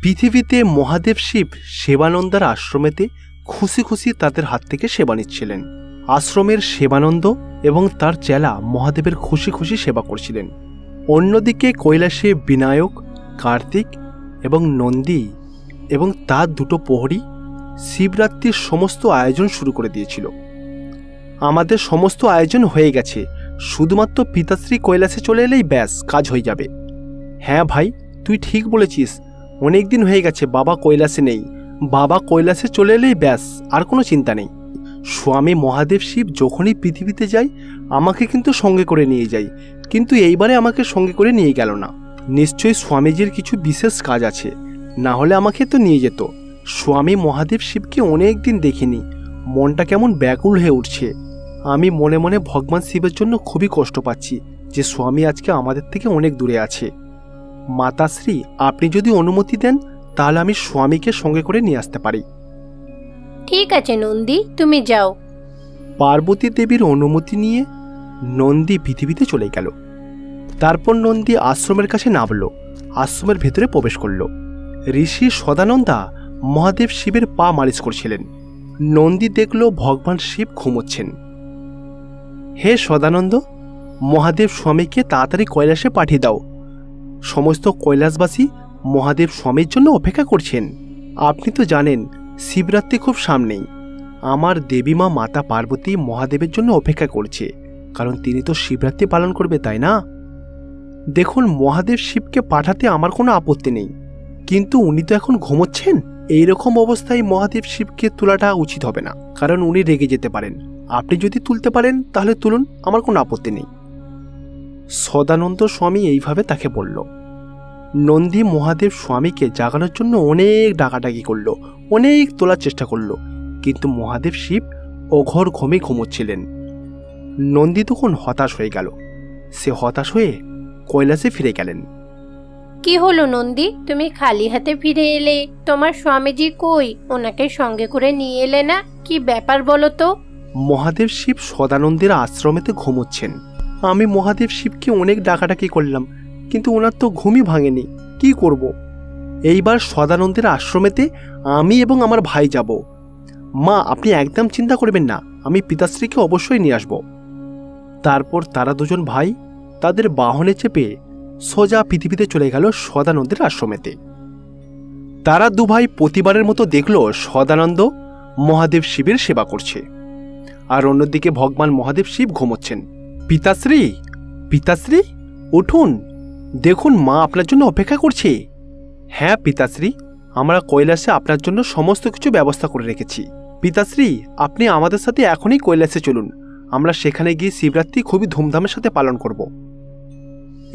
পৃথিবীতে মহাদেব শিব সেবানন্দার আশ্রমেতে খুশি খুশি তাদের হাত থেকে সেবা নিচ্ছিলেন। আশ্রমের সেবানন্দ এবং তার চেলা মহাদেবের খুশি খুশি সেবা করছিলেন। অন্যদিকে কৈলাসে বিনায়ক, কার্তিক এবং নন্দী এবং তার দুটো প্রহরী শিবরাত্রির সমস্ত আয়োজন শুরু করে দিয়েছিল। আমাদের সমস্ত আয়োজন হয়ে গেছে, শুধুমাত্র পিতাশ্রী কৈলাসে চলে এলেই ব্যাস কাজ হয়ে যাবে। হ্যাঁ ভাই, তুই ঠিক বলেছিস, অনেক দিন হয়ে গেছে বাবা কৈলাসে নেই। বাবা কৈলাসে চলে এলেই ব্যাস, আর কোনো চিন্তা নেই। স্বামী মহাদেব শিব যখনই পৃথিবীতে যায় আমাকে কিন্তু সঙ্গে করে নিয়ে যায়, কিন্তু এইবারে আমাকে সঙ্গে করে নিয়ে গেল না। নিশ্চয়ই স্বামীজির কিছু বিশেষ কাজ আছে, না হলে আমাকে তো নিয়ে যেত। স্বামী মহাদেব শিবকে অনেক দিন দেখিনি, মনটা কেমন ব্যাকুল হয়ে উঠছে। আমি মনে মনে ভগবান শিবের জন্য খুবই কষ্ট পাচ্ছি যে স্বামী আজকে আমাদের থেকে অনেক দূরে আছে। মাতাশ্রী, আপনি যদি অনুমতি দেন তাহলে আমি স্বামীকে সঙ্গে করে নিয়ে আসতে পারি। ঠিক আছে নন্দী, তুমি যাও। পার্বতী দেবীর অনুমতি নিয়ে নন্দী পৃথিবীতে চলে গেল। তারপর নন্দী আশ্রমের কাছে নামল, আশ্রমের ভেতরে প্রবেশ করল। ঋষি সদানন্দা মহাদেব শিবের পা মালিশ করছিলেন। নন্দী দেখল ভগবান শিব ঘুমোচ্ছেন। হে সদানন্দ, মহাদেব স্বামীকে তাড়াতাড়ি কৈলাসে পাঠিয়ে দাও। সমস্ত কৈলাসবাসী মহাদেব স্বামীর জন্য অপেক্ষা করছেন। আপনি তো জানেন শিবরাত্রি খুব সামনেই। আমার দেবী মা মাতা পার্বতী মহাদেবের জন্য অপেক্ষা করছে, কারণ তিনি তো শিবরাত্রি পালন করবে, তাই না? দেখুন, মহাদেব শিবকে পাঠাতে আমার কোনো আপত্তি নেই, কিন্তু উনি তো এখন ঘুমোচ্ছেন। এইরকম অবস্থায় মহাদেব শিবকে তোলাটা উচিত হবে না, কারণ উনি রেগে যেতে পারেন। আপনি যদি তুলতে পারেন তাহলে তুলুন, আমার কোনো আপত্তি নেই। সদানন্দ স্বামী এইভাবে তাকে বলল। নন্দী মহাদেব স্বামীকে জাগানোর জন্য অনেক ডাকাডাকি করল, অনেক তোলার চেষ্টা করল, কিন্তু মহাদেব শিব অঘোর ঘুমে ঘুমোচ্ছিলেন। নন্দী তখন হতাশ হয়ে গেল। সে হতাশ হয়ে কৈলাসে ফিরে গেলেন। কি হলো নন্দী, তুমি খালি হাতে ফিরে এলে? তোমার স্বামীজি কই? ওনাকে সঙ্গে করে নিয়ে এলে না? কি ব্যাপার বলো তো? মহাদেব শিব সদানন্দের আশ্রমেতে ঘুমোচ্ছেন। আমি মহাদেব শিবকে অনেক ডাকাডাকি করলাম, কিন্তু ওনার তো ঘুমই ভাঙেনি। কি করব? এইবার সদানন্দের আশ্রমেতে আমি এবং আমার ভাই যাব। মা, আপনি একদম চিন্তা করবেন না, আমি পিতাশ্রীকে অবশ্যই নিয়ে আসব। তারপর তারা দুজন ভাই তাদের বাহনে চেপে সোজা পৃথিবীতে চলে গেল সদানন্দের আশ্রমেতে। তারা দুভাই প্রতিবারের মতো দেখল সদানন্দ মহাদেব শিবের সেবা করছে, আর অন্যদিকে ভগবান মহাদেব শিব ঘুমোচ্ছেন। পিতাশ্রী, পিতাশ্রী, উঠুন, দেখুন মা আপনার জন্য অপেক্ষা করছে। হ্যাঁ পিতাশ্রী, আমরা কৈলাসে আপনার জন্য সমস্ত কিছু ব্যবস্থা করে রেখেছি। পিতাশ্রী, আপনি আমাদের সাথে এখনই কৈলাসে চলুন, আমরা সেখানে গিয়ে শিবরাত্রি খুবই ধুমধামের সাথে পালন করব।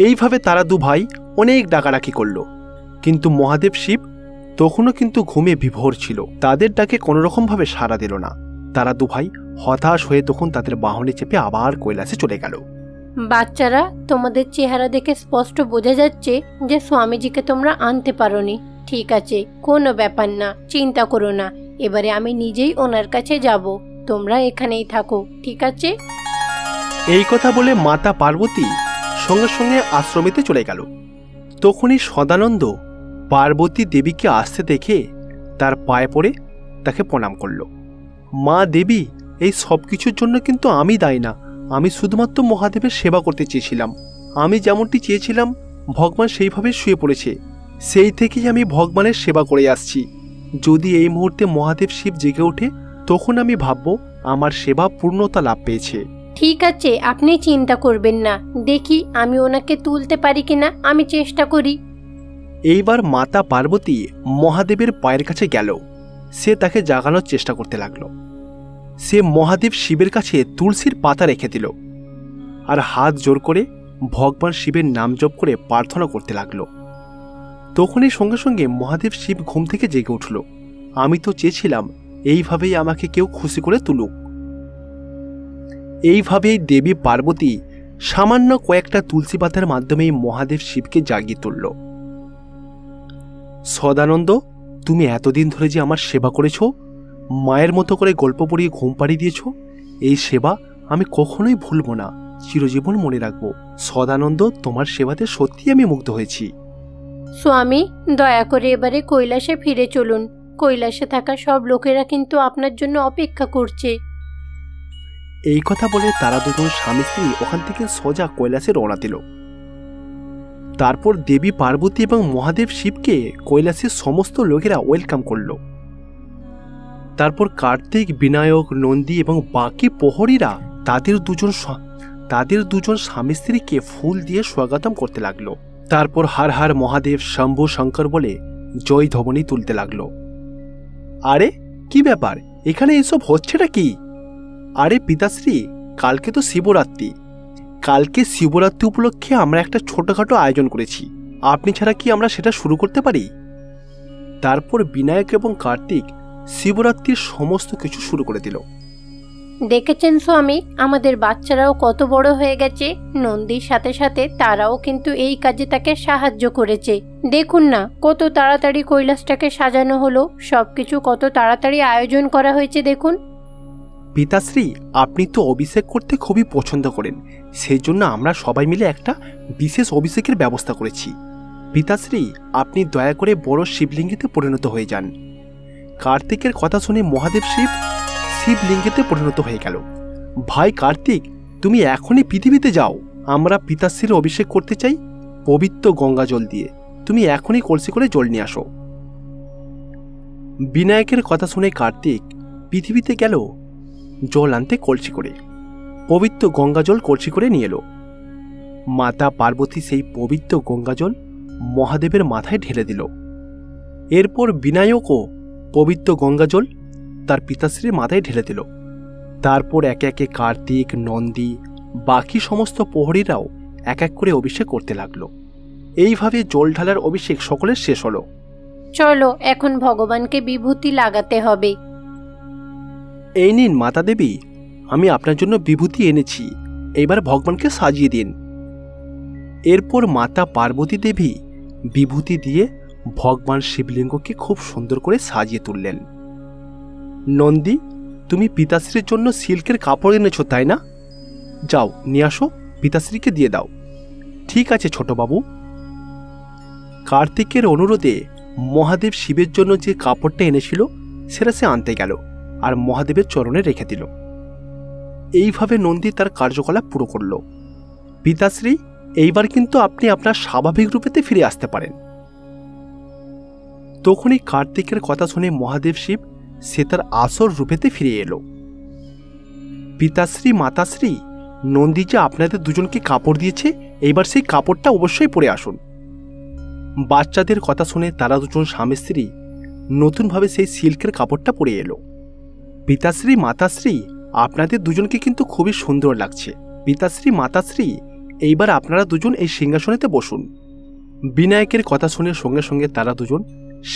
এইভাবে তারা দু ভাই অনেক ডাকাডাকি করল, কিন্তু মহাদেব শিব তখনও কিন্তু ঘুমে বিভোর ছিল। তাদের ডাকে কোনোরকমভাবে সাড়া দিল না। তারা দু ভাই হতাশ হয়ে তখন তাদের বাহনে চেপে আবার কৈলাসে চলে গেল। বাচ্চারা, তোমাদের চেহারা দেখে স্পষ্ট বোঝা যাচ্ছে যে স্বামীজিকে তোমরা আনতে পারোনি। ঠিক আছে, কোনো ব্যাপার না, চিন্তা করো না। এবারে আমি নিজেই ওনার কাছে যাব, তোমরা এখানেই থাকো, ঠিক আছে? এই কথা বলে মাতা পার্বতী সঙ্গে সঙ্গে আশ্রমেতে চলে গেল। তখনই সদানন্দ পার্বতী দেবীকে আসতে দেখে তার পায়ে পড়ে তাকে প্রণাম করল। মা দেবী, এই সব কিছুর জন্য কিন্তু আমি দায়ী না। আমি শুধুমাত্র মহাদেবের সেবা করতে চেয়েছিলাম। আমি যেমনটি চেয়েছিলাম ভগবান সেইভাবে শুয়ে পড়েছে, সেই থেকেই আমি ভগবানের সেবা করে আসছি। যদি এই মুহূর্তে মহাদেব শিব জেগে ওঠে তখন আমি ভাবব আমার সেবা পূর্ণতা লাভ পেয়েছে। ঠিক আছে, আপনি চিন্তা করবেন না, দেখি আমি ওনাকে তুলতে পারি কিনা, আমি চেষ্টা করি। এইবার মাতা পার্বতী মহাদেবের পায়ের কাছে গেল। সে তাকে জাগানোর চেষ্টা করতে লাগলো। সে মহাদেব শিবের কাছে তুলসীর পাতা রেখে দিল আর হাত জোর করে ভগবান শিবের নাম জপ করে প্রার্থনা করতে লাগলো। তখনই সঙ্গে সঙ্গে মহাদেব শিব ঘুম থেকে জেগে উঠল। আমি তো চেয়েছিলাম এইভাবেই আমাকে কেউ খুশি করে তুলুক। এইভাবেই দেবী পার্বতী সামান্য কয়েকটা তুলসী পাতার মাধ্যমেই মহাদেব শিবকে জাগিয়ে তুলল। সদানন্দ, তুমি এতদিন ধরে যে আমার সেবা করেছ, মায়ের মতো করে গল্প পড়িয়ে ঘুম পাড়িয়ে দিয়েছ, এই সেবা আমি কখনোই ভুলব না, চিরজীবন মনে রাখব। সদানন্দ, তোমার সেবাতে সত্যি আমি মুগ্ধ হয়েছি। স্বামী, দয়া করে এবারে কৈলাসে ফিরে চলুন। কৈলাসে থাকা সব লোকেরা কিন্তু আপনার জন্য অপেক্ষা করছে। এই কথা বলে তারা দুজন স্বামী স্ত্রী ওখান থেকে সোজা কৈলাসে রওনা দিল। তারপর দেবী পার্বতী এবং মহাদেব শিবকে কৈলাসের সমস্ত লোকেরা ওয়েলকাম করল। তারপর কার্তিক, বিনায়ক, নন্দী এবং বাকি প্রহরীরা তাদের দুজন স্বামী স্ত্রীকে ফুল দিয়ে স্বাগতম করতে লাগলো। তারপর হার হার মহাদেব, শম্ভু শঙ্কর বলে জয় ধ্বনি তুলতে লাগলো। আরে কি ব্যাপার, এখানে এসব হচ্ছেটা কি? আরে পিতাশ্রী, কালকে তো শিবরাত্রি। কালকে শিবরাত্রি উপলক্ষে আমরা একটা ছোটখাটো আয়োজন করেছি। আপনি ছাড়া কি আমরা সেটা শুরু করতে পারি? তারপর বিনায়ক এবং কার্তিক শিবরাত্রির সমস্ত কিছু শুরু করে দিল। দেখেছেন স্বামী, আমাদের বাচ্চারাও কত বড় হয়ে গেছে। নন্দীর সাথে সাথে তারাও কিন্তু এই কাজে তাকে সাহায্য করেছে। দেখুন না, কত তাড়াতাড়ি কৈলাসটাকে সাজানো হলো, সবকিছু কত তাড়াতাড়ি আয়োজন করা হয়েছে দেখুন। পিতাশ্রী, আপনি তো অভিষেক করতে খুবই পছন্দ করেন, সেই জন্য আমরা সবাই মিলে একটা বিশেষ অভিষেকের ব্যবস্থা করেছি। পিতাশ্রী, আপনি দয়া করে বড় শিবলিঙ্গেতে পরিণত হয়ে যান। কার্তিকের কথা শুনে মহাদেব শিবলিঙ্গেতে পরিণত হয়ে গেল। ভাই কার্তিক, তুমি এখনই পৃথিবীতে যাও। আমরা পিতাশ্রীর অভিষেক করতে চাই পবিত্র গঙ্গা জল দিয়ে। তুমি এখনই কলসি করে জল নিয়ে আসো। বিনায়কের কথা শুনে কার্তিক পৃথিবীতে গেল জল আনতে কলসি করে। পবিত্র গঙ্গা জল কলসি করে নিয়ে এলো। মাতা পার্বতী সেই পবিত্র গঙ্গা জল মহাদেবের মাথায় ঢেলে দিল। এরপর বিনায়কও পবিত্র গঙ্গা জল তার পিতাশ্রীর মাথায় ঢেলে দিল। তারপর একে একে কার্তিক, নন্দী, বাকি সমস্ত প্রহরীরাও এক এক করে অভিষেক করতে লাগলো। এইভাবে জল ঢালার অভিষেক সকলের শেষ হলো। চলো, এখন ভগবানকে বিভূতি লাগাতে হবে। এই নিন মাতা দেবী, আমি আপনার জন্য বিভূতি এনেছি, এবার ভগবানকে সাজিয়ে দিন। এরপর মাতা পার্বতী দেবী বিভূতি দিয়ে ভগবান শিবলিঙ্গকে খুব সুন্দর করে সাজিয়ে তুললেন। নন্দী, তুমি পিতাশ্রীর জন্য সিল্কের কাপড় এনেছো তাই না? যাও নিয়ে আসো, পিতাশ্রীকে দিয়ে দাও। ঠিক আছে ছোটবাবু। কার্তিকের অনুরোধে মহাদেব শিবের জন্য যে কাপড়টা এনেছিল সেটা সে আনতে গেল আর মহাদেবের চরণে রেখে দিল। এইভাবে নন্দী তার কার্যকলাপ পুরো করল। পিতাশ্রী, এইবার কিন্তু আপনি আপনার স্বাভাবিক রূপেতে ফিরে আসতে পারেন। তখনই কার্তিকের কথা শুনে মহাদেব শিব সে তার আসল রূপেতে ফিরে এলো। পিতাশ্রী, মাতাশ্রী, নন্দী যে আপনাদের দুজনকে কাপড় দিয়েছে, এইবার সেই কাপড়টা অবশ্যই পরে আসুন। বাচ্চাদের কথা শুনে তারা দুজন স্বামী স্ত্রী নতুনভাবে সেই সিল্কের কাপড়টা পরে এলো। পিতাশ্রী, মাতাশ্রী, আপনাদের দুজনকে কিন্তু খুবই সুন্দর লাগছে। পিতাশ্রী, মাতাশ্রী, এইবার আপনারা দুজন এই সিংহাসনেতে বসুন। বিনায়কের কথা শুনে সঙ্গে সঙ্গে তারা দুজন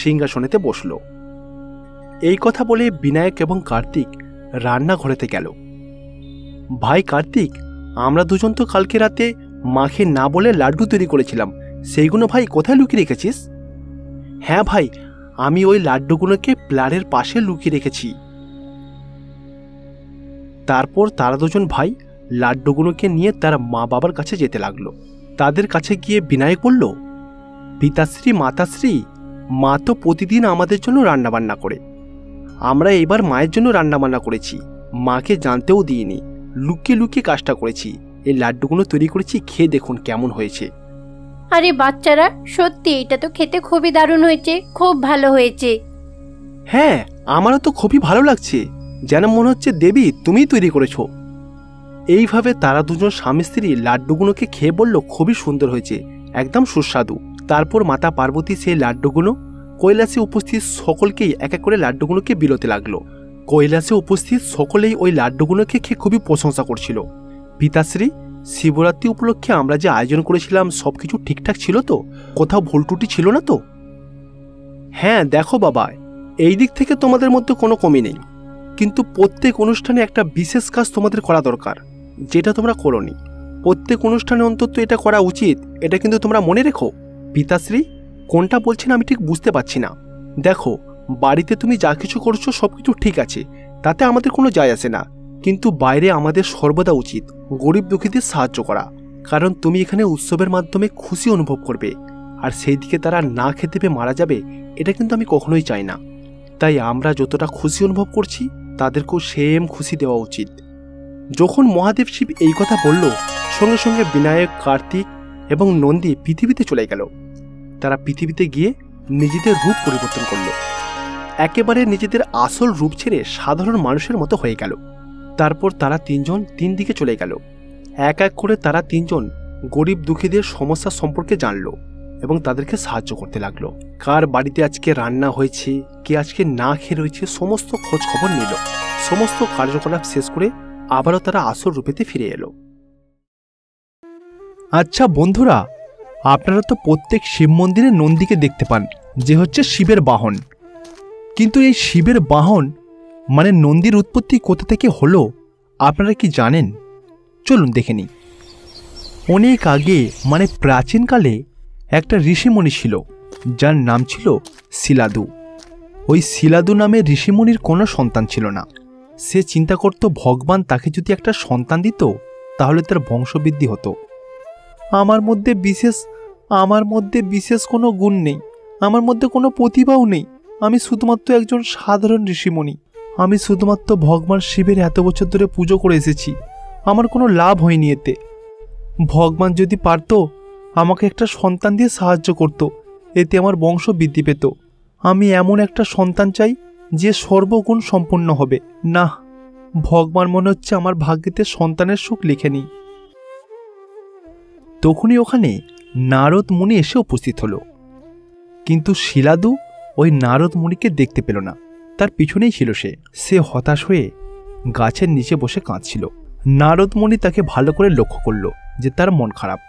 সিংহাসনেতে বসল। এই কথা বলে বিনায়ক এবং কার্তিক রান্নাঘরেতে গেল। ভাই কার্তিক, আমরা দুজন তো কালকে রাতে মাকে না বলে লাড্ডু তৈরি করেছিলাম, সেইগুলো ভাই কোথায় লুকিয়ে রেখেছিস? হ্যাঁ ভাই, আমি ওই লাড্ডুগুলোকে প্লারের পাশে লুকিয়ে রেখেছি। তারপর তারা দুজন ভাই লাড্ডুগুলোকে নিয়ে তার মা বাবার কাছে যেতে লাগলো। তাদের কাছে গিয়ে বিনায়ক বলল, পিতাশ্রী, মাতাশ্রী, মা তো প্রতিদিন আমাদের জন্য রান্নাবান্না করে। আমরা এবার মায়ের জন্য রান্নাবান্না করেছি, মাকে জানতেও দিইনি, লুকিয়ে লুকিয়ে কাজটা করেছি। এই লাড্ডুগুলো তৈরি করেছি, খেয়ে দেখুন কেমন হয়েছে। আরে বাচ্চারা, সত্যি এটা তো খেতে খুবই দারুণ হয়েছে, খুব ভালো হয়েছে। হ্যাঁ, আমারও তো খুবই ভালো লাগছে, যেন মনে হচ্ছে দেবী তুমিই তৈরি করেছো। এইভাবে তারা দুজন স্বামী স্ত্রী লাড্ডুগুলোকে খেয়ে বলল খুবই সুন্দর হয়েছে, একদম সুস্বাদু। তারপর মাতা পার্বতী সেই লাড্ডুগুলো কৈলাসে উপস্থিত সকলকেই এক এক করে লাড্ডুগুলোকে বিলোতে লাগলো। কৈলাসে উপস্থিত সকলেই ওই লাড্ডুগুলোকে খেয়ে খুবই প্রশংসা করছিল। পিতাশ্রী, শিবরাত্রি উপলক্ষে আমরা যে আয়োজন করেছিলাম সবকিছু ঠিকঠাক ছিল তো? কোথাও ভুল ত্রুটি ছিল না তো? হ্যাঁ দেখো বাবা, এই দিক থেকে তোমাদের মধ্যে কোনো কমি নেই, কিন্তু প্রত্যেক অনুষ্ঠানে একটা বিশেষ কাজ তোমাদের করা দরকার, যেটা তোমরা করোনি। প্রত্যেক অনুষ্ঠানে অন্তত এটা করা উচিত, এটা কিন্তু তোমরা মনে রেখো। পিতাশ্রী, কোনটা বলছেন আমি ঠিক বুঝতে পারছি না। দেখো, বাড়িতে তুমি যা কিছু করছো সব কিছু ঠিক আছে, তাতে আমাদের কোনো যায় আসে না, কিন্তু বাইরে আমাদের সর্বদা উচিত গরিব দুঃখীদের সাহায্য করা, কারণ তুমি এখানে উৎসবের মাধ্যমে খুশি অনুভব করবে, আর সেই দিকে তারা না খেতে পেয়ে মারা যাবে, এটা কিন্তু আমি কখনোই চাই না। তাই আমরা যতটা খুশি অনুভব করছি তাদেরকেও সেম খুশি দেওয়া উচিত। যখন মহাদেব শিব এই কথা বলল, সঙ্গে সঙ্গে বিনায়ক, কার্তিক এবং নন্দী পৃথিবীতে চলে গেল। তারা পৃথিবীতে গিয়ে নিজেদের রূপ পরিবর্তন করলো, একেবারে নিজেদের আসল রূপ ছেড়ে সাধারণ মানুষের মতো হয়ে গেল। তারপর তারা তিনজন তিন দিকে চলে গেল। এক এক করে তারা তিনজন গরিব দুঃখীদের সমস্যা সম্পর্কে জানলো এবং তাদেরকে সাহায্য করতে লাগলো। কার বাড়িতে আজকে রান্না হয়েছে, কে আজকে না খেয়ে রয়েছে, সমস্ত খোঁজ খবর নিল। সমস্ত কার্যকলাপ শেষ করে আবারও তারা আসল রূপেতে ফিরে এলো। আচ্ছা বন্ধুরা, আপনারা তো প্রত্যেক শিব মন্দিরে নন্দীকে দেখতে পান, যে হচ্ছে শিবের বাহন। কিন্তু এই শিবের বাহন মানে নন্দীর উৎপত্তি কোথা থেকে হলো আপনারা কি জানেন? চলুন দেখে নিই। অনেক আগে মানে প্রাচীনকালে একটা ঋষিমণি ছিল, যার নাম ছিল শিলাদু। ওই শিলাদু নামে ঋষিমণির কোনো সন্তান ছিল না। সে চিন্তা করত ভগবান তাকে যদি একটা সন্তান দিত তাহলে তার বংশবৃদ্ধি হতো। আমার মধ্যে বিশেষ কোনো গুণ নেই, আমার মধ্যে কোনো প্রতিভাও নেই, আমি শুধুমাত্র একজন সাধারণ ঋষিমণি। আমি শুধুমাত্র ভগবান শিবের এত বছর ধরে পুজো করে এসেছি, আমার কোনো লাভ হয়নি এতে। ভগবান যদি পারত আমাকে একটা সন্তান দিয়ে সাহায্য করত, এতে আমার বংশ বৃদ্ধি পেত। আমি এমন একটা সন্তান চাই যে সর্বগুণ সম্পন্ন হবে। না, ভগবান মনে হচ্ছে আমার ভাগ্যেতে সন্তানের সুখ লিখেনি। তখনই ওখানে নারদ মুনি এসে উপস্থিত হলো। কিন্তু শিলাদু ওই নারদ মুনিকে দেখতে পেল না। তার পিছনেই ছিল সে হতাশ হয়ে গাছের নিচে বসে কাঁদছিল। নারদ মুনি তাকে ভালো করে লক্ষ্য করল যে তার মন খারাপ।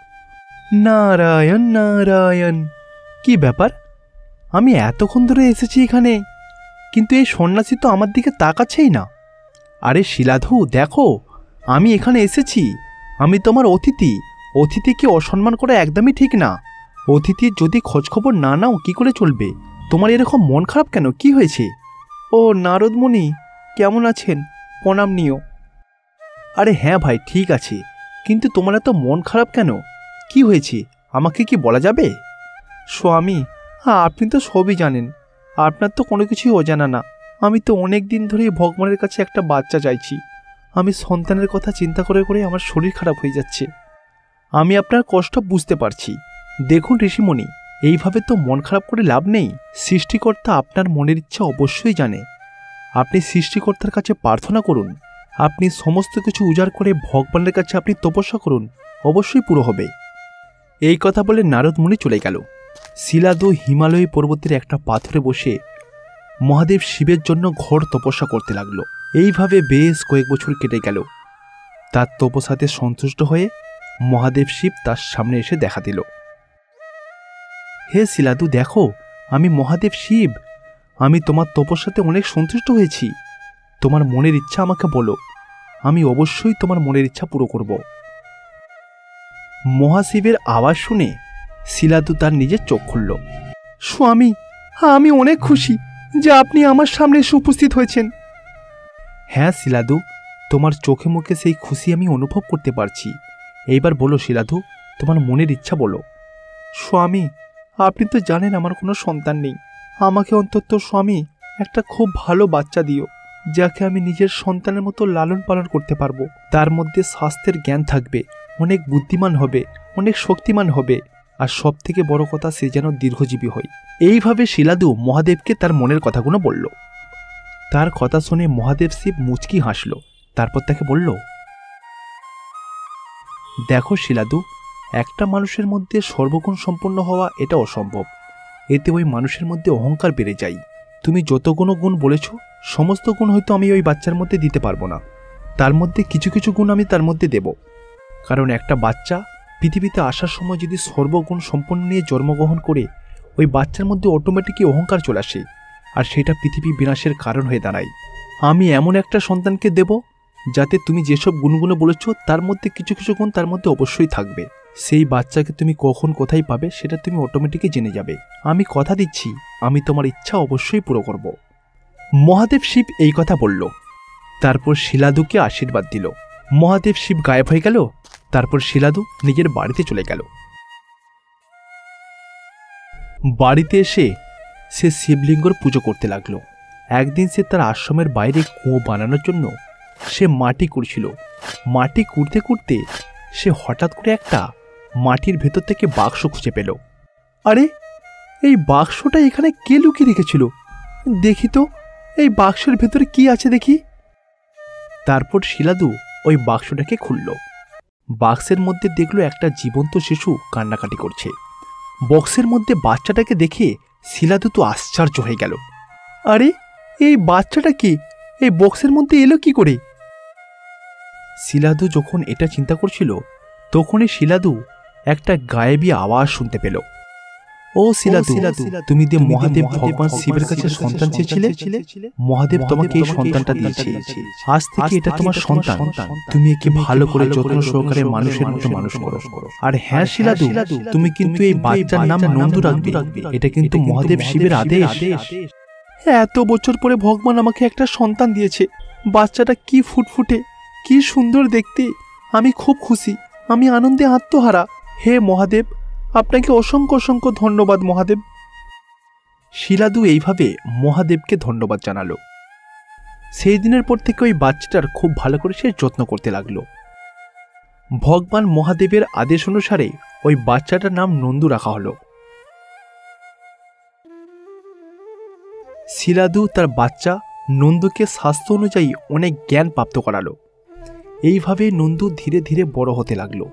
নারায়ণ নারায়ণ, কি ব্যাপার? আমি এতক্ষণ ধরে এসেছি এখানে, কিন্তু এই সন্ন্যাসী তো আমার দিকে তাকাচ্ছেই না। আরে শিলাধু, দেখো আমি এখানে এসেছি, আমি তোমার অতিথি। অতিথিকে অসম্মান করা একদমই ঠিক না। অতিথির যদি খোঁজখবর না নাও কি করে চলবে? তোমার এরকম মন খারাপ কেন? কি হয়েছে? ও নারদ মুনি, কেমন আছেন? প্রণাম নিও। আরে হ্যাঁ ভাই, ঠিক আছে, কিন্তু তোমার এত মন খারাপ কেন? কি হয়েছে আমাকে কি বলা যাবে? স্বামী, হ্যাঁ আপনি তো সবই জানেন, আপনার তো কোনো কিছুই অজানা না। আমি তো অনেক দিন ধরেই ভগবানের কাছে একটা বাচ্চা চাইছি। আমি সন্তানের কথা চিন্তা করে করে আমার শরীর খারাপ হয়ে যাচ্ছে। আমি আপনার কষ্ট বুঝতে পারছি। দেখুন ঋষিমণি, এইভাবে তো মন খারাপ করে লাভ নেই। সৃষ্টিকর্তা আপনার মনের ইচ্ছা অবশ্যই জানে। আপনি সৃষ্টিকর্তার কাছে প্রার্থনা করুন, আপনি সমস্ত কিছু উজাড় করে ভগবানের কাছে আপনি তপস্যা করুন, অবশ্যই পুরো হবে। এই কথা বলে নারদ মুনি চলে গেল। শিলাদু হিমালয় পর্বতের একটা পাথরে বসে মহাদেব শিবের জন্য ঘোর তপস্যা করতে লাগলো। এইভাবে বেশ কয়েক বছর কেটে গেল। তার তপস্যাতে সন্তুষ্ট হয়ে মহাদেব শিব তার সামনে এসে দেখা দিল। হে শিলাদু, দেখো আমি মহাদেব শিব, আমি তোমার তপস্যাতে অনেক সন্তুষ্ট হয়েছি। তোমার মনের ইচ্ছা আমাকে বলো, আমি অবশ্যই তোমার মনের ইচ্ছা পুরো করব। মহাশিবের আওয়াজ শুনে শিলাদু তার নিজের চোখ খুলল। স্বামী, আমি অনেক খুশি যে আপনি আমার সামনে এসে উপস্থিত হয়েছেন। হ্যাঁ শিলাদু, তোমার চোখে মুখে সেই খুশি আমি অনুভব করতে পারছি। এইবার বলো শিলাদু, তোমার মনের ইচ্ছা বলো। স্বামী, আপনি তো জানেন আমার কোনো সন্তান নেই। আমাকে অন্তত স্বামী একটা খুব ভালো বাচ্চা দিও, যাকে আমি নিজের সন্তানের মতো লালন পালন করতে পারবো। তার মধ্যে স্বাস্থ্যের জ্ঞান থাকবে, অনেক বুদ্ধিমান হবে, অনেক শক্তিমান হবে, আর সব থেকে বড় কথা সে যেন দীর্ঘজীবী হয়। এইভাবে শিলাদু মহাদেবকে তার মনের কথাগুলো বলল। তার কথা শুনে মহাদেব শিব মুচকি হাসল। তারপর তাকে বলল, দেখো শিলাদু, একটা মানুষের মধ্যে সর্বগুণ সম্পন্ন হওয়া এটা অসম্ভব। এতে ওই মানুষের মধ্যে অহংকার বেড়ে যায়। তুমি যত কোনো গুণ বলেছ সমস্ত গুণ হয়তো আমি ওই বাচ্চার মধ্যে দিতে পারবো না, তার মধ্যে কিছু কিছু গুণ আমি তার মধ্যে দেব। কারণ একটা বাচ্চা পৃথিবীতে আসার সময় যদি সর্বগুণ সম্পন্ন নিয়ে জন্মগ্রহণ করে, ওই বাচ্চার মধ্যে অটোমেটিকই অহংকার চলে আসে, আর সেটা পৃথিবী বিনাশের কারণ হয়ে দাঁড়ায়। আমি এমন একটা সন্তানকে দেব যাতে তুমি যেসব গুণগুলো বলেছ তার মধ্যে কিছু কিছু গুণ তার মধ্যে অবশ্যই থাকবে। সেই বাচ্চাকে তুমি কখন কোথায় পাবে সেটা তুমি অটোমেটিকই জেনে যাবে। আমি কথা দিচ্ছি, আমি তোমার ইচ্ছা অবশ্যই পুরো করব। মহাদেব শিব এই কথা বলল। তারপর শিলাদুকে আশীর্বাদ দিল। মহাদেব শিব গায়েব হয়ে গেল। তারপর শিলাদু নিজের বাড়িতে চলে গেল। বাড়িতে এসে সে শিবলিঙ্গর পুজো করতে লাগলো। একদিন সে তার আশ্রমের বাইরে কুয়ো বানানোর জন্য সে মাটি কুড়ছিল। মাটি কুড়তে কুড়তে সে হঠাৎ করে একটা মাটির ভেতর থেকে বাক্স খুঁজে পেল। আরে, এই বাক্সটা এখানে কে লুকিয়ে রেখেছিল? দেখি তো এই বাক্সের ভেতরে কি আছে দেখি। তারপর শিলাদু ওই বাক্সটাকে খুলল। বাক্সের মধ্যে দেখলো একটা জীবন্ত শিশু কান্নাকাটি করছে। বক্সের মধ্যে বাচ্চাটাকে দেখে শিলাদু তো আশ্চর্য হয়ে গেল। আরে, এই বাচ্চাটা কি এই বক্সের মধ্যে এলো কি করে? শিলাদু যখন এটা চিন্তা করছিল তখনই শিলাদু একটা গায়েবী আওয়াজ শুনতে পেল। ও শিলাদু, তুমি যে মহাদেব ভগবান শিবের কাছে সন্তান চেয়েছিলে, মহাদেব তোমাকে এই সন্তানটা দিয়েছে। আজ থেকে এটা তোমার সন্তান। তুমি একে ভালো করে যত্ন সহকারে মানুষের মতো মানুষ করো। আর হ্যাঁ শিলাদু, তুমি কিন্তু এই বাচ্চার নাম নন্দু রাখবে। এটা কিন্তু মহাদেব শিবের আদেশ। এত বছর পরে ভগবান আমাকে একটা সন্তান দিয়েছে। বাচ্চাটা কি ফুটফুটে, কি সুন্দর দেখতে। আমি খুব খুশি, আমি আনন্দে আত্মহারা। হে মহাদেব, আপনাকে অসংখ্য অসংখ্য ধন্যবাদ মহাদেব। শিলাদু এইভাবে মহাদেবকে ধন্যবাদ জানালো। সেই দিনের পর থেকে ওই বাচ্চাটার খুব ভালো করে সে যত্ন করতে লাগলো। ভগবান মহাদেবের আদেশ অনুসারে ওই বাচ্চাটার নাম নন্দু রাখা হলো। শিলাদু তার বাচ্চা নন্দুকে স্বাস্থ্য অনুযায়ী অনেক জ্ঞান প্রাপ্ত করালো। এইভাবে নন্দু ধীরে ধীরে বড় হতে লাগলো।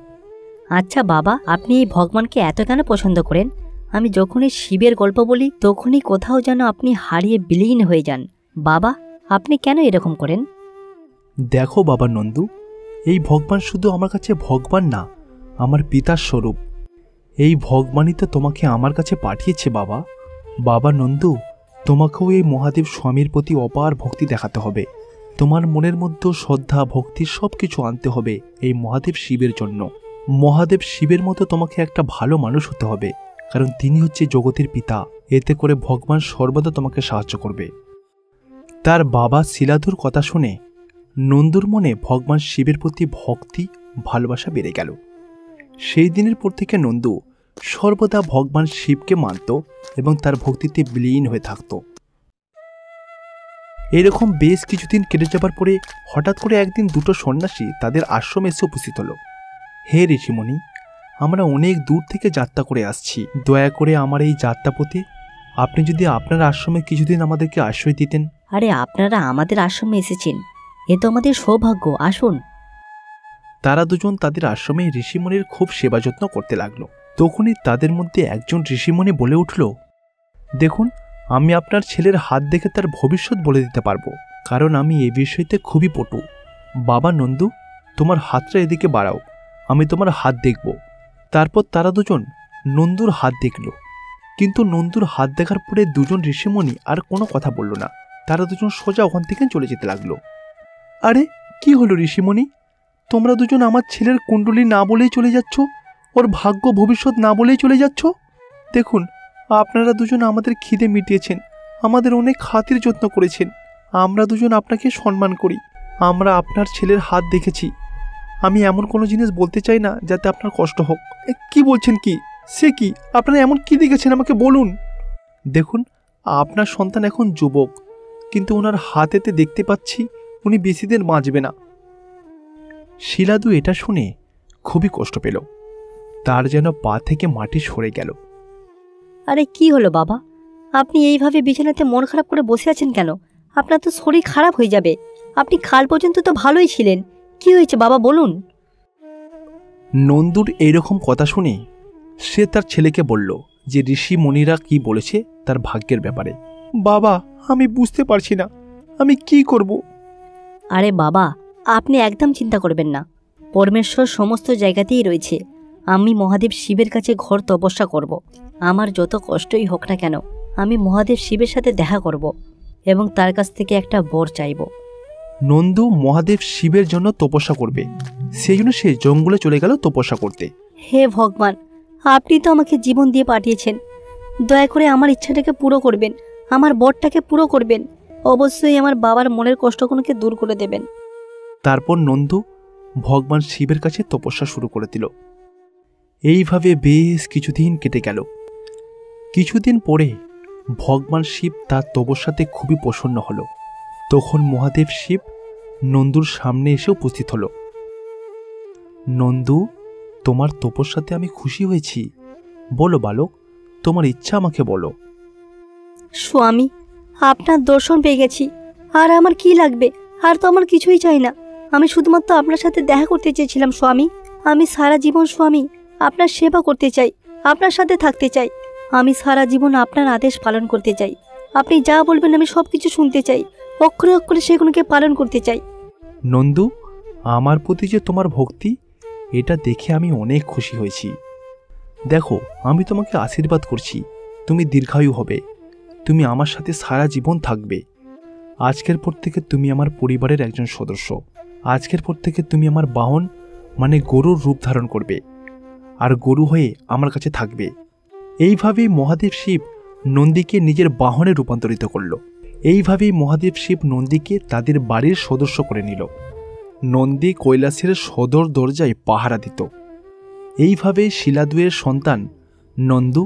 আচ্ছা বাবা, আপনি এই ভগবানকে এত কেন পছন্দ করেন? আমি যখনই শিবের গল্প বলি তখনই কোথাও যেন আপনি হারিয়ে বিলীন হয়ে যান। বাবা, আপনি কেন এরকম করেন? দেখো বাবা নন্দু, এই ভগবান শুধু আমার কাছে ভগবান না, আমার পিতার স্বরূপ। এই ভগবানই তো তোমাকে আমার কাছে পাঠিয়েছে বাবা। বাবা নন্দু, তোমাকেও এই মহাদেব স্বামীর প্রতি অপার ভক্তি দেখাতে হবে। তোমার মনের মধ্যে শ্রদ্ধা ভক্তি সব কিছু আনতে হবে এই মহাদেব শিবের জন্য। মহাদেব শিবের মতো তোমাকে একটা ভালো মানুষ হতে হবে, কারণ তিনি হচ্ছে জগতের পিতা। এতে করে ভগবান সর্বদা তোমাকে সাহায্য করবে। তার বাবা শিলাদুর কথা শুনে নন্দুর মনে ভগবান শিবের প্রতি ভক্তি ভালোবাসা বেড়ে গেল। সেই দিনের পর থেকে নন্দু সর্বদা ভগবান শিবকে মানত এবং তার ভক্তিতে বিলীন হয়ে থাকত। এরকম বেশ কিছুদিন কেটে যাবার পরে হঠাৎ করে একদিন দুটো সন্ন্যাসী তাদের আশ্রমে এসে উপস্থিত হলো। হে ঋষিমণি, আমরা অনেক দূর থেকে যাত্রা করে আসছি। দয়া করে আমার এই যাত্রাপথে আপনি যদি আপনার আশ্রমে কিছুদিন আমাদেরকে আশ্রয় দিতেন। আরে, আপনারা আমাদের আশ্রমে এসেছেন, এ তো আমাদের সৌভাগ্য। আসুন। তারা দুজন তাদের আশ্রমে ঋষিমণির খুব সেবা যত্ন করতে লাগলো। তখনই তাদের মধ্যে একজন ঋষিমণি বলে উঠল, দেখুন, আমি আপনার ছেলের হাত দেখে তার ভবিষ্যৎ বলে দিতে পারবো, কারণ আমি এই বিষয়তে খুবই পটু। বাবা নন্দু, তোমার হাতটা এদিকে বাড়াও, আমি তোমার হাত দেখব। তারপর তারা দুজন নন্দুর হাত দেখল, কিন্তু নন্দুর হাত দেখার পরে দুজন ঋষিমণি আর কোনো কথা বলল না। তারা দুজন সোজা ওখান থেকে চলে যেতে লাগলো। আরে, কি হলো ঋষিমণি, তোমরা দুজন আমার ছেলের কুণ্ডলী না বলেই চলে যাচ্ছ, ওর ভাগ্য ভবিষ্যৎ না বলেই চলে যাচ্ছ? দেখুন, আপনারা দুজন আমাদের খিদে মিটিয়েছেন, আমাদের অনেক খাতির যত্ন করেছেন। আমরা দুজন আপনাকে সম্মান করি। আমরা আপনার ছেলের হাত দেখেছি। আমি এমন কোনো জিনিস বলতে চাই না যাতে আপনার কষ্ট হোক। কি বলছেন কি? সে কি? আপনারা এমন কি দেখেছেন আমাকে বলুন। দেখুন, আপনার সন্তান এখন যুবক, কিন্তু ওনার হাতেতে দেখতে পাচ্ছি উনি বেশি দিন বাঁচবে না। শিলাদু এটা শুনে খুবই কষ্ট পেল। তার যেন পা থেকে মাটি সরে গেল। আরে, কি হলো বাবা? আপনি এইভাবে বিছানাতে মন খারাপ করে বসে আছেন কেন? আপনার তো শরীর খারাপ হয়ে যাবে। আপনি কাল পর্যন্ত তো ভালোই ছিলেন। কি হয়েছে বাবা, বলুন। নন্দুর এইরকম কথা শুনে সে তার ছেলেকে বলল যে ঋষি মুনিরা কি বলেছে তার ভাগ্যের ব্যাপারে। বাবা, আমি বুঝতে পারছি না, আমি কি করব। আরে বাবা, আপনি একদম চিন্তা করবেন না। পরমেশ্বর সমস্ত জায়গাতেই রয়েছে। আমি মহাদেব শিবের কাছে ঘর তপস্যা করব। আমার যত কষ্টই হোক না কেন, আমি মহাদেব শিবের সাথে দেখা করব এবং তার কাছ থেকে একটা বর চাইব। নন্দু মহাদেব শিবের জন্য তপস্যা করবে, সেই জন্য সে জঙ্গলে চলে গেল তপস্যা করতে। হে ভগবান, আপনি তো আমাকে জীবন দিয়ে পাঠিয়েছেন। দয়া করে আমার ইচ্ছাটাকে পুরো করবেন, আমার বরটাকে পুরো করবেন। অবশ্যই আমার বাবার মনের কষ্টগুলোকে দূর করে দেবেন। তারপর নন্দু ভগবান শিবের কাছে তপস্যা শুরু করে দিল। এইভাবে বেশ কিছুদিন কেটে গেল। কিছুদিন পরে ভগবান শিব তার তপস্যাতে খুবই প্রসন্ন হল। তখন মহাদেব শিব নন্দুর সামনে এসে উপস্থিত হল। নন্দু, তোমার তপস্যাতে আমি খুশি হয়েছি। বলো বালক, তোমার ইচ্ছা আমাকে বলো। স্বামী, আপনার দর্শন পেয়ে গেছি, আর আমার কি লাগবে? আর তো আমার কিছুই চাই না। আমি শুধুমাত্র আপনার সাথে দেখা করতে চেয়েছিলাম স্বামী। আমি সারা জীবন স্বামী আপনার সেবা করতে চাই, আপনার সাথে থাকতে চাই। আমি সারা জীবন আপনার আদেশ পালন করতে চাই। আপনি যা বলবেন আমি সব কিছু শুনতে চাই, অক্ষরে অক্ষরে সেগুলোকে পালন করতে চাই। নন্দু, আমার প্রতি যে তোমার ভক্তি, এটা দেখে আমি অনেক খুশি হয়েছি। দেখো, আমি তোমাকে আশীর্বাদ করছি, তুমি দীর্ঘায়ু হবে, তুমি আমার সাথে সারা জীবন থাকবে। আজকের পর থেকে তুমি আমার পরিবারের একজন সদস্য। আজকের পর থেকে তুমি আমার বাহন মানে গরুর রূপ ধারণ করবে, আর গরু হয়ে আমার কাছে থাকবে। এইভাবেই মহাদেব শিব নন্দীকে নিজের বাহনে রূপান্তরিত করল। এইভাবেই মহাদেব শিব নন্দীকে তাদের বাড়ির সদস্য করে নিল। নন্দী কৈলাসের সদর দরজায় পাহারা দিত। এইভাবেই শিলাদুয়ের সন্তান নন্দু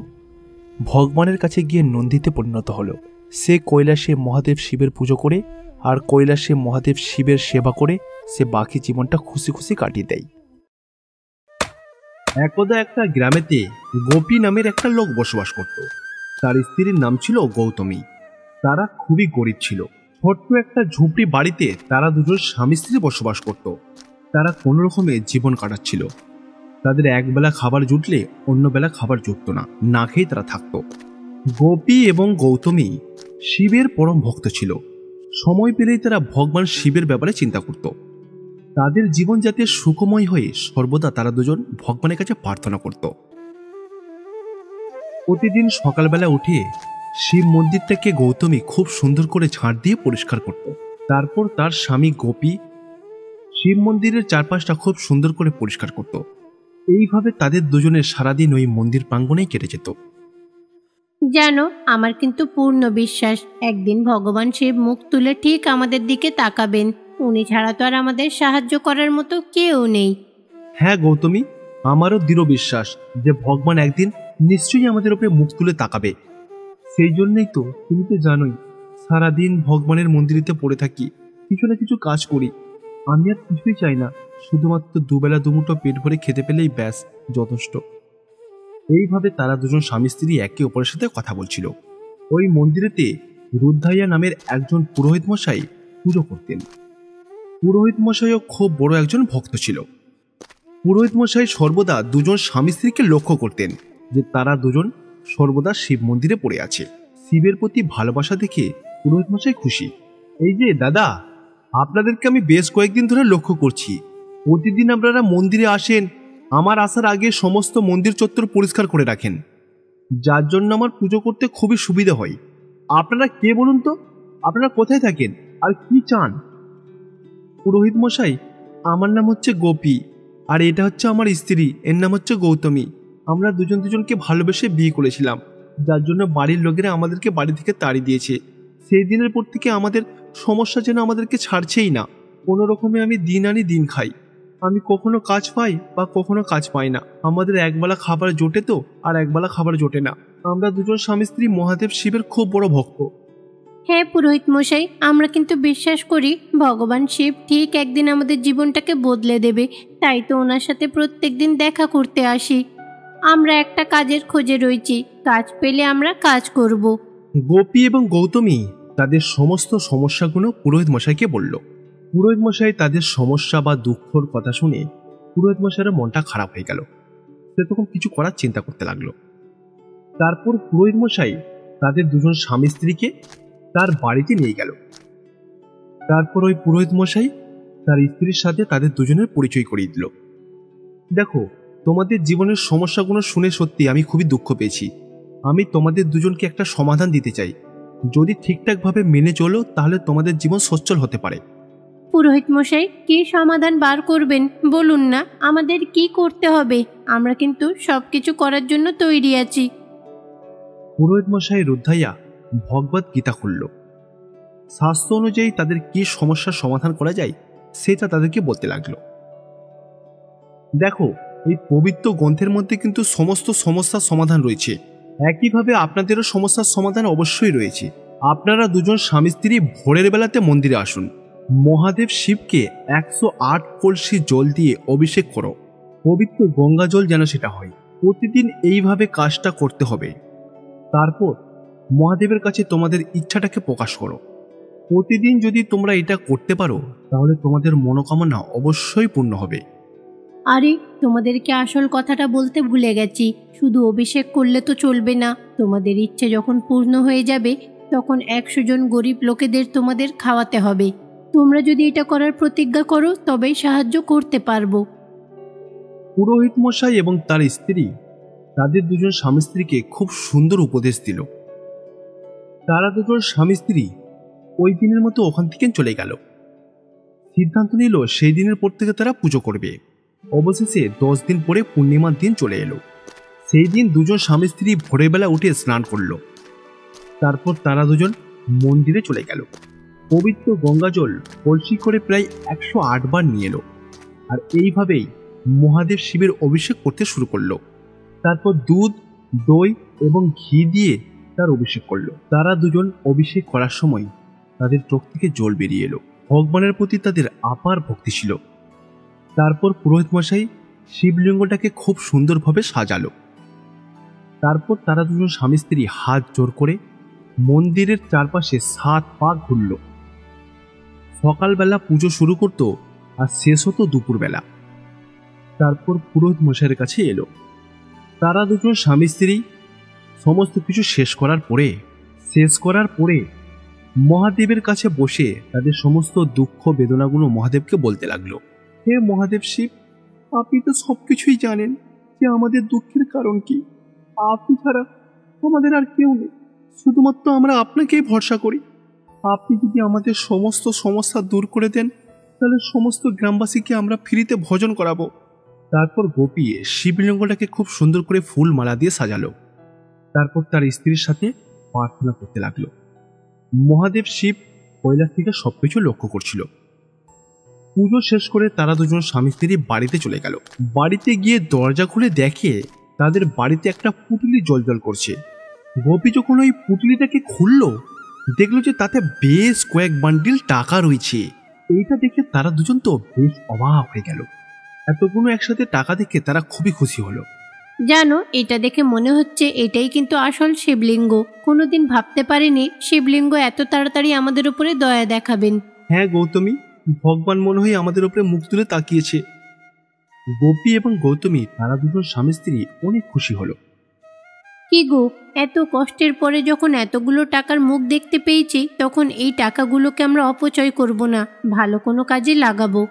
ভগবানের কাছে গিয়ে নন্দীতে পরিণত হল। সে কৈলাসে মহাদেব শিবের পুজো করে আর কৈলাসে মহাদেব শিবের সেবা করে সে বাকি জীবনটা খুশি খুশি কাটিয়ে দেয়। একদা একটা গ্রামেতে গোপী নামের একটা লোক বসবাস করত। তার স্ত্রীর নাম ছিল গৌতমী। তারা খুবই গরিব ছিল। ছোট্ট একটা ঝুপড়ি বাড়িতে তারা দুজন স্বামী স্ত্রী বসবাস করত। তারা কোনো রকমে জীবন কাটাচ্ছিল। তাদের একবেলা খাবার জুটলে অন্য বেলা খাবার জুটত না, না খেয়ে তারা থাকত। গোপী এবং গৌতমী শিবের পরম ভক্ত ছিল। সময় পেলেই তারা ভগবান শিবের ব্যাপারে চিন্তা করত। তাদের জীবন যাতে সুখময় হয়ে সর্বদা তারা দুজন ভগবানের কাছে প্রার্থনা করত। প্রতিদিন সকালবেলা উঠে শিব মন্দিরটাকে গৌতমী খুব সুন্দর করে ঝাড় দিয়ে পরিষ্কার করত। তারপর তার স্বামী গোপী শিব মন্দিরের চারপাশটা খুব সুন্দর করে পরিষ্কার করত। এইভাবে তাদের দুজনের সারাদিন ওই মন্দির প্রাঙ্গণেই কেটে যেত। জানো, আমার কিন্তু পূর্ণ বিশ্বাস একদিন ভগবান শিব মুখ তুলে ঠিক আমাদের দিকে তাকাবেন। উনি ছাড়া তো আর আমাদের সাহায্য করার মতো কেউ নেই। হ্যাঁ গৌতমী, আমারও দৃঢ় বিশ্বাস যে ভগবান একদিন নিশ্চয়ই আমাদের উপরে মুখ তুলে তাকাবে। সেই জন্যই তো, তুমি তো জানোই, সারাদিন ভগবানের মন্দিরেতে পড়ে থাকি, কিছু না কিছু কাজ করি। আমি আর কিছুই চাই না, শুধুমাত্র দুবেলা দুমুঠো পেট ভরে খেতে পেলেই ব্যাস যথেষ্ট। এইভাবে তারা দুজন স্বামী স্ত্রী একে অপরের সাথে কথা বলছিল। ওই মন্দিরেতে রুদ্রাইয়া নামের একজন পুরোহিত মশাই পুজো করতেন। পুরোহিত মশাইও খুব বড় একজন ভক্ত ছিল। পুরোহিত মশাই সর্বদা দুজন স্বামী স্ত্রীকে লক্ষ্য করতেন যে তারা দুজন সর্বদা শিব মন্দিরে পড়ে আছে। শিবের প্রতি ভালোবাসা দেখে পুরোহিত মশাই খুশি। এই যে দাদা, আপনাদেরকে আমি বেশ কয়েকদিন ধরে লক্ষ্য করছি, প্রতিদিন আপনারা মন্দিরে আসেন, আমার আসার আগে সমস্ত মন্দির চত্বর পরিষ্কার করে রাখেন, যার জন্য আমার পুজো করতে খুবই সুবিধা হয়। আপনারা কে বলুন তো? আপনারা কোথায় থাকেন আর কি চান? পুরোহিত মশাই, আমার নাম হচ্ছে গোপী, আর এটা হচ্ছে আমার স্ত্রী, এর নাম হচ্ছে গৌতমী। আমরা দুজন দুজনকে ভালোবেসে বিয়ে করেছিলাম, যার জন্য বাড়ির লোকেরা আমাদেরকে বাড়ি থেকে তাড়িয়ে দিয়েছে। সেই দিনের পর থেকে আমাদের সমস্যা যেন আমাদেরকে ছাড়ছেই না। কোনো রকমে আমি দিন আনি দিন খাই। আমি কখনো কাজ পাই বা কখনো কাজ পাই না। আমাদের একবেলা খাবার জোটে তো, আর একবেলা খাবার জোটে না। আমরা দুজন স্বামী স্ত্রী মহাদেব শিবের খুব বড় ভক্ত। হ্যাঁ পুরোহিত মশাই, আমরা কিন্তু বিশ্বাস করি ভগবান শিব ঠিক একদিন আমাদের জীবনটাকে বদলে দেবে। তাই তো ওনার সাথে প্রত্যেক দিন দেখা করতে আসি। আমরা একটা কাজের খোঁজে রয়েছি, কাজ পেলে আমরা কাজ করব। গোপী এবং গৌতমী তাদের সমস্ত সমস্যাগুলো পুরোহিত মশাইকে বলল। পুরোহিত মশাই তাদের সমস্যা বা দুঃখর কথা শুনে পুরোহিত মশাইয়ের মনটা খারাপ হয়ে গেল। সে তখন কিছু করার চিন্তা করতে লাগলো। তারপর পুরোহিত মশাই তাদের দুজন স্বামী স্ত্রীকে তার বাড়িতে নিয়ে গেল। তারপর ওই পুরোহিত মশাই তার স্ত্রীর সাথে তাদের দুজনের পরিচয় করিয়ে দিল। দেখো, তোমাদের জীবনের সমস্যাগুলো শুনে সত্যি আমি খুবই দুঃখ পেয়েছি। আমি তোমাদের দুজনকে একটা সমাধান দিতে চাই। যদি ঠিকঠাকভাবে মেনে চলো তাহলে তোমাদের জীবন সচ্ছল হতে পারে। পুরোহিত মশাই, কি সমাধান বার করবেন বলুন না, আমাদের কি করতে হবে? আমরা কিন্তু সবকিছু করার জন্য তৈরি আছি। পুরোহিত মশাই রুদ্রাইয়া ভগবত গীতা খুলল। শাস্ত্র অনুযায়ী তাদের কি সমস্যার সমাধান করা যায় সেটা তাদেরকে বলতে লাগলো। দেখো, এই পবিত্র গ্রন্থের মধ্যে কিন্তু সমস্ত সমস্যার সমাধান রয়েছে। একইভাবে আপনাদেরও সমস্যার সমাধান অবশ্যই রয়েছে। আপনারা দুজন স্বামী স্ত্রী ভোরের বেলাতে মন্দিরে আসুন। মহাদেব শিবকে 108 কলসি জল দিয়ে অভিষেক করো। পবিত্র গঙ্গা জল যেন সেটা হয়। প্রতিদিন এইভাবে কাজটা করতে হবে। তারপর মহাদেবের কাছে তোমাদের ইচ্ছাটাকে প্রকাশ করো। প্রতিদিন যদি তোমরা এটা করতে পারো তাহলে তোমাদের মনোকামনা অবশ্যই পূর্ণ হবে। আরে তোমাদেরকে আসল কথাটা বলতে ভুলে গেছি, শুধু অভিষেক করলে তো চলবে না। তোমাদের ইচ্ছে যখন পূর্ণ হয়ে যাবে তখন 100 জন গরিব লোকেদের তোমাদের খাওয়াতে হবে। তোমরা যদি এটা করার প্রতিজ্ঞা করো তবেই সাহায্য করতে পারবো। পুরোহিত মশাই এবং তার স্ত্রী তাদের দুজন স্বামী স্ত্রীকে খুব সুন্দর উপদেশ দিল। তারা দুজন স্বামী স্ত্রী ওই দিনের মতো ওখান থেকে চলে গেল। সিদ্ধান্ত নিল সেই দিনের পর থেকে তারা পুজো করবে। অবশেষে 10 দিন পরে পূর্ণিমার দিন চলে এলো। সেই দিন দুজন স্বামী স্ত্রী ভোরের বেলা উঠে স্নান করলো। তারপর তারা দুজন মন্দিরে চলে গেল। পবিত্র গঙ্গা জল কলসি করে প্রায় 108 বার নিয়ে এলো। আর এইভাবেই মহাদেব শিবের অভিষেক করতে শুরু করলো। তারপর দুধ, দই এবং ঘি দিয়ে তার অভিষেক করলো। তারা দুজন অভিষেক করার সময় তাদের চোখ থেকে জল বেরিয়ে এলো। ভগবানের প্রতি তাদের আপার ভক্তি ছিল। তারপর পুরোহিত মশাই শিবলিঙ্গটাকে খুব সুন্দরভাবে সাজালো। তারপর তারা দুজন স্বামী স্ত্রী হাত জোর করে মন্দিরের চারপাশে 7 পাক ঘুরল। সকালবেলা পুজো শুরু করতো আর শেষ হতো দুপুরবেলা। তারপর পুরোহিত মশাইয়ের কাছে এলো। তারা দুজন স্বামী স্ত্রী সমস্ত কিছু শেষ করার পরে মহাদেবের কাছে বসে তাদের সমস্ত দুঃখ বেদনাগুলো মহাদেবকে বলতে লাগলো। হে মহাদেব শিব, আপনি তো সবকিছুই জানেন যে আমাদের দুঃখের কারণ কি। আপনি ছাড়া আমাদের আর কেউ নেই, শুধুমাত্র আমরা আপনাকেই ভরসা করি। আপনি যদি আমাদের সমস্ত সমস্যা দূর করে দেন তাহলে সমস্ত গ্রামবাসীকে আমরা ফ্রিতে ভোজন করাবো। তারপর গোপী শিবলিঙ্গটাকে খুব সুন্দর করে ফুল মালা দিয়ে সাজালো। তারপর তার স্ত্রীর সাথে প্রার্থনা করতে লাগলো। মহাদেব শিব কৈলাস থেকে সবকিছু লক্ষ্য করছিল। পুজো শেষ করে তারা দুজন স্বামী স্ত্রী বাড়িতে চলে গেল। বাড়িতে গিয়ে দরজা খুলে দেখে তাদের বাড়িতে একটা পুঁটুলি জ্বলজ্বল করছে। গোপী যখন ওই পুঁটুলিটাকে খুললো দেখলো যে তাতে বেশ কয়েক বান্ডিল টাকা রয়েছে। এইটা দেখে তারা দুজন তো বেশ অবাক হয়ে গেল। এতগুলো একসাথে টাকা দেখে তারা খুবই খুশি হলো। জানো, এটা দেখে মনে হচ্ছে এটাই কিন্তু আসল শিবলিঙ্গ। কোনোদিন ভাবতে পারিনি শিবলিঙ্গ এত তাড়াতাড়ি আমাদের উপরে দয়া দেখাবেন। হ্যাঁ গৌতমী, ভগবান মনে হয় আমাদের উপরে মুখ তুলে তাকিয়েছে। গোপী এবং গৌতমী তারা দুজন স্বামী স্ত্রী অনেক খুশি হলো। কি গো, এত কষ্টের পরে যখন এতগুলো টাকার মুখ দেখতে পেয়েছি তখন এই টাকাগুলোকে আমরা অপচয় করব না, ভালো কোনো কাজে লাগাবো।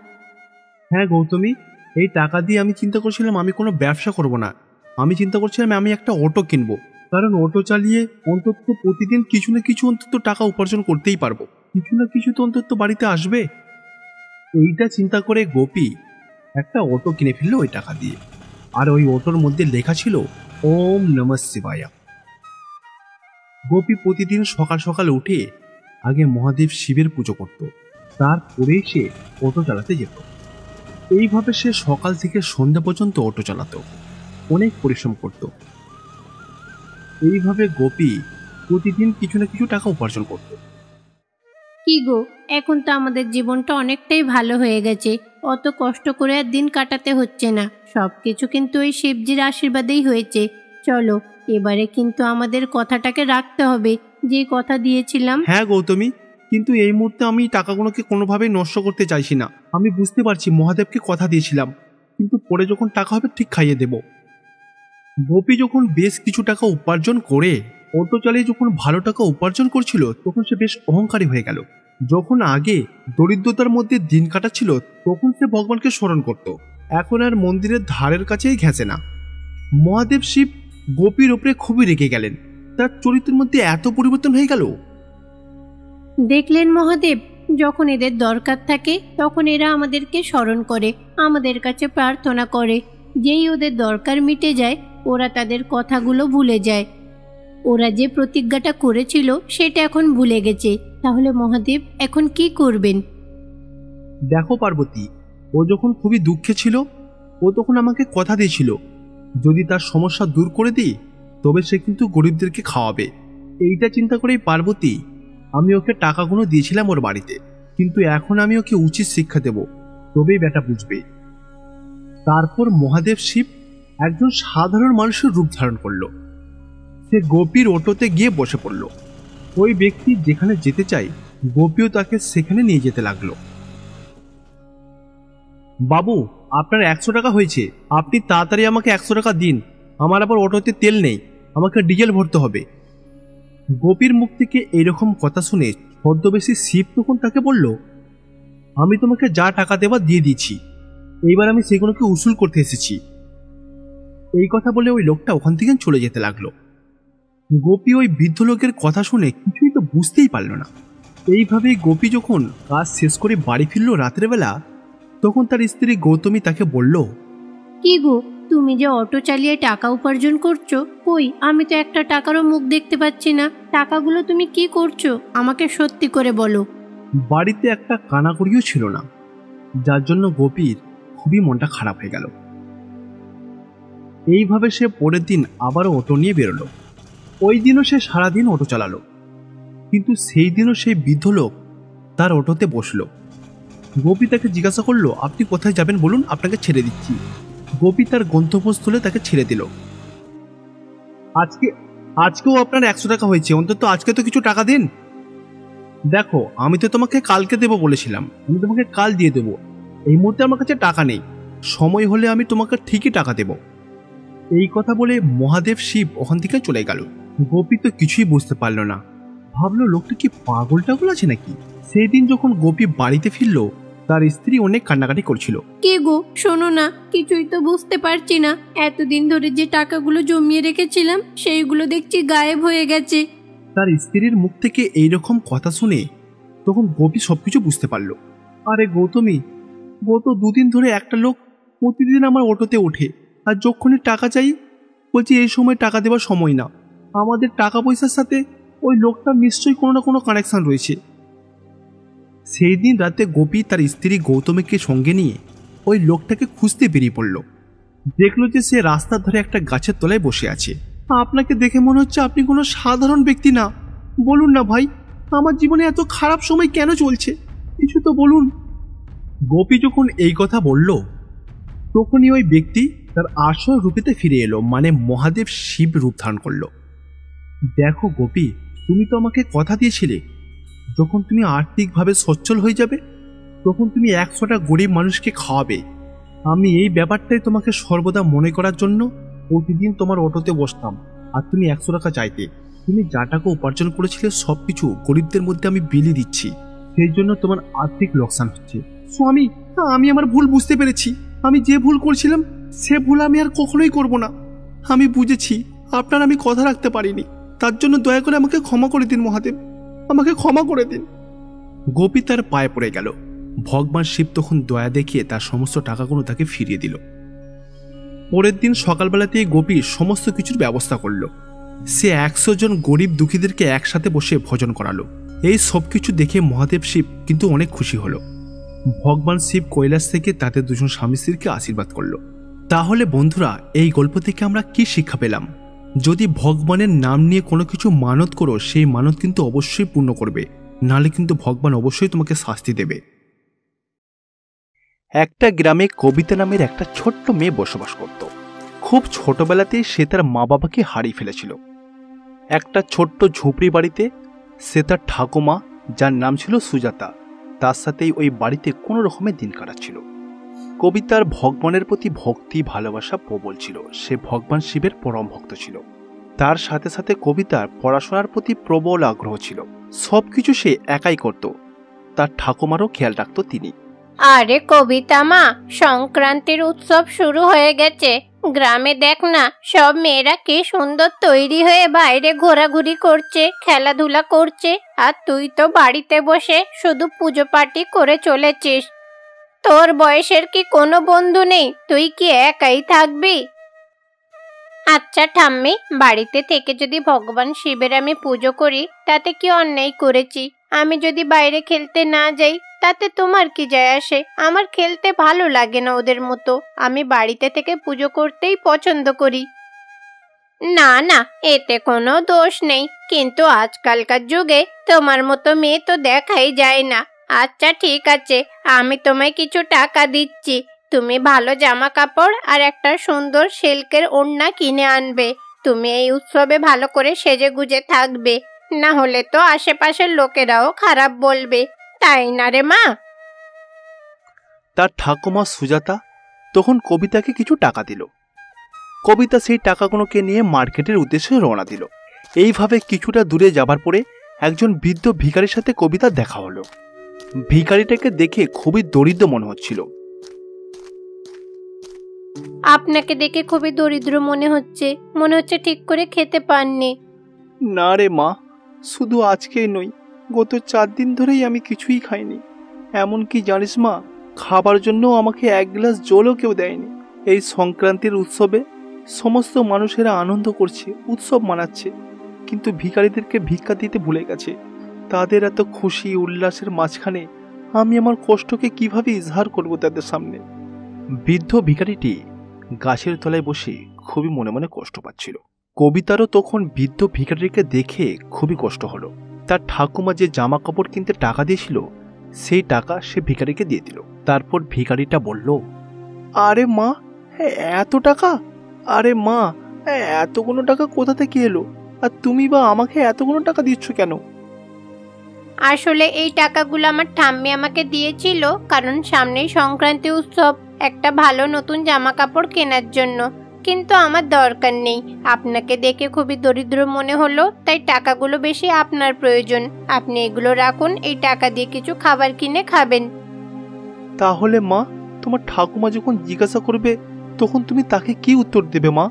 হ্যাঁ গৌতমী, এই টাকা দিয়ে আমি চিন্তা করছিলাম আমি কোনো ব্যবসা করব না। আমি চিন্তা করছিলাম আমি একটা অটো কিনবো, কারণ অটো চালিয়ে অন্তত প্রতিদিন কিছু না কিছু অন্তত টাকা উপার্জন করতেই পারবো। কিছু না কিছু তো অন্তত বাড়িতে আসবে। এইটা চিন্তা করে গোপী একটা অটো কিনে ফেললো ওই টাকা দিয়ে। আর ওই অটোর মধ্যে লেখা ছিল ওম নমঃ শিবায়। গোপী প্রতিদিন সকাল সকাল উঠে আগে মহাদেব শিবের পুজো করত, তারপরেই সে অটো চালাতে যেত। এইভাবে সে সকাল থেকে সন্ধ্যা পর্যন্ত অটো চালাতো, অনেক পরিশ্রম করত। এইভাবে গোপী প্রতিদিন কিছু না কিছু টাকা উপার্জন করত। কি গো, এখন তো আমাদের জীবনটা অনেকটাই ভালো হয়ে গেছে, অত কষ্ট করে আর দিন কাটাতে হচ্ছে না। সবকিছু কিন্তু ওই শিবজির আশীর্বাদেই হয়েছে। চলো, এবারে কিন্তু আমাদের কথাটাকে রাখতে হবে, যে কথা দিয়েছিলাম। হ্যাঁ গৌতমী, কিন্তু এই মুহূর্তে আমি টাকাগুলোকে কোনোভাবেই নষ্ট করতে চাইছি না। আমি বুঝতে পারছি মহাদেবকে কথা দিয়েছিলাম, কিন্তু পরে যখন টাকা হবে ঠিক খাইয়ে দেব। গোপী যখন বেশ কিছু টাকা উপার্জন করে অটো চালিয়ে যখন ভালো টাকা উপার্জন করছিল তখন সে বেশ অহংকারী হয়ে গেল। যখন আগে দরিদ্রতার মধ্যে দিন কাটাচ্ছিল তখন সে ভগবানকে স্মরণ করত, এখন আর মন্দিরের ধারের কাছেই ঘেঁষে না। মহাদেব শিব গোপীর ওপরে খুবই রেগে গেলেন। তার চরিত্রের মধ্যে এত পরিবর্তন হয়ে গেল। দেখলেন মহাদেব, যখন এদের দরকার থাকে তখন এরা আমাদেরকে স্মরণ করে, আমাদের কাছে প্রার্থনা করে। যেই ওদের দরকার মিটে যায় ওরা তাদের কথাগুলো ভুলে যায়। ওরা যে প্রতিজ্ঞাটা করেছিল সেটা এখন ভুলে গেছে। তাহলে মহাদেব এখন কি করবেন? দেখো পার্বতী, ও যখন খুবই দুঃখে ছিল ও তখন আমাকে কথা দিয়েছিল যদি তার সমস্যা দূর করে দিই তবে সে কিন্তু গরিবদেরকে খাওয়াবে। এইটা চিন্তা করেই পার্বতী আমি ওকে টাকাগুলো দিয়েছিলাম ওর বাড়িতে, কিন্তু এখন আমি ওকে উচিত শিক্ষা দেব, তবেই বেটা বুঝবে। তারপর মহাদেব শিব একজন সাধারণ মানুষের রূপ ধারণ করলো। সে গোপীর অটোতে গিয়ে বসে পড়ল। ওই ব্যক্তি যেখানে যেতে চায় গোপীও তাকে সেখানে নিয়ে যেতে লাগলো। বাবু, আপনার 100 টাকা হয়েছে, আপনি তাড়াতাড়ি আমাকে 100 টাকা দিন, আমার আবার অটোতে তেল নেই, আমাকে ডিজেল ভরতে হবে। গোপীর মুখ থেকে এইরকম কথা শুনে ছদ্মবেশী শিব তখন তাকে বলল, আমি তোমাকে যা টাকা দেওয়া দিয়ে দিচ্ছি, এইবার আমি সেগুলোকে উসুল করতে এসেছি। এই কথা বলে ওই লোকটা ওখান থেকে চলে যেতে লাগলো। গোপী ওই বৃদ্ধ লোকের কথা শুনে কিছুই তো বুঝতেই পারল না। এইভাবেই গোপী যখন কাজ শেষ করে বাড়ি ফিরল রাতের বেলা, তখন তার স্ত্রী গৌতমী তাকে বলল, কি গো, তুমি যে অটো চালিয়ে টাকা উপার্জন করছো, কই আমি তো একটা টাকারও মুখ দেখতে পাচ্ছি না। টাকাগুলো তুমি কি করছো আমাকে সত্যি করে বলো। বাড়িতে একটা কানাকড়িও ছিল না, যার জন্য গোপীর খুবই মনটা খারাপ হয়ে গেল। এইভাবে সে পরের দিন আবারও অটো নিয়ে বেরোলো। ওই দিনও সে সারাদিন অটো চালালো, কিন্তু সেই দিনও সেই বৃদ্ধ লোক তার অটোতে বসলো। গোপী তাকে জিজ্ঞাসা করলো, আপনি কোথায় যাবেন বলুন, আপনাকে ছেড়ে দিচ্ছি। গোপী তার গন্তব্যস্থলে তাকে ছেড়ে দিল। আজকেও আপনার 100 টাকা হয়েছে, অন্তত আজকে তো কিছু টাকা দিন। দেখো, আমি তো তোমাকে কালকে দেবো বলেছিলাম, আমি তোমাকে কাল দিয়ে দেবো, এই মুহূর্তে আমার কাছে টাকা নেই, সময় হলে আমি তোমাকে ঠিকই টাকা দেব। এই কথা বলে মহাদেব শিব ওখান থেকে চলে গেল। গোপী তো কিছুই বুঝতে পারলো না, ভাবলো লোকটা কি পাগল টাগল আছে নাকি। সেই দিন যখন গোপী বাড়িতে ফিরলো, তার স্ত্রী অনেক কান্নাকাটি করছিল। কে গো, শোনো না, কিছুই তো বুঝতে পারছি না। এতদিন ধরে যে টাকাগুলো জমিয়ে রেখেছিলাম সেইগুলো দেখছি গায়েব হয়ে গেছে। তার স্ত্রীর মুখ থেকে এইরকম কথা শুনে তখন গোপী সবকিছু বুঝতে পারলো। আরে গৌতমী, গত 2 দিন ধরে একটা লোক প্রতিদিন আমার অটোতে ওঠে, আর যখনই টাকা চাই বলছি এই সময় টাকা দেওয়ার সময় না। আমাদের টাকা পয়সার সাথে ওই লোকটা নিশ্চয়ই কোনো না কোনো কানেকশন রয়েছে। সেই দিন রাতে গোপী তার স্ত্রী গৌতমীকে সঙ্গে নিয়ে ওই লোকটাকে খুঁজতে বেরিয়ে পড়ল। দেখলো যে সে রাস্তার ধারে একটা গাছের তলায় বসে আছে। আপনাকে দেখে মনে হচ্ছে আপনি কোনো সাধারণ ব্যক্তি না। বলুন না ভাই, আমার জীবনে এত খারাপ সময় কেন চলছে, কিছু তো বলুন। গোপী যখন এই কথা বলল, তখনই ওই ব্যক্তি তার আসল রূপেতে ফিরে এলো, মানে মহাদেব শিব রূপ ধারণ করলো। দেখো গোপী, তুমি তো আমাকে কথা দিয়েছিলে যখন তুমি আর্থিকভাবে সচ্ছল হয়ে যাবে তখন তুমি 100টা গরিব মানুষকে খাওয়াবে। আমি এই ব্যাপারটাই তোমাকে সর্বদা মনে করার জন্য প্রতিদিন তোমার অটোতে বসতাম, আর তুমি 100 টাকা চাইতে। তুমি যা টাকা উপার্জন করেছিলে সবকিছু গরিবদের মধ্যে আমি বিলিয়ে দিচ্ছি, সেই জন্য তোমার আর্থিক লোকসান হচ্ছে। স্বামী, আমি আমার ভুল বুঝতে পেরেছি, আমি যে ভুল করছিলাম সে ভুল আমি আর কখনোই করব না। আমি বুঝেছি আপনার আমি কথা রাখতে পারিনি, তার জন্য দয়া করে আমাকে ক্ষমা করে দিন মহাদেব, আমাকে ক্ষমা করে দিন। গোপী তার পায়ে পড়ে গেল। ভগবান শিব তখন দয়া দেখিয়ে তার সমস্ত টাকাগুলো তাকে ফিরিয়ে দিল। পরের দিন সকালবেলাতেই গোপী সমস্ত কিছুর ব্যবস্থা করলো। সে 100 জন গরিব দুঃখীদেরকে একসাথে বসে ভোজন করালো। এই সব কিছু দেখে মহাদেব শিব কিন্তু অনেক খুশি হলো। ভগবান শিব কৈলাস থেকে তাদের দুজন স্বামী স্ত্রীকে আশীর্বাদ করলো। তাহলে বন্ধুরা, এই গল্প থেকে আমরা কি শিক্ষা পেলাম? যদি ভগবানের নাম নিয়ে কোনো কিছু মানত করো, সেই মানত কিন্তু অবশ্যই পূর্ণ করবে, নাহলে কিন্তু ভগবান অবশ্যই তোমাকে শাস্তি দেবে। একটা গ্রামে কবিতা নামের একটা ছোট্ট মেয়ে বসবাস করত। খুব ছোটবেলাতেই সে তার মা বাবাকে হারিয়ে ফেলেছিল। একটা ছোট্ট ঝুপড়ি বাড়িতে সে তার ঠাকুমা, যার নাম ছিল সুজাতা, তার সাথেই ওই বাড়িতে কোনো রকমের দিন কাটাচ্ছিল। কবিতার ভগবানের প্রতি ভক্তি ভালোবাসা প্রবল ছিল। সে ভগবান শিবের পরম ভক্ত ছিল। তার সাথে সাথে কবিতার পড়াশোনার প্রতি প্রবল আগ্রহ ছিল। সবকিছু সে একাই করত, তার ঠাকুমারও খেয়াল রাখত তিনি। আরে কবিতা মা, সংক্রান্তির উৎসব শুরু হয়ে গেছে। গ্রামে দেখ না, সব মেয়েরা কি সুন্দর তৈরি হয়ে বাইরে ঘোরাঘুরি করছে, খেলাধুলা করছে, আর তুই তো বাড়িতে বসে শুধু পুজো পার্টি করে চলেছিস। তোর বয়সের কি কোনো বন্ধু নেই? তুই কি একাই থাকবি? আচ্ছা ঠাম্মি, বাড়িতে থেকে যদি ভগবান শিবের আমি পুজো করি তাতে কি অন্যায় করেছি? আমি যদি বাইরে খেলতে না যাই তাতে তোমার কি যায় আসে? আমার খেলতে ভালো লাগে না ওদের মতো, আমি বাড়িতে থেকে পুজো করতেই পছন্দ করি। না না, এতে কোনো দোষ নেই, কিন্তু আজকালকার যুগে তোমার মতো মেয়ে তো দেখাই যায় না। আচ্ছা ঠিক আছে, আমি তোমায় কিছু টাকা দিচ্ছি। তুমি ভালো জামা কাপড় আর একটা সুন্দর সিল্কের ওড়না কিনে আনবে। তুমি এই উৎসবে ভালো করে সেজে গুজে থাকবে, না হলে তো আশেপাশের লোকেরাও খারাপ বলবে, তাই না রে মা? তার ঠাকুমা সুজাতা তখন কবিতাকে কিছু টাকা দিল। কবিতা সেই টাকাগুলোকে নিয়ে মার্কেটের উদ্দেশ্যে রওনা দিল। এইভাবে কিছুটা দূরে যাবার পরে একজন বৃদ্ধ ভিখারির সাথে কবিতার দেখা হলো। ভিখারিটাকে দেখে খুবই দরিদ্র মনে হচ্ছিল। আপনাকে দেখে খুবই দরিদ্র মনে হচ্ছে ঠিক করে খেতে পাননি। না রে মা, শুধু আজকেই নয়, গত 4 দিন ধরেই আমি কিছুই খাইনি। এমনকি জানিস মা, খাবার জন্য আমাকে 1 গ্লাস জলও কেউ দেয়নি। এই সংক্রান্তির উৎসবে সমস্ত মানুষেরা আনন্দ করছে, উৎসব মানাচ্ছে, কিন্তু ভিখারিদেরকে ভিক্ষা দিতে ভুলে গেছে। তাদের এত খুশি উল্লাসের মাঝখানে আমি আমার কষ্টকে কিভাবে ইজহার করব তাদের সামনে? বৃদ্ধ ভিখারিটি গাছের তলায় বসে খুবই মনে মনে কষ্ট পাচ্ছিল। কবিতারও তখন বৃদ্ধ ভিখারিকে দেখে খুবই কষ্ট হলো। তার ঠাকুমা যে জামা কাপড় কিনতে টাকা দিয়েছিল সেই টাকা সে ভিখারিকে দিয়ে দিল। তারপর ভিখারিটা বলল, আরে মা, এত টাকা? আরে মা, এতগুলো টাকা কোথা থেকে এলো? আর তুমি বা আমাকে এতগুলো টাকা দিচ্ছ কেন? আসলে এই টাকাগুলো আমার ঠাম্মি আমাকে দিয়েছিল, কারণ সামনেই সংক্রান্তি উৎসব, একটা ভালো নতুন জামা কাপড় কেনার জন্য। কিন্তু আমার দরকার নেই, আপনাকে দেখে খুবই দরিদ্র মনে হলো, তাই টাকাগুলো বেশি আপনার প্রয়োজন। আপনি এগুলো রাখুন, এই টাকা দিয়ে কিছু খাবার কিনে খাবেন। তাহলে মা, তোমার ঠাকুমা যখন জিজ্ঞাসা করবে তখন তুমি তাকে কি উত্তর দেবে মা?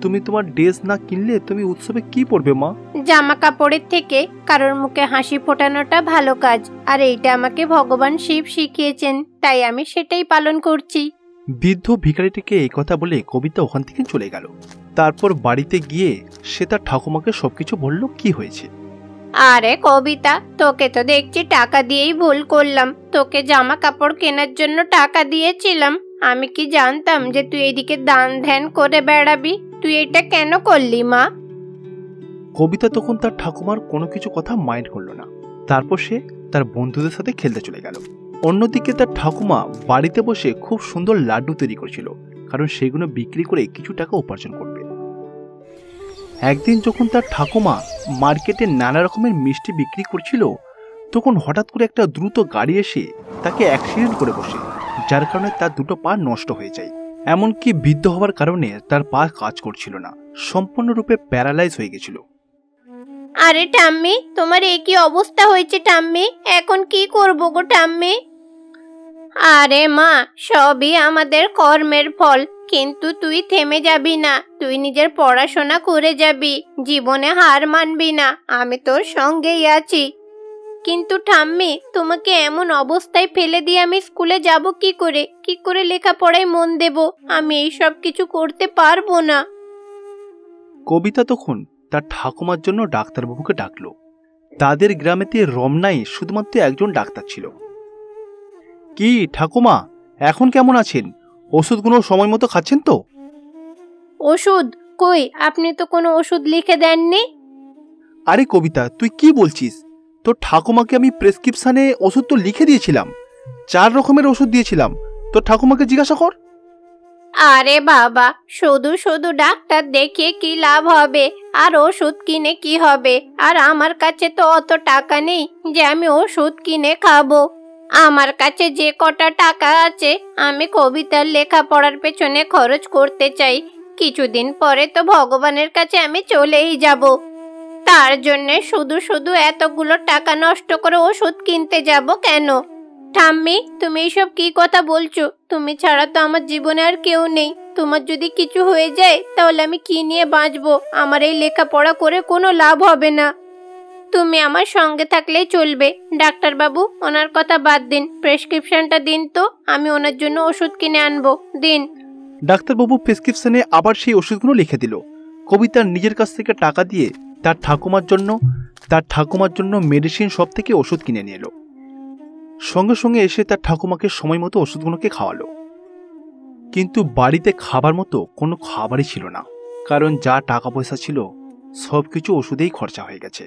তুমি তোমার ড্রেস না কিনলে তুমি উৎসবে কি পরবে মা? জামা কাপড়ের থেকে কারোর মুখে হাসি ফোটানোটা ভালো কাজ, আর এইটা আমাকে ভগবান শিব শিখিয়েছেন, তাই আমি সেটাই পালন করছি। বৃদ্ধ ভিখারিটিকে এই কথা বলে কবিতা ওখান থেকে চলে গেল। তারপর বাড়িতে গিয়ে সে তার ঠাকুমাকে সবকিছু বলল কি হয়েছে। আরে কবিতা, তোকে তো দেখছি টাকা দিয়েই ভুল করলাম। তোকে জামা কাপড় কেনার জন্য টাকা দিয়েছিলাম, আমি কি জানতাম যে তুই এদিকে দান ধ্যান করে বেড়াবি? তুই এটা কেন করলি মা? কবিতা তখন তার ঠাকুমার কোনো কিছু কথা মাইন্ড করলো না। তারপর সে তার বন্ধুদের সাথে খেলতে চলে গেল। অন্যদিকে তার ঠাকুমা বাড়িতে বসে খুব সুন্দর লাড্ডু তৈরি করছিল, কারণ সেগুলো বিক্রি করে কিছু টাকা উপার্জন করবে। একদিন যখন তার ঠাকুমা মার্কেটে নানা রকমের মিষ্টি বিক্রি করছিল, তখন হঠাৎ করে একটা দ্রুত গাড়ি এসে তাকে অ্যাক্সিডেন্ট করে বসে, যার কারণে তার দুটো পা নষ্ট হয়ে যায়। এমনকি বৃদ্ধ হওয়ার কারণে তার পা কাজ করছিল না, সম্পূর্ণরূপে প্যারালাইজ হয়ে গেছিল। আরে ঠাম্মি, তোমার এই কি অবস্থা হয়েছে ঠাম্মি? এখন কি করবো গো ঠাম্মি? আরে মা, সবই আমাদের কর্মের ফল, কিন্তু তুই থেমে যাবি না। তুই নিজের পড়াশোনা করে যাবি, জীবনে হার মানবি না, আমি তোর সঙ্গেই আছি। কিন্তু ঠাম্মি, তোমাকে এমন অবস্থায় ফেলে দিয়ে আমি স্কুলে যাব কি করে লেখাপড়ায় মন দেব? আমি এই সব কিছু করতে পারবো না। কবিতা তখন তার ঠাকুমার জন্য ডাক্তারবাবুকে ডাকলো। তাদের গ্রামেতে রমনায় শুধুমাত্র একজন ডাক্তার ছিল। কি ঠাকুমা, এখন কেমন আছেন? ওষুধগুলো সময় মতো খাচ্ছেন তো? ওষুধ কই? আপনি তো কোনো ওষুধ লিখে দেননি। আরে কবিতা, তুই কি বলছিস? তোর ঠাকুমাকে আমি প্রেসক্রিপশনে ওষুধ তো লিখে দিয়েছিলাম, 4 রকমের ওষুধ দিয়েছিলাম। তোর ঠাকুমাকে জিজ্ঞাসা কর। আরে বাবা, শুধু শুধু ডাক্তার দেখিয়ে কি লাভ হবে? আর ওষুধ কিনে কি হবে? আর আমার কাছে তো অত টাকা নেই যে আমি ওষুধ কিনে খাবো। আমার কাছে যে কটা টাকা আছে, আমি কবিতার লেখাপড়ার পেছনে খরচ করতে চাই। কিছুদিন পরে তো ভগবানের কাছে আমি চলেই যাব। তার জন্যে শুধু শুধু এতগুলো টাকা নষ্ট করে ওষুধ কিনতে যাব কেন? ঠাম্মি, তুমি এইসব কি কথা বলছো? তুমি ছাড়া তো আমার জীবনে আর কেউ নেই। তোমার যদি কিছু হয়ে যায় তাহলে আমি কি নিয়ে বাঁচবো? আমার এই লেখাপড়া করে কোনো লাভ হবে না। তুমি আমার সঙ্গে থাকলেই চলবে। ডাক্তারবাবু, ওনার কথা বাদ দিন, প্রেসক্রিপশনটা দিন তো, আমি ওনার জন্য ওষুধ কিনে আনবো। দিন। ডাক্তারবাবু প্রেসক্রিপশনে আবার সেই ওষুধগুলো লিখে দিল। কবিতা নিজের কাছ থেকে টাকা দিয়ে তার ঠাকুমার জন্য মেডিসিন শপ থেকে ওষুধ কিনে নিয়ে এলো। সঙ্গে সঙ্গে এসে তার ঠাকুমাকে সময় মতো ওষুধগুলোকে খাওয়ালো। কিন্তু বাড়িতে খাবার মতো কোনো খাবারই ছিল না। কারণ যা টাকা পয়সা ছিল সব কিছু ওষুধেই খরচা হয়ে গেছে।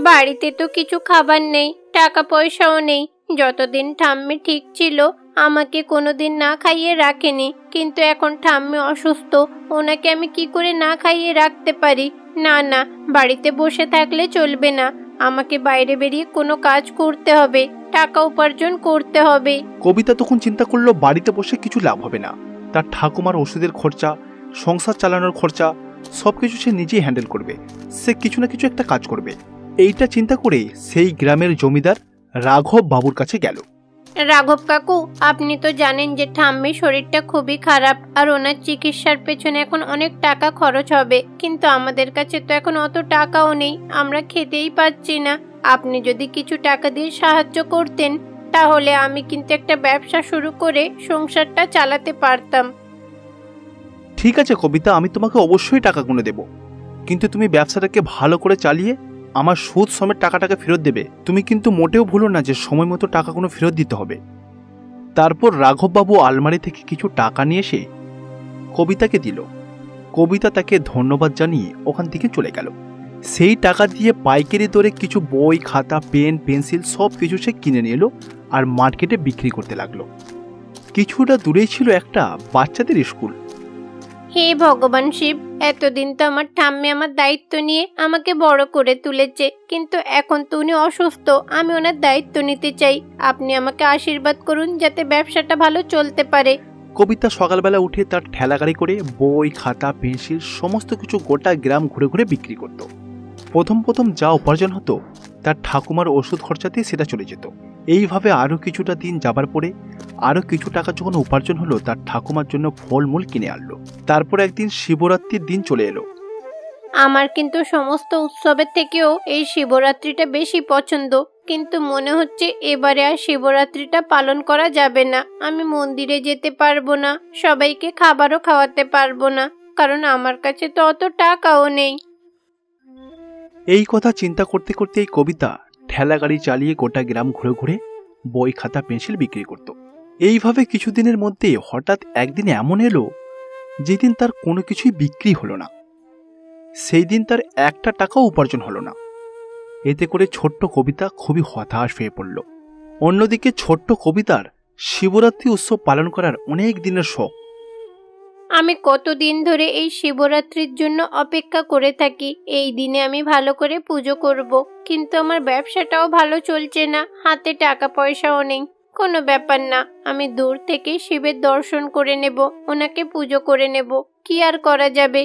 বাড়িতে তো কিছু খাবার নেই, টাকা পয়সাও নেই। যতদিন ঠাম্মি ঠিক ছিল আমাকে কোনোদিন না খাইয়ে রাখেনি, কিন্তু এখন ঠাম্মি অসুস্থ, ওনাকে আমি কি করে না খাইয়ে রাখতে পারি? না না, বাড়িতে বসে থাকলে চলবে না, আমাকে বাইরে বেরিয়ে কোনো কাজ করতে হবে, টাকা উপার্জন করতে হবে। কবিতা তখন চিন্তা করলো বাড়িতে বসে কিছু লাভ হবে না। তার ঠাকুমার ওষুধের খরচা, সংসার চালানোর খরচা সবকিছু সে নিজেই হ্যান্ডেল করবে। সে কিছু না কিছু একটা কাজ করবে। এইটা চিন্তা করে সেই গ্রামের জমিদার রাঘব বাবুর কাছে গেল। রাঘব কাকু, আপনি তো জানেন যে ঠাম্মির শরীরটা খুবই খারাপ, আর ওনার চিকিৎসার পেছনে এখন অনেক টাকা খরচ হবে, কিন্তু আমাদের কাছে তো এখন অত টাকাও নেই, আমরা খেতেই পাচ্ছি না। আপনি যদি কিছু টাকা দিয়ে সাহায্য করতেন তাহলে আমি কিন্তু একটা ব্যবসা শুরু করে সংসারটা চালাতে পারতাম। ঠিক আছে কবিতা, আমি তোমাকে অবশ্যই টাকা গুনে দেব, কিন্তু তুমি ব্যবসাটাকে ভালো করে চালিয়ে আমার সুদ সমেত টাকাটাকে ফেরত দেবে। তুমি কিন্তু মোটেও ভুলো না যে সময় মতো টাকাগুলো ফেরত দিতে হবে। তারপর রাঘববাবু আলমারি থেকে কিছু টাকা নিয়ে এসে কবিতাকে দিল। কবিতা তাকে ধন্যবাদ জানিয়ে ওখান থেকে চলে গেল। সেই টাকা দিয়ে পাইকারি দরে কিছু বই, খাতা, পেন, পেন্সিল সব কিছু সে কিনে নিয়ে এলো আর মার্কেটে বিক্রি করতে লাগলো। কিছুটা দূরেই ছিল একটা বাচ্চাদের স্কুল। হে ভগবান শিব, এতদিন তো আমার ঠাম্মি আমার দায়িত্ব নিয়ে আমাকে বড় করে তুলেছে, কিন্তু এখন তো উনি অসুস্থ, আমি ওনার দায়িত্ব নিতে চাই। আপনি আমাকে আশীর্বাদ করুন যাতে ব্যবসাটা ভালো চলতে পারে। কবিতা সকালবেলা উঠে তার ঠেলা গাড়ি করে বই, খাতা, পেন্সিল সমস্ত কিছু গোটা গ্রাম ঘুরে ঘুরে বিক্রি করত। প্রথম প্রথম যা উপার্জন হতো তার ঠাকুমার ওষুধ খরচাতেই সেটা চলে যেত। এইভাবে আরও কিছুটা দিন যাবার পরে আরও কিছু টাকা যখন উপার্জন হলো, তার ঠাকুমার জন্য ফলমূল কিনে আনলো। তারপর একদিন শিবরাত্রির দিন চলে এলো। আমার কিন্তু সমস্ত উৎসবের থেকেও এই শিবরাত্রিটা বেশি পছন্দ, কিন্তু মনে হচ্ছে এবারে আর শিবরাত্রিটা পালন করা যাবে না। আমি মন্দিরে যেতে পারবো না, সবাইকে খাবারও খাওয়াতে পারবো না, কারণ আমার কাছে তো অত টাকাও নেই। এই কথা চিন্তা করতে করতে এই কবিতা ঠেলা গাড়ি চালিয়ে গোটা গ্রাম ঘুরে ঘুরে বই, খাতা, পেন্সিল বিক্রি করত। এইভাবে কিছুদিনের মধ্যে হঠাৎ একদিন এমন এলো যেদিন তার কোনো কিছুই বিক্রি হলো না। সেই দিন তার একটা টাকাও উপার্জন হলো না। এতে করে ছোট্ট কবিতা খুবই হতাশ হয়ে পড়ল। অন্যদিকে ছোট্ট কবিতার শিবরাত্রি উৎসব পালন করার অনেক দিনের শখ। আমি কতদিন ধরে এই শিবরাত্রির জন্য অপেক্ষা করে থাকি, এই দিনে আমি ভালো করে পুজো করব, কিন্তু আমার ব্যবসাটাও ভালো চলছে না, হাতে টাকা পয়সাও নেই। কোনো ব্যাপার না, আমি দূর থেকে শিবের দর্শন করে নেব, ওনাকে পুজো করে নেব, কি আর করা যাবে।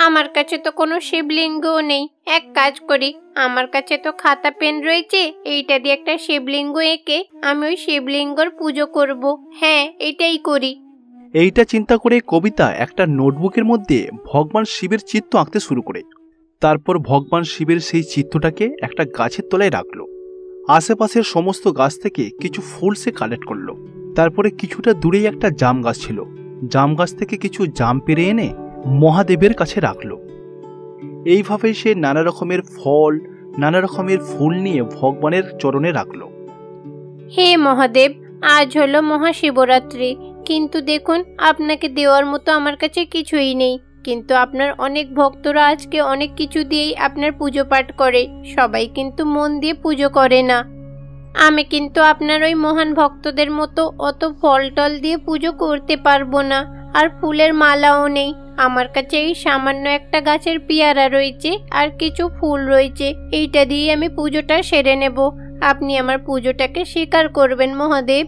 আমার কাছে তো কোনো শিবলিঙ্গও নেই। এক কাজ করি, আমার কাছে তো খাতা পেন রয়েছে, এইটা দিয়ে একটা শিবলিঙ্গ এঁকে আমি ওই শিবলিঙ্গর পুজো করব। হ্যাঁ, এটাই করি। এইটা চিন্তা করে কবিতা একটা নোটবুকের মধ্যে ভগবান শিবের চিত্র আঁকতে শুরু করে। তারপর ভগবান শিবের সেই চিত্রটাকে একটা গাছের তলায় রাখলো। আশেপাশের সমস্ত গাছ থেকে কিছু ফুল সে কালেক্ট করলো। তারপরে কিছুটা দূরেই একটা জাম গাছ ছিল, জাম গাছ থেকে কিছু জাম পেরে এনে মহাদেবের কাছে রাখলো। এইভাবে সে নানা রকমের ফল, নানা রকমের ফুল নিয়ে ভগবানের চরণে রাখলো। হে মহাদেব, আজ হলো মহাশিবরাত্রি, কিন্তু দেখুন আপনাকে দেওয়ার মতো আমার কাছে কিছুই নেই, কিন্তু আপনার অনেক ভক্তরা আজকে অনেক কিছু দিয়েই আপনার পুজো পাঠ করে, সবাই কিন্তু মন দিয়ে পুজো করে না। আমি কিন্তু আপনার ওই মহান ভক্তদের মতো অত ফল টল দিয়ে পুজো করতে পারবো না, আর ফুলের মালাও নেই। আমার কাছে এই সামান্য একটা গাছের পেয়ারা রয়েছে আর কিছু ফুল রয়েছে, এইটা দিয়ে আমি পুজোটা সেরে নেব। আপনি আমার পুজোটাকে স্বীকার করবেন মহাদেব।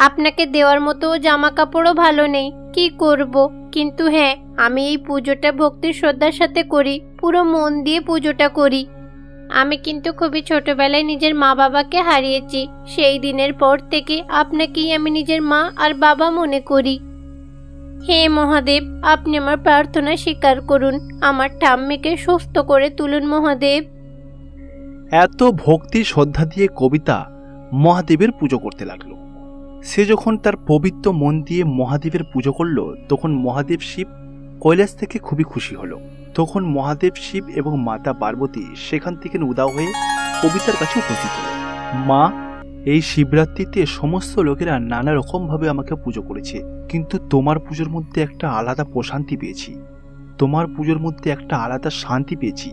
আপনাকে দেওয়ার মতো জামা কাপড়ও ভালো নেই, কি করব? কিন্তু হ্যাঁ, আমি এই পুজোটা ভক্তির শ্রদ্ধার সাথে করি, পুরো মন দিয়ে পুজোটা করি। আমি কিন্তু খুবই ছোটবেলায় নিজের মা বাবাকে হারিয়েছি, সেই দিনের পর থেকে আপনাকেই আমি নিজের মা আর বাবা মনে করি। হে মহাদেব, আপনি আমার প্রার্থনা স্বীকার করুন, আমার ঠাম্মিকে সুস্থ করে তুলুন মহাদেব। এত ভক্তি শ্রদ্ধা দিয়ে কবিতা মহাদেবের পুজো করতে লাগলো। সে যখন তার পবিত্র মন দিয়ে মহাদেবের পুজো করলো, তখন মহাদেব শিব কৈলাস থেকে খুবই খুশি হলো। তখন মহাদেব শিব এবং মাতা পার্বতী সেখান থেকে উদাও হয়ে কবিতার কাছে উপস্থিত হলো। মা, এই শিবরাত্রিতে সমস্ত লোকেরা নানা রকমভাবে আমাকে পুজো করেছে, কিন্তু তোমার পুজোর মধ্যে একটা আলাদা প্রশান্তি পেয়েছি। তোমার পুজোর মধ্যে একটা আলাদা শান্তি পেয়েছি,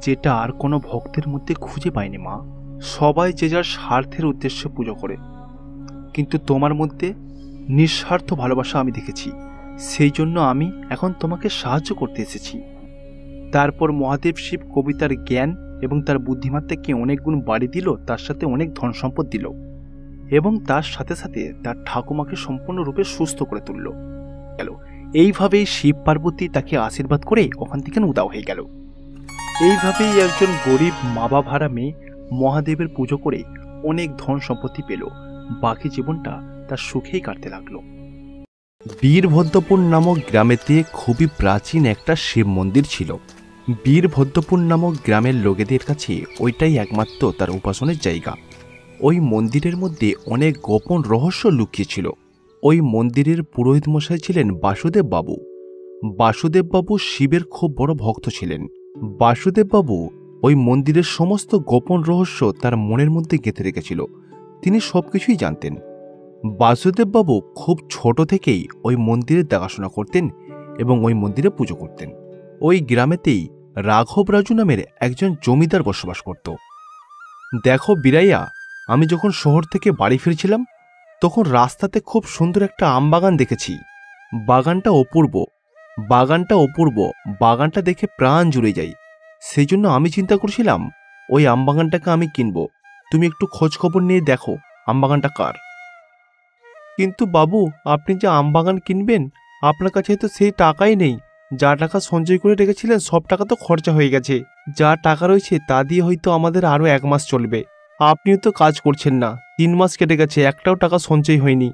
যেটা আর কোনো ভক্তের মধ্যে খুঁজে পাইনি মা। সবাই যে যার স্বার্থের উদ্দেশ্যে পুজো করে, কিন্তু তোমার মধ্যে নিঃস্বার্থ ভালোবাসা আমি দেখেছি। সেই জন্য আমি এখন তোমাকে সাহায্য করতে এসেছি। তারপর মহাদেব শিব কবিতার জ্ঞান এবং তার বুদ্ধিমত্তাকে অনেক গুণ বাড়ি দিল, তার সাথে অনেক ধন সম্পদ দিল, এবং তার সাথে সাথে তার ঠাকুমাকে সম্পূর্ণরূপে সুস্থ করে তুলল। এইভাবেই শিব পার্বতী তাকে আশীর্বাদ করে ওখান থেকে উদাও হয়ে গেল। এইভাবেই একজন গরিব মা বাবারা মেয়ে মহাদেবের পুজো করে অনেক ধন সম্পত্তি পেল। বাকি জীবনটা তার সুখেই কাটতে লাগলো। বীরভদ্রপুর নামক গ্রামেতে খুবই প্রাচীন একটা শিব মন্দির ছিল। বীরভদ্রপুর নামক গ্রামের লোকেদের কাছে ওইটাই একমাত্র তার উপাসনের জায়গা। ওই মন্দিরের মধ্যে অনেক গোপন রহস্য লুকিয়ে ছিল। ওই মন্দিরের পুরোহিত মশাই ছিলেন বাসুদেব বাবু। বাসুদেব বাবু শিবের খুব বড় ভক্ত ছিলেন। বাসুদেব বাবু ওই মন্দিরের সমস্ত গোপন রহস্য তার মনের মধ্যে গেঁথে রেখেছিল। তিনি সবকিছুই জানতেন। বাসুদেব বাবু খুব ছোট থেকেই ওই মন্দিরের দেখাশোনা করতেন এবং ওই মন্দিরে পুজো করতেন। ওই গ্রামেতেই রাঘব রাজু নামের একজন জমিদার বসবাস করত। দেখো বিরাইয়া, আমি যখন শহর থেকে বাড়ি ফিরছিলাম তখন রাস্তাতে খুব সুন্দর একটা আম বাগান দেখেছি। বাগানটা অপূর্ব, বাগানটা দেখে প্রাণ জুড়ে যায়। সেই জন্য আমি চিন্তা করছিলাম ওই আম বাগানটাকে আমি কিনব। তুমি একটু খোঁজ খবর নিয়ে দেখো আম বাগানটা কার। কিন্তু বাবু, আপনি যে আম বাগান কিনবেন, আপনার কাছে তো সেই টাকাই নেই। যা টাকা সঞ্চয় করে রেখেছিলেন সব টাকা তো খরচা হয়ে গেছে। যা টাকা রয়েছে তা দিয়ে হয়তো আমাদের আরও 1 মাস চলবে। আপনিও তো কাজ করছেন না, 3 মাস কেটে গেছে, একটাও টাকা সঞ্চয় হয়নি।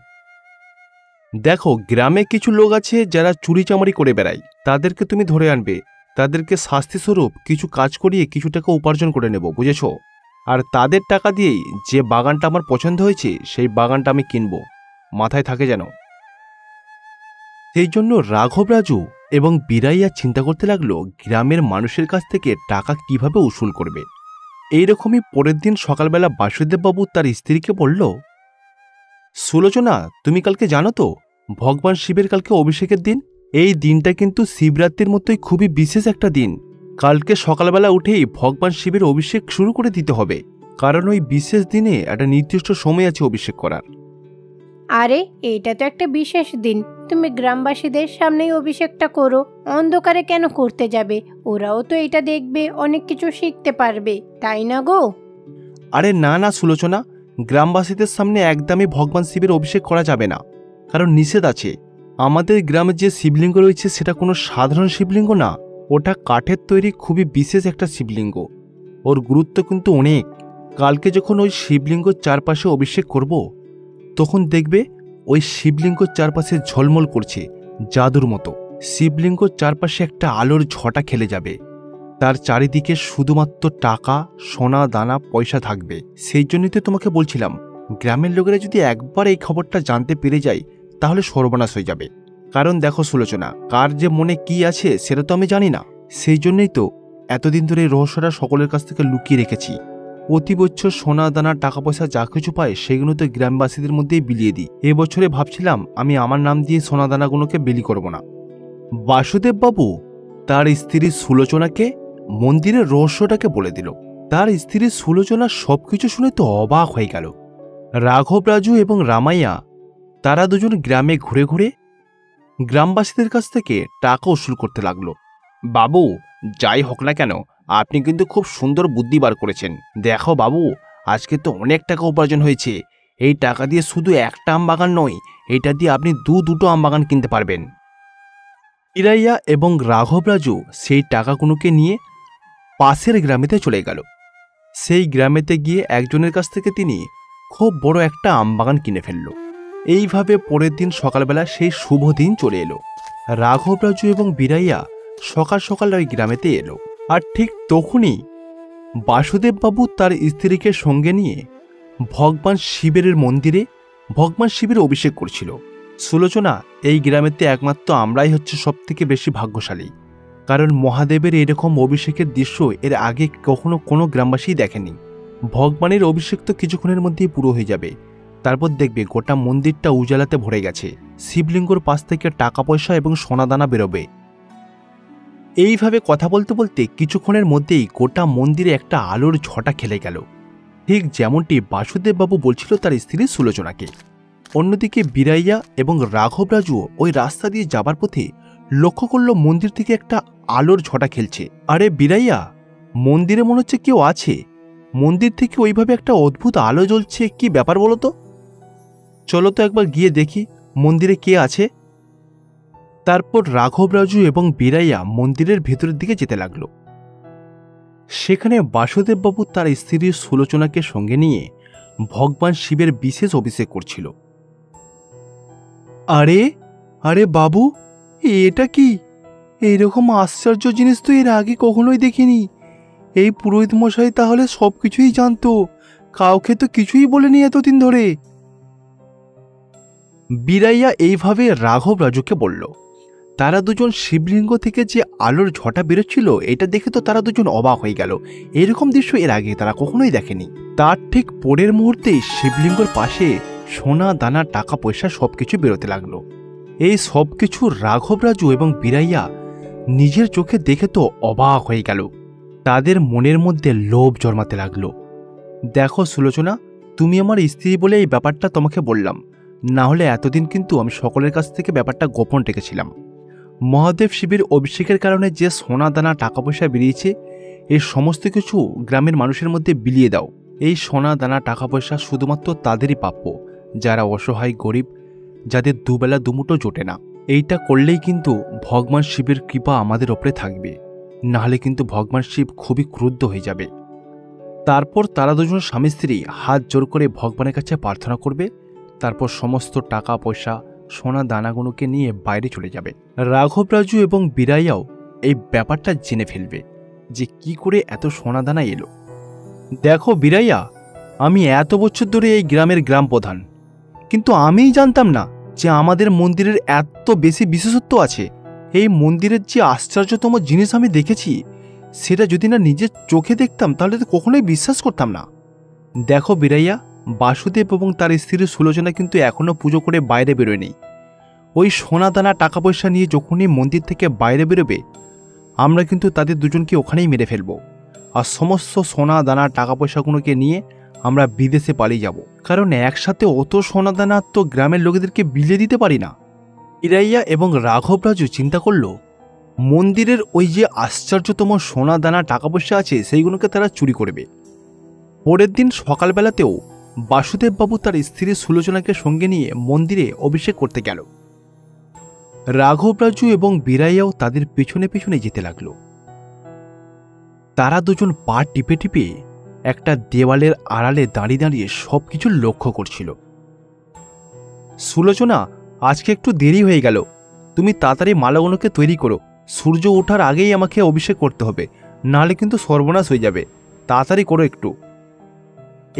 দেখো, গ্রামে কিছু লোক আছে যারা চুরি চামারি করে বেড়ায়, তাদেরকে তুমি ধরে আনবে। তাদেরকে শাস্তিস্বরূপ কিছু কাজ করিয়ে কিছু টাকা উপার্জন করে নেব, বুঝেছ? আর তাদের টাকা দিয়েই যে বাগানটা আমার পছন্দ হয়েছে সেই বাগানটা আমি কিনব, মাথায় থাকে যেন। সেই জন্য রাঘব রাজু এবং বিরাইয়া চিন্তা করতে লাগলো গ্রামের মানুষের কাছ থেকে টাকা কিভাবে উসুল করবে। এইরকমই পরের দিন সকালবেলা বাসুদেববাবু তার স্ত্রীকে বলল, সুলোচনা, তুমি কালকে জানো তো ভগবান শিবের কালকে অভিষেকের দিন। এই দিনটা কিন্তু শিবরাত্রির মতোই খুবই বিশেষ একটা দিন। কালকে সকালবেলা উঠেই ভগবান শিবের অভিষেক শুরু করে দিতে হবে, কারণ ওই বিশেষ দিনে একটা নির্দিষ্ট সময় আছে অভিষেক করার। আরে, এটা তো একটা বিশেষ দিন, তুমি গ্রামবাসীদের সামনেই অভিষেকটা করো। অন্ধকারে কেন করতে যাবে? ওরাও তো এটা দেখবে, অনেক কিছু শিখতে পারবে, তাই না গো? আরে না না সুলোচনা, গ্রামবাসীদের সামনে একদমই ভগবান শিবের অভিষেক করা যাবে না, কারণ নিষেধ আছে। আমাদের গ্রামে যে শিবলিঙ্গ রয়েছে সেটা কোনো সাধারণ শিবলিঙ্গ না, ওটা কাঠের তৈরি খুবই বিশেষ একটা শিবলিঙ্গ। ওর গুরুত্ব কিন্তু অনেক। কালকে যখন ওই শিবলিঙ্গর চারপাশে অভিষেক করব, তখন দেখবে ওই শিবলিঙ্গর চারপাশে ঝলমল করছে জাদুর মতো। শিবলিঙ্গর চারপাশে একটা আলোর ঝটা খেলে যাবে। তার চারিদিকে শুধুমাত্র টাকা, সোনা, দানা, পয়সা থাকবে। সেই জন্যই তো তোমাকে বলছিলাম, গ্রামের লোকেরা যদি একবার এই খবরটা জানতে পেরে যায় তাহলে সর্বনাশ হয়ে যাবে। কারণ দেখো সুলোচনা, কার যে মনে কি আছে সেটা তো আমি জানি না। সেই জন্যই তো এতদিন ধরে এই রহস্যটা সকলের কাছ থেকে লুকিয়ে রেখেছি। প্রতি বছর সোনা, দানা, টাকা পয়সা যা কিছু পায় সেগুলো তো গ্রামবাসীদের মধ্যেই বিলিয়ে দিই। এবছরে ভাবছিলাম আমি আমার নাম দিয়ে সোনা দানাগুলোকে বিলি করব না। বাসুদেব বাবু তার স্ত্রী সুলোচনাকে মন্দিরের রহস্যটাকে বলে দিল। তার স্ত্রী সুলোচনা সবকিছু শুনে তো অবাক হয়ে গেল। রাঘব রাজু এবং রামাইয়া তারা দুজন গ্রামে ঘুরে ঘুরে গ্রামবাসীদের কাছ থেকে টাকা উসুল করতে লাগলো। বাবু, যাই হোক না কেন, আপনি কিন্তু খুব সুন্দর বুদ্ধি বার করেছেন। দেখো বাবু, আজকে তো অনেক টাকা উপার্জন হয়েছে। এই টাকা দিয়ে শুধু একটা আম বাগান নয়, এটা দিয়ে আপনি দুটো আম বাগান কিনতে পারবেন। ইরাইয়া এবং রাঘব রাজু সেই টাকাগুলোকে নিয়ে পাশের গ্রামেতে চলে গেল। সেই গ্রামেতে গিয়ে একজনের কাছ থেকে তিনি খুব বড় একটা আম বাগান কিনে ফেলল। এইভাবে পরের দিন সকালবেলা সেই শুভ দিন চলে এলো। রাঘব রাজু এবং বিরাইয়া সকাল সকাল ওই গ্রামেতে এলো। আর ঠিক তখনই বাসুদেববাবু তার স্ত্রীকে সঙ্গে নিয়ে ভগবান শিবের মন্দিরে ভগবান শিবের অভিষেক করছিল। সুলোচনা, এই গ্রামেতে একমাত্র আমরাই হচ্ছে সবথেকে বেশি ভাগ্যশালী, কারণ মহাদেবের এরকম অভিষেকের দৃশ্য এর আগে কখনো কোনো গ্রামবাসী দেখেনি। ভগবানের অভিষেক তো কিছুক্ষণের মধ্যেই পুরো হয়ে যাবে। তারপর দেখবে গোটা মন্দিরটা উজালাতে ভরে গেছে, শিবলিঙ্গর পাশ থেকে টাকা পয়সা এবং সোনাদানা বেরোবে। এইভাবে কথা বলতে বলতে কিছুক্ষণের মধ্যেই গোটা মন্দিরে একটা আলোর ঝটা খেলে গেল, ঠিক যেমনটি বাসুদেববাবু বলছিল তার স্ত্রী সুলোচনাকে। অন্যদিকে বীরাইয়া এবং রাঘব রাজুও ওই রাস্তা দিয়ে যাবার পথে লক্ষ্য করল মন্দির থেকে একটা আলোর ঝটা খেলছে। আরে বীরাইয়া, মন্দিরে মনে হচ্ছে কেউ আছে, মন্দির থেকে ওইভাবে একটা অদ্ভুত আলো জ্বলছে, কি ব্যাপার বলো তো? চলো তো একবার গিয়ে দেখি মন্দিরে কে আছে। তারপর রাঘব রাজু এবং বীরাইয়া মন্দিরের ভেতরের দিকে যেতে লাগলো। সেখানে বাসুদেববাবু তার স্ত্রী সুলোচনাকে সঙ্গে নিয়ে ভগবান শিবের বিশেষ অভিষেক করছিল। আরে আরে বাবু, এটা কি? এইরকম আশ্চর্য জিনিস তো এর আগে কখনোই দেখিনি। এই পুরোহিত মশাই তাহলে সব কিছুই জানতো, কাউকে তো কিছুই বলেনি এতদিন ধরে। বীরাইয়া এইভাবে রাঘব রাজুকে বলল। তারা দুজন শিবলিঙ্গ থেকে যে আলোর ঝটা বেরোচ্ছিল এটা দেখে তো তারা দুজন অবাক হয়ে গেল। এরকম দৃশ্য এর আগে তারা কখনোই দেখেনি। তার ঠিক পরের মুহূর্তেই শিবলিঙ্গর পাশে সোনা দানা টাকা পয়সা সবকিছু বেরোতে লাগলো। এই সবকিছু রাঘব রাজু এবং বীরাইয়া নিজের চোখে দেখে তো অবাক হয়ে গেল। তাদের মনের মধ্যে লোভ জন্মাতে লাগলো। দেখো সুলোচনা, তুমি আমার স্ত্রী বলে এই ব্যাপারটা তোমাকে বললাম, না হলে এতদিন কিন্তু আমি সকলের কাছ থেকে ব্যাপারটা গোপন রেখেছিলাম। মহাদেব শিবের অভিষেকের কারণে যে সোনা দানা টাকা পয়সা বেরিয়েছে, এই সমস্ত কিছু গ্রামের মানুষের মধ্যে বিলিয়ে দাও। এই সোনা দানা টাকা পয়সা শুধুমাত্র তাদেরই প্রাপ্য যারা অসহায় গরিব, যাদের দুবেলা দুমুটো জোটে না। এইটা করলেই কিন্তু ভগবান শিবের কৃপা আমাদের ওপরে থাকবে, নাহলে কিন্তু ভগবান শিব খুবই ক্রুদ্ধ হয়ে যাবে। তারপর তারা দুজন স্বামী স্ত্রী হাত জোর করে ভগবানের কাছে প্রার্থনা করবে। তারপর সমস্ত টাকা পয়সা সোনা দানাগুলোকে নিয়ে বাইরে চলে যাবে। রাঘব রাজু এবং বীরাইয়াও এই ব্যাপারটা জেনে ফেলবে যে কি করে এত সোনা দানা এলো। দেখো বীরাইয়া, আমি এত বছর ধরে এই গ্রামের গ্রাম প্রধান, কিন্তু আমিই জানতাম না যে আমাদের মন্দিরের এত বেশি বিশেষত্ব আছে। এই মন্দিরের যে আশ্চর্যতম জিনিস আমি দেখেছি, সেটা যদি না নিজের চোখে দেখতাম তাহলে তো কখনোই বিশ্বাস করতাম না। দেখো বীরাইয়া, বাসুদেব এবং তার স্ত্রী সুলোচনা কিন্তু এখনও পুজো করে বাইরে বেরোয়নি। ওই সোনা দানা টাকা পয়সা নিয়ে যখনই মন্দির থেকে বাইরে বেরোবে, আমরা কিন্তু তাদের দুজনকে ওখানেই মেরে ফেলব, আর সমস্ত সোনা দানা টাকা পয়সাগুলোকে নিয়ে আমরা বিদেশে পালিয়ে যাব। কারণ একসাথে অত সোনা দানা তো গ্রামের লোকেদেরকে বিলিয়ে দিতে পারি না। বীরাইয়া এবং রাঘব রাজু চিন্তা করল, মন্দিরের ওই যে আশ্চর্যতম সোনা দানা টাকা পয়সা আছে সেইগুলোকে তারা চুরি করবে। পরের দিন সকালবেলাতেও বাসুদেববাবু তার স্ত্রী সুলোচনাকে সঙ্গে নিয়ে মন্দিরে অভিষেক করতে গেল। রাঘব রাজু এবং বীরাইয়াও তাদের পেছনে পেছনে যেতে লাগল। তারা দুজন পা টিপে টিপে একটা দেওয়ালের আড়ালে দাঁড়িয়ে দাঁড়িয়ে সবকিছু লক্ষ্য করছিল। সুলোচনা, আজকে একটু দেরি হয়ে গেল, তুমি তাড়াতাড়ি মালাগুলোকে তৈরি করো। সূর্য ওঠার আগেই আমাকে অভিষেক করতে হবে, নাহলে কিন্তু সর্বনাশ হয়ে যাবে। তাড়াতাড়ি করো একটু।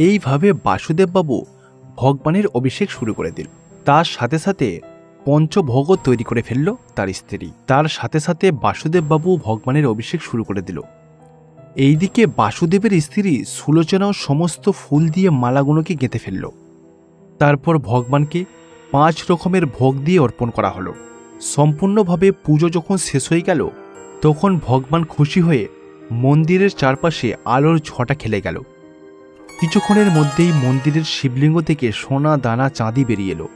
এইভাবে বাসুদেববাবু ভগবানের অভিষেক শুরু করে দিল। তার সাথে সাথে পঞ্চভোগও তৈরি করে ফেলল তার স্ত্রী। তার সাথে সাথে বাসুদেববাবু ভগবানের অভিষেক শুরু করে দিল। এইদিকে বাসুদেবের স্ত্রী সুলোচনাও সমস্ত ফুল দিয়ে মালাগুলোকে গেঁথে ফেলল। তারপর ভগবানকে 5 রকমের ভোগ দিয়ে অর্পণ করা হলো। সম্পূর্ণভাবে পুজো যখন শেষ হয়ে গেল, তখন ভগবান খুশি হয়ে মন্দিরের চারপাশে আলোর ঝটা খেলে গেল। কিছুক্ষণের মধ্যেই মন্দিরের শিবলিঙ্গ থেকে সোনা দানা চাঁদি বেরিয়ে এলো।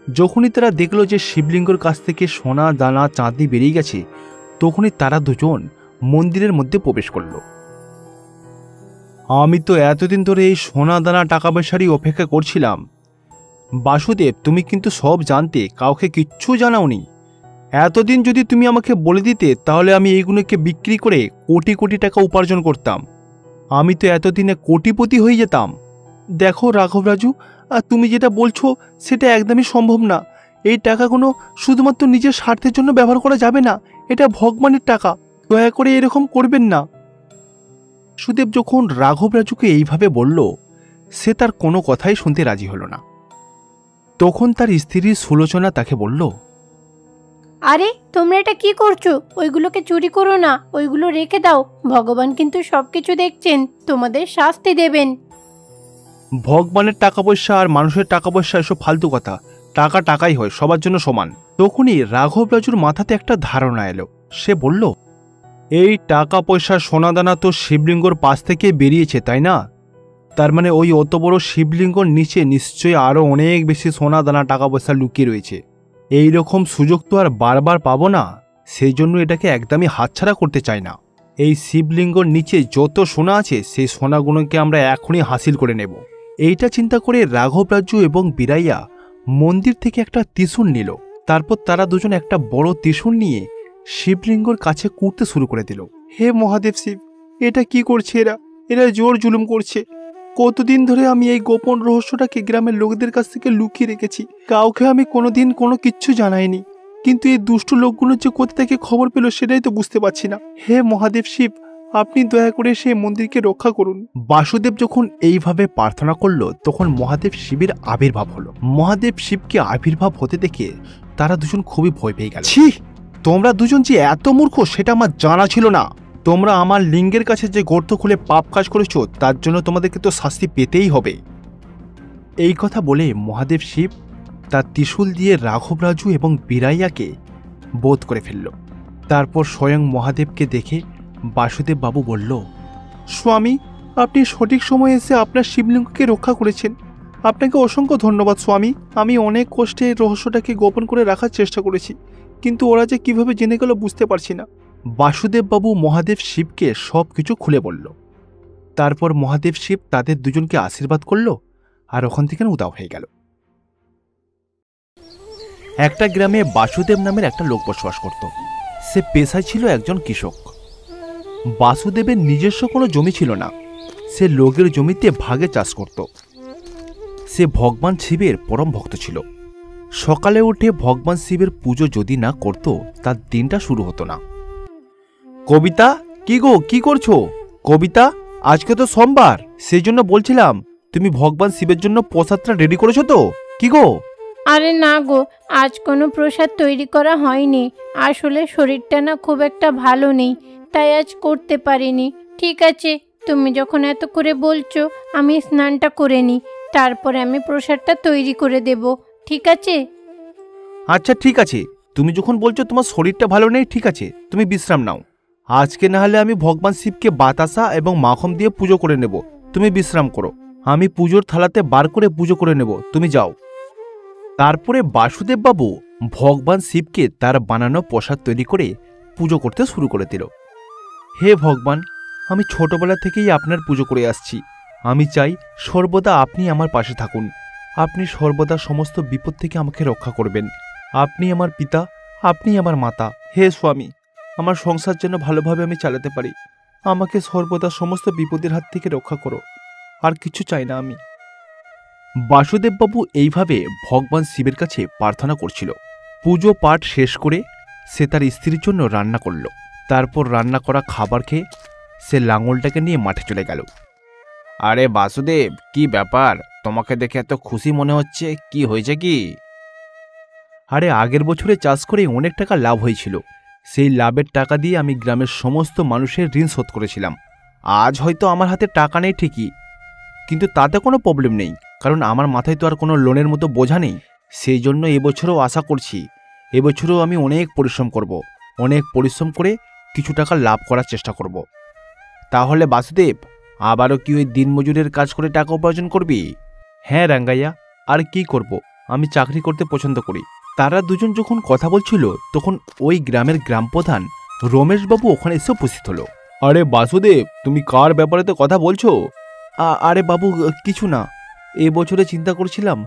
যখনই তারা দেখল যে শিবলিঙ্গর কাছ থেকে সোনা দানা চাঁদি বেরিয়ে গেছে, তখনই তারা দুজন মন্দিরের মধ্যে প্রবেশ করল। আমি তো এতদিন ধরে এই সোনা দানা টাকা পয়সারই অপেক্ষা করছিলাম। বাসুদেব, তুমি কিন্তু সব জানতে, কাউকে কিচ্ছু জানাওনি। এতদিন যদি তুমি আমাকে বলে দিতে, তাহলে আমি এইগুলোকে বিক্রি করে কোটি কোটি টাকা উপার্জন করতাম। আমি তো এতদিনে কোটিপতি হয়ে যেতাম। দেখো রাঘব রাজু, তুমি যেটা বলছো সেটা একদমই সম্ভব না। এই টাকাগুলো শুধুমাত্র নিজের স্বার্থের জন্য ব্যবহার করা যাবে না, এটা ভগবানের টাকা, দয়া করে এরকম করবেন না। সুদেব যখন রাঘব রাজুকে এইভাবে বলল, সে তার কোনো কথাই শুনতে রাজি হল না। তখন তার স্ত্রী সুলোচনা তাকে বলল, আরে তোমরা এটা কি করছো? ওইগুলোকে চুরি করো না, ওইগুলো রেখে দাও। ভগবান কিন্তু সবকিছু দেখছেন, তোমাদের শাস্তি দেবেন। ভগবানের টাকা পয়সা আর মানুষের টাকা পয়সা এসব ফালতু কথা। টাকা টাকাই হয়, সবার জন্য সমান। তখনই রাঘব রাজুর মাথাতে একটা ধারণা এলো। সে বলল, এই টাকা পয়সা সোনাদানা তো শিবলিঙ্গর পাশ থেকে বেরিয়েছে, তাই না? তার মানে ওই অত বড় শিবলিঙ্গর নিচে নিশ্চয়ই আরও অনেক বেশি সোনাদানা টাকা পয়সা লুকিয়ে রয়েছে। এই রকম সুযোগ তো আর বারবার পাবো না, সেই জন্য এটাকে একদমই হাতছাড়া করতে চাই না। এই শিবলিঙ্গর নিচে যত সোনা আছে সেই সোনাগুলোকে আমরা এখনই হাসিল করে নেব। এইটা চিন্তা করে রাঘব রাজু এবং বীরাইয়া মন্দির থেকে একটা ত্রিশূল নিল। তারপর তারা দুজন একটা বড় ত্রিশূল নিয়ে শিবলিঙ্গর কাছে কুঁড়তে শুরু করে দিল। হে মহাদেব শিব, এটা কি করছে এরা? এরা জোর জুলুম করছে। কতদিন ধরে আমি এই গোপন রহস্যটাকে গ্রামের লোকদের কাছ থেকে লুকিয়ে রেখেছি, কাউকে আমি কোনোদিন কোনো কিচ্ছু জানাইনি। কিন্তু এই দুষ্ট লোকগুলো যে কোথা থেকে খবর পেল সেটাই তো বুঝতে পারছি না। হে মহাদেব শিব, আপনি দয়া করে সেই মন্দিরকে রক্ষা করুন। বাসুদেব যখন এইভাবে প্রার্থনা করলো তখন মহাদেব শিবের আবির্ভাব হলো। মহাদেব শিবকে আবির্ভাব হতে দেখে তারা দুজন খুবই ভয় পেয়ে গেল। ছি, তোমরা দুজন যে এত মূর্খ সেটা আমার জানা ছিল না। তোমরা আমার লিঙ্গের কাছে যে গর্ত খুলে পাপ কাজ করেছো তার জন্য তোমাদেরকে তো শাস্তি পেতেই হবে। এই কথা বলে মহাদেব শিব তার ত্রিশূল দিয়ে রাঘব রাজু এবং বীরাইয়াকে বধ করে ফেলল। তারপর স্বয়ং মহাদেবকে দেখে বাসুদেব বাবু বলল, স্বামী, আপনি সঠিক সময়ে এসে আপনার শিবলিঙ্গকে রক্ষা করেছেন। আপনাকে অসংখ্য ধন্যবাদ স্বামী। আমি অনেক কষ্টে এই রহস্যটাকে গোপন করে রাখার চেষ্টা করেছি, কিন্তু ওরা যে কিভাবে জেনে গেল বুঝতে পারছি না। বাসুদেব বাবু মহাদেব শিবকে সব কিছু খুলে বলল। তারপর মহাদেব শিব তাদের দুজনকে আশীর্বাদ করল আর ওখান থেকে উধাও হয়ে গেল। একটা গ্রামে বাসুদেব নামের একটা লোক বসবাস করত। সে পেশায় ছিল একজন কৃষক। বাসুদেবের নিজস্ব কোনো জমি ছিল না, সে লোকের জমিতে ভাগে চাষ করত। সে ভগবান শিবের পরম ভক্ত ছিল। সকালে উঠে ভগবান শিবের পুজো যদি না করত তার দিনটা শুরু হতো না। কবিতা, কি গো, কি করছো? কবিতা, আজকে তো সোমবার, সেই জন্য বলছিলাম তুমি ভগবান শিবের জন্য প্রসাদটা রেডি করেছো তো? কি গো? আরে না গো, আজ কোনো প্রসাদ তৈরি করা হয়নি। আসলে শরীরটা না খুব একটা ভালো নেই, তাই আজ করতে পারিনি। ঠিক আছে, তুমি যখন এত করে বলছো আমি স্নানটা করে নিই, তারপরে আমি প্রসাদটা তৈরি করে দেব। ঠিক আছে? আচ্ছা ঠিক আছে, তুমি যখন বলছো তোমার শরীরটা ভালো নেই, ঠিক আছে, তুমি বিশ্রাম নাও। আজকে না হলে আমি ভগবান শিবকে বাতাসা এবং মাখন দিয়ে পুজো করে নেব, তুমি বিশ্রাম করো। আমি পুজোর থালাতে বার করে পুজো করে নেব, তুমি যাও। তারপরে বাসুদেব বাবু ভগবান শিবকে তার বানানো প্রসাদ তৈরি করে পুজো করতে শুরু করে দিল। হে ভগবান, আমি ছোটবেলা থেকেই আপনার পুজো করে আসছি। আমি চাই সর্বদা আপনি আমার পাশে থাকুন। আপনি সর্বদা সমস্ত বিপদ থেকে আমাকে রক্ষা করবেন। আপনি আমার পিতা, আপনি আমার মাতা। হে স্বামী, আমার সংসার যেন ভালোভাবে আমি চালাতে পারি। আমাকে সর্বদা সমস্ত বিপদের হাত থেকে রক্ষা করো, আর কিছু চাই না আমি। বাসুদেববাবু এইভাবে ভগবান শিবের কাছে প্রার্থনা করছিল। পুজো পাঠ শেষ করে সে তার স্ত্রীর জন্য রান্না করল। তারপর রান্না করা খাবার খেয়ে সে লাঙলটাকে নিয়ে মাঠে চলে গেল। আরে বাসুদেব, কি ব্যাপার? তোমাকে দেখে এত খুশি মনে হচ্ছে, কি হয়েছে কি? আরে আগের বছরে চাষ করে অনেক টাকা লাভ হয়েছিল, সেই লাভের টাকা দিয়ে আমি গ্রামের সমস্ত মানুষের ঋণ শোধ করেছিলাম। আজ হয়তো আমার হাতে টাকা নেই ঠিকই, কিন্তু তাতে কোনো প্রবলেম নেই, কারণ আমার মাথায় তো আর কোনো লোনের মতো বোঝা নেই। সেই জন্য এবছরও আশা করছি এবছরও আমি অনেক পরিশ্রম করব, অনেক পরিশ্রম করে কিছু টাকা লাভ করার চেষ্টা করব। তাহলে বাসুদেব, আবারও কি ওই দিনমজুরের কাজ করে টাকা উপার্জন করবি? হ্যাঁ রাঙ্গাইয়া, আর কি করব, আমি চাকরি করতে পছন্দ করি। তারা দুজন যখন কথা বলছিল তখন ওই গ্রামের গ্রাম প্রধান রমেশবাবু ওখানে এসে উপস্থিত হলো। আরে বাসুদেব, তুমি কার ব্যাপারে তো কথা বলছো? আরে বাবু, কিছু না, এবছরে চিন্তা করছিলাম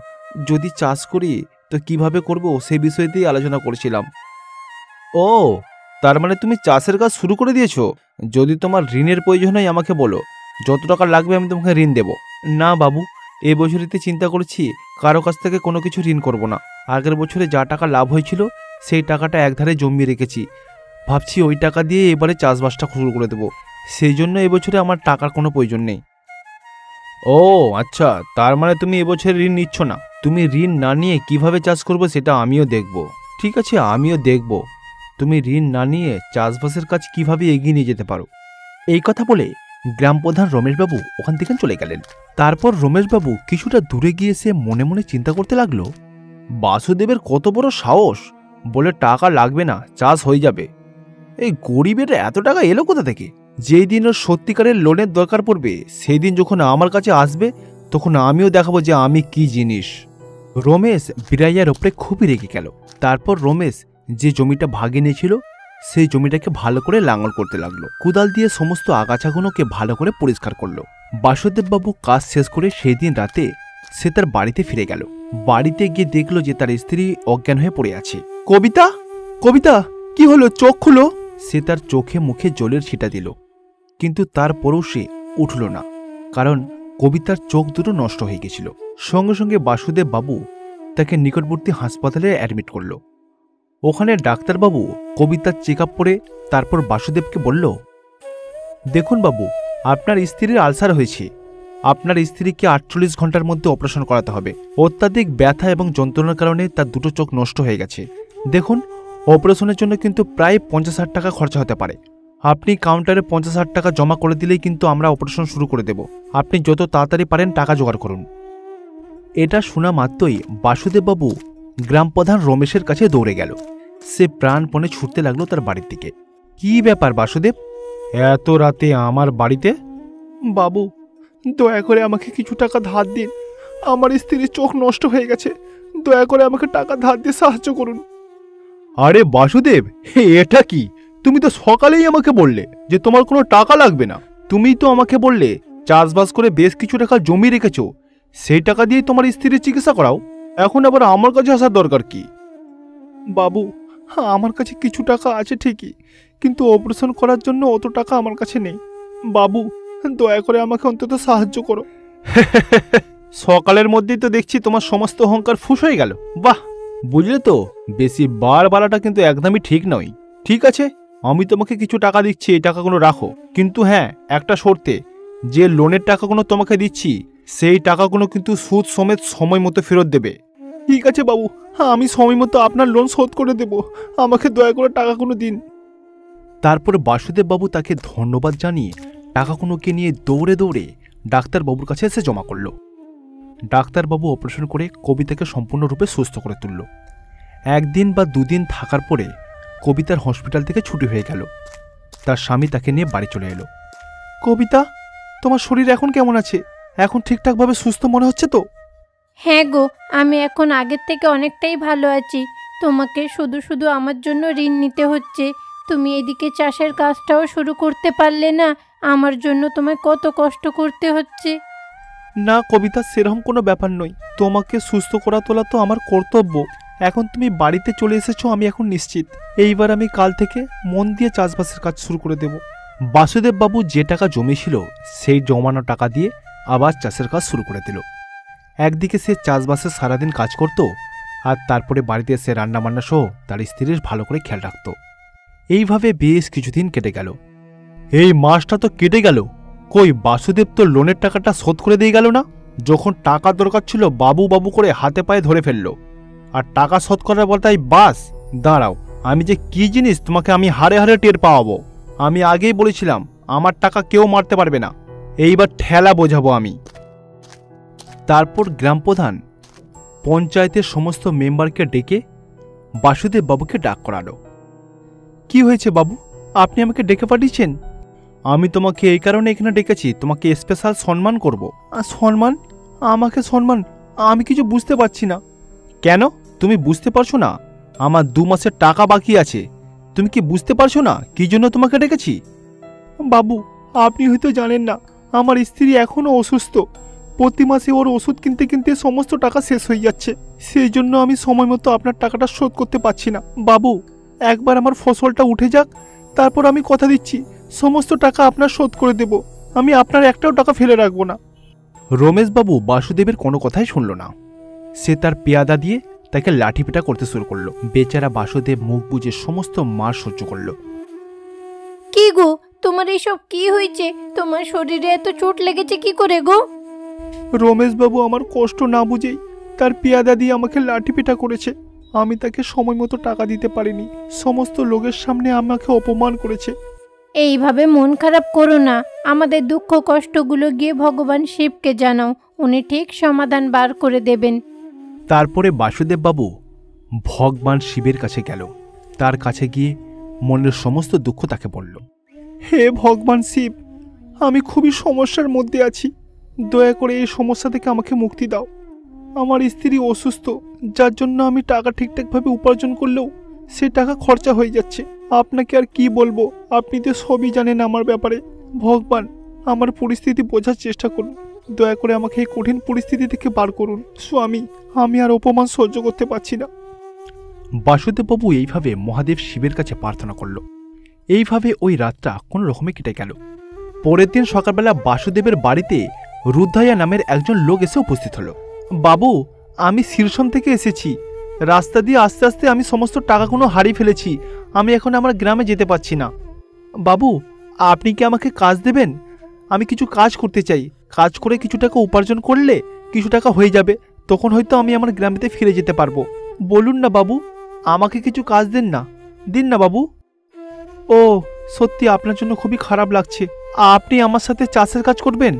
যদি চাষ করি তো কিভাবে করব সে বিষয়তেই আলোচনা করছিলাম। ও, তার মানে তুমি চাষের কাজ শুরু করে দিয়েছো? যদি তোমার ঋণের প্রয়োজন হয় আমাকে বলো, যত টাকা লাগবে আমি তোমাকে ঋণ দেব। না বাবু, এবছরেতে চিন্তা করছি কারো কাছ থেকে কোনো কিছু ঋণ করব না। আগের বছরে যা টাকা লাভ হয়েছিল সেই টাকাটা একধারে জমিয়ে রেখেছি, ভাবছি ওই টাকা দিয়ে এবারে চাষবাসটা শুরু করে দেবো। সেই জন্য এবছরে আমার টাকার কোনো প্রয়োজন নেই। ও আচ্ছা, তার মানে তুমি এবছর ঋণ নিচ্ছ না। তুমি ঋণ না নিয়ে কিভাবে চাষ করবে সেটা আমিও দেখব। ঠিক আছে, আমিও দেখব তুমি ঋণ না নিয়ে চাষবাসের কাজ কিভাবে এগিয়ে নিয়ে যেতে পারো। এই কথা বলে গ্রাম প্রধান রমেশবাবু ওখান থেকে চলে গেলেন। তারপর রমেশবাবু কিছুটা দূরে গিয়ে সে মনে মনে চিন্তা করতে লাগলো, বাসুদেবের কত বড় সাহস, বলে টাকা লাগবে না, চাষ হয়ে যাবে। এই গরিবের এত টাকা এলো কোথা থেকে? যেই দিন ওর সত্যিকারের লোনের দরকার পড়বে সেই দিন যখন আমার কাছে আসবে তখন আমিও দেখাবো যে আমি কি জিনিস। রমেশ বিরাইয়ার ওপরে খুবই রেগে গেল। তারপর রমেশ যে জমিটা ভাগে নিয়েছিল সেই জমিটাকে ভালো করে লাঙল করতে লাগলো। কুদাল দিয়ে সমস্ত আগাছাগুলোকে ভালো করে পরিষ্কার করলো। বাসুদেববাবু কাজ শেষ করে সেই দিন রাতে সে তার বাড়িতে ফিরে গেল। বাড়িতে গিয়ে দেখলো যে তার স্ত্রী অজ্ঞান হয়ে পড়ে আছে। কবিতা, কবিতা, কি হলো? চোখ খুলো। সে তার চোখে মুখে জলের ছিটা দিল, কিন্তু তারপরও সে উঠল না, কারণ কবিতার চোখ দুটো নষ্ট হয়ে গেছিল। সঙ্গে সঙ্গে বাসুদেব বাবু তাকে নিকটবর্তী হাসপাতালে অ্যাডমিট করল। ওখানে ডাক্তারবাবু কবিতার চেক আপ করে তারপর বাসুদেবকে বলল, দেখুন বাবু, আপনার স্ত্রীর আলসার হয়েছে। আপনার স্ত্রীকে 48 ঘন্টার মধ্যে অপারেশন করাতে হবে। অত্যাধিক ব্যথা এবং যন্ত্রণার কারণে তার দুটো চোখ নষ্ট হয়ে গেছে। দেখুন, অপারেশনের জন্য কিন্তু প্রায় 50,000 টাকা খরচা হতে পারে। আপনি কাউন্টারে 50,000 টাকা জমা করে দিলেই কিন্তু আমরা অপারেশন শুরু করে দেব। আপনি যত তাড়াতাড়ি পারেন টাকা জোগাড় করুন। এটা শোনা মাত্রই বাসুদেববাবু গ্রাম প্রধান রমেশের কাছে দৌড়ে গেল। সে প্রাণপণে ছুটতে লাগলো তার বাড়ির দিকে। কি ব্যাপার বাসুদেব, এত রাতে আমার বাড়িতে? বাবু, দয়া করে আমাকে কিছু টাকা ধার দিন। আমার স্ত্রীর চোখ নষ্ট হয়ে গেছে, দয়া করে আমাকে টাকা ধার দিয়ে সাহায্য করুন। আরে বাসুদেব, এটা কি? তুমি তো সকালেই আমাকে বললে যে তোমার কোনো টাকা লাগবে না। তুমিই তো আমাকে বললে চাষবাস করে বেশ কিছু টাকা জমি রেখেছো, সেই টাকা দিয়ে তোমার স্ত্রীর চিকিৎসা করাও। এখন আবার আমার কাছে আসার দরকার কি? বাবু, আমার কাছে কিছু টাকা আছে ঠিকই, কিন্তু অপারেশন করার জন্য অত টাকা আমার কাছে নেই। বাবু, দয়া করে আমাকে অন্তত সাহায্য করো। সকালের মধ্যেই তো দেখছি তোমার সমস্ত অহংকার ফুস হয়ে গেল। বাহ, বুঝলে তো, বেশি বার বাড়াটা কিন্তু একদমই ঠিক নয়। ঠিক আছে, আমি তোমাকে কিছু টাকা দিচ্ছি, এই টাকাগুলো রাখো। কিন্তু হ্যাঁ, একটা শর্তে, যে লোনের টাকাগুলো তোমাকে দিচ্ছি সেই টাকাগুলো কিন্তু সুদ সমেত সময় মতো ফেরত দেবে। ঠিক আছে বাবু, আমি সময় মতো আপনার লোন শোধ করে দেব। আমাকে দয়া করে টাকাগুলো দিন। তারপর বাসুদেববাবু তাকে ধন্যবাদ জানিয়ে টাকাগুলোকে নিয়ে দৌড়ে দৌড়ে ডাক্তারবাবুর কাছে এসে জমা করল। ডাক্তারবাবু অপারেশন করে কবিতাকে সম্পূর্ণরূপে সুস্থ করে তুলল। একদিন বা দুদিন থাকার পরে কবিতার হসপিটাল থেকে ছুটি হয়ে গেল। তার স্বামী তাকে নিয়ে বাড়ি চলে এলো। কবিতা, তোমার শরীর এখন কেমন আছে? এখন ঠিকঠাকভাবে সুস্থ মনে হচ্ছে তো? হ্যাঁ গো, আমি এখন আগের থেকে অনেকটাই ভালো আছি। তোমাকে শুধু শুধু আমার জন্য ঋণ নিতে হচ্ছে। তুমি এদিকে চাষের কাজটাও শুরু করতে পারলে না, আমার জন্য তোমায় কত কষ্ট করতে হচ্ছে। না কবিতা, সেরকম কোনো ব্যাপার নয়। তোমাকে সুস্থ করা তোলা তো আমার কর্তব্য। এখন তুমি বাড়িতে চলে এসেছো, আমি এখন নিশ্চিত। এইবার আমি কাল থেকে মন দিয়ে চাষবাসের কাজ শুরু করে দেব। বাসুদেববাবু যে টাকা জমেছিল সেই জমানো টাকা দিয়ে আবার চাষের কাজ শুরু করে দিল। একদিকে সে চাষবাসে সারাদিন কাজ করত, আর তারপরে বাড়িতে এসে রান্নাবান্না সহ তার স্ত্রীর ভালো করে খেয়াল রাখত। এইভাবে বেশ কিছুদিন কেটে গেল। এই মাসটা তো কেটে গেল, কই বাসুদেব তো লোনের টাকাটা শোধ করে দিয়ে গেল না। যখন টাকা দরকার ছিল বাবু বাবু করে হাতে পায়ে ধরে ফেললো, আর টাকা শোধ করার বলতাই বাস। দাঁড়াও, আমি যে কি জিনিস তোমাকে আমি হারে হারে টের পাওয়াবো। আমি আগেই বলেছিলাম আমার টাকা কেউ মারতে পারবে না। এইবার ঠেলা বোঝাবো আমি। তারপর গ্রাম প্রধান পঞ্চায়েতের সমস্ত মেম্বারকে ডেকে বাসুদেব বাবুকে ডাক করালো। কি হয়েছে বাবু, আপনি আমাকে ডেকে পাঠিয়েছেন? আমি তোমাকে এই কারণে এখানে ডেকেছি, তোমাকে স্পেশাল সম্মান করব। সম্মান? আমাকে সম্মান? আমি কিছু বুঝতে পারছি না। কেন, তুমি বুঝতে পারছো না? আমার 2 মাসের টাকা বাকি আছে। তুমি কি বুঝতে পারছো না কি জন্য তোমাকে ডেকেছি? বাবু, আপনি হয়তো জানেন না, আমার স্ত্রী এখনো অসুস্থ। প্রতি মাসে ওর ওষুধ কিনতে কিনতে সমস্ত টাকা শেষ হয়ে যাচ্ছে। সেই জন্য আমি সময় মতো আপনার টাকাটা শোধ করতে পারছি না। বাবু, একবার আমার ফসলটা উঠে যাক, তারপর আমি কথা দিচ্ছি সমস্ত টাকা আপনার শোধ করে দেব। আমি আপনার একটাও টাকা ফেলে রাখবো না। রমেশবাবু বাসুদেবের কোনো কথাই শুনল না। সে তার পেয়াদা দিয়ে তাকে লাঠিপেটা করতে শুরু করলো। বেচারা বাসুদেব মুখ বুজে সমস্ত মার সহ্য করলো। কি গো, তোমার এইসব কি হয়েছে? তোমার শরীরে এত চোট লেগেছে কি করে গো? রমেশবাবু আমার কষ্ট না বুঝেই তার পেয়াদা দিয়ে আমাকে লাঠিপেটা করেছে। আমি তাকে সময় মতো টাকা দিতে পারিনি, সমস্ত লোকের সামনে আমাকে অপমান করেছে। এইভাবে মন খারাপ করো না, আমাদের দুঃখ কষ্টগুলো গিয়ে ভগবান শিবকে জানাও, উনি ঠিক সমাধান বার করে দেবেন। তারপরে বাসুদেব বাবু ভগবান শিবের কাছে গেল। তার কাছে গিয়ে মনের সমস্ত দুঃখ তাকে বলল, হে ভগবান শিব, আমি খুবই সমস্যার মধ্যে আছি, দয়া করে এই সমস্যা থেকে আমাকে মুক্তি দাও। আমার স্ত্রী অসুস্থ, যার জন্য আমি টাকা ঠিকঠাকভাবে উপার্জন করলেও সে টাকা খরচা হয়ে যাচ্ছে। আপনাকে আর কি বলবো, আপনি তো সবই জানেন আমার ব্যাপারে। ভগবান, আমার পরিস্থিতি বোঝার চেষ্টা করুন, দয়া করে আমাকে এই কঠিন পরিস্থিতি থেকে বার করুন। স্বামী, আমি আর অপমান সহ্য করতে পারছি না। বাসুদেববাবু এইভাবে মহাদেব শিবের কাছে প্রার্থনা করল। এইভাবে ওই রাতটা কোনো রকমে কেটে গেল। পরের দিন সকালবেলা বাসুদেবের বাড়িতে রুদ্রাইয়া নামের একজন লোক এসে উপস্থিত হলো। বাবু, আমি শীর্ষণ থেকে এসেছি। রাস্তা দিয়ে আস্তে আস্তে আমি সমস্ত টাকাগুলো হারিয়ে ফেলেছি। আমি এখন আমার গ্রামে যেতে পারছি না। বাবু, আপনি কি আমাকে কাজ দেবেন? আমি কিছু কাজ করতে চাই। কাজ করে কিছু টাকা উপার্জন করলে কিছু টাকা হয়ে যাবে, তখন হয়তো আমি আমার গ্রামেতে ফিরে যেতে পারবো। বলুন না বাবু, আমাকে কিছু কাজ দেন না, দিন না বাবু। ও সত্যি আপনার জন্য খুবই খারাপ লাগছে। আপনি আমার সাথে চাষের কাজ করবেন?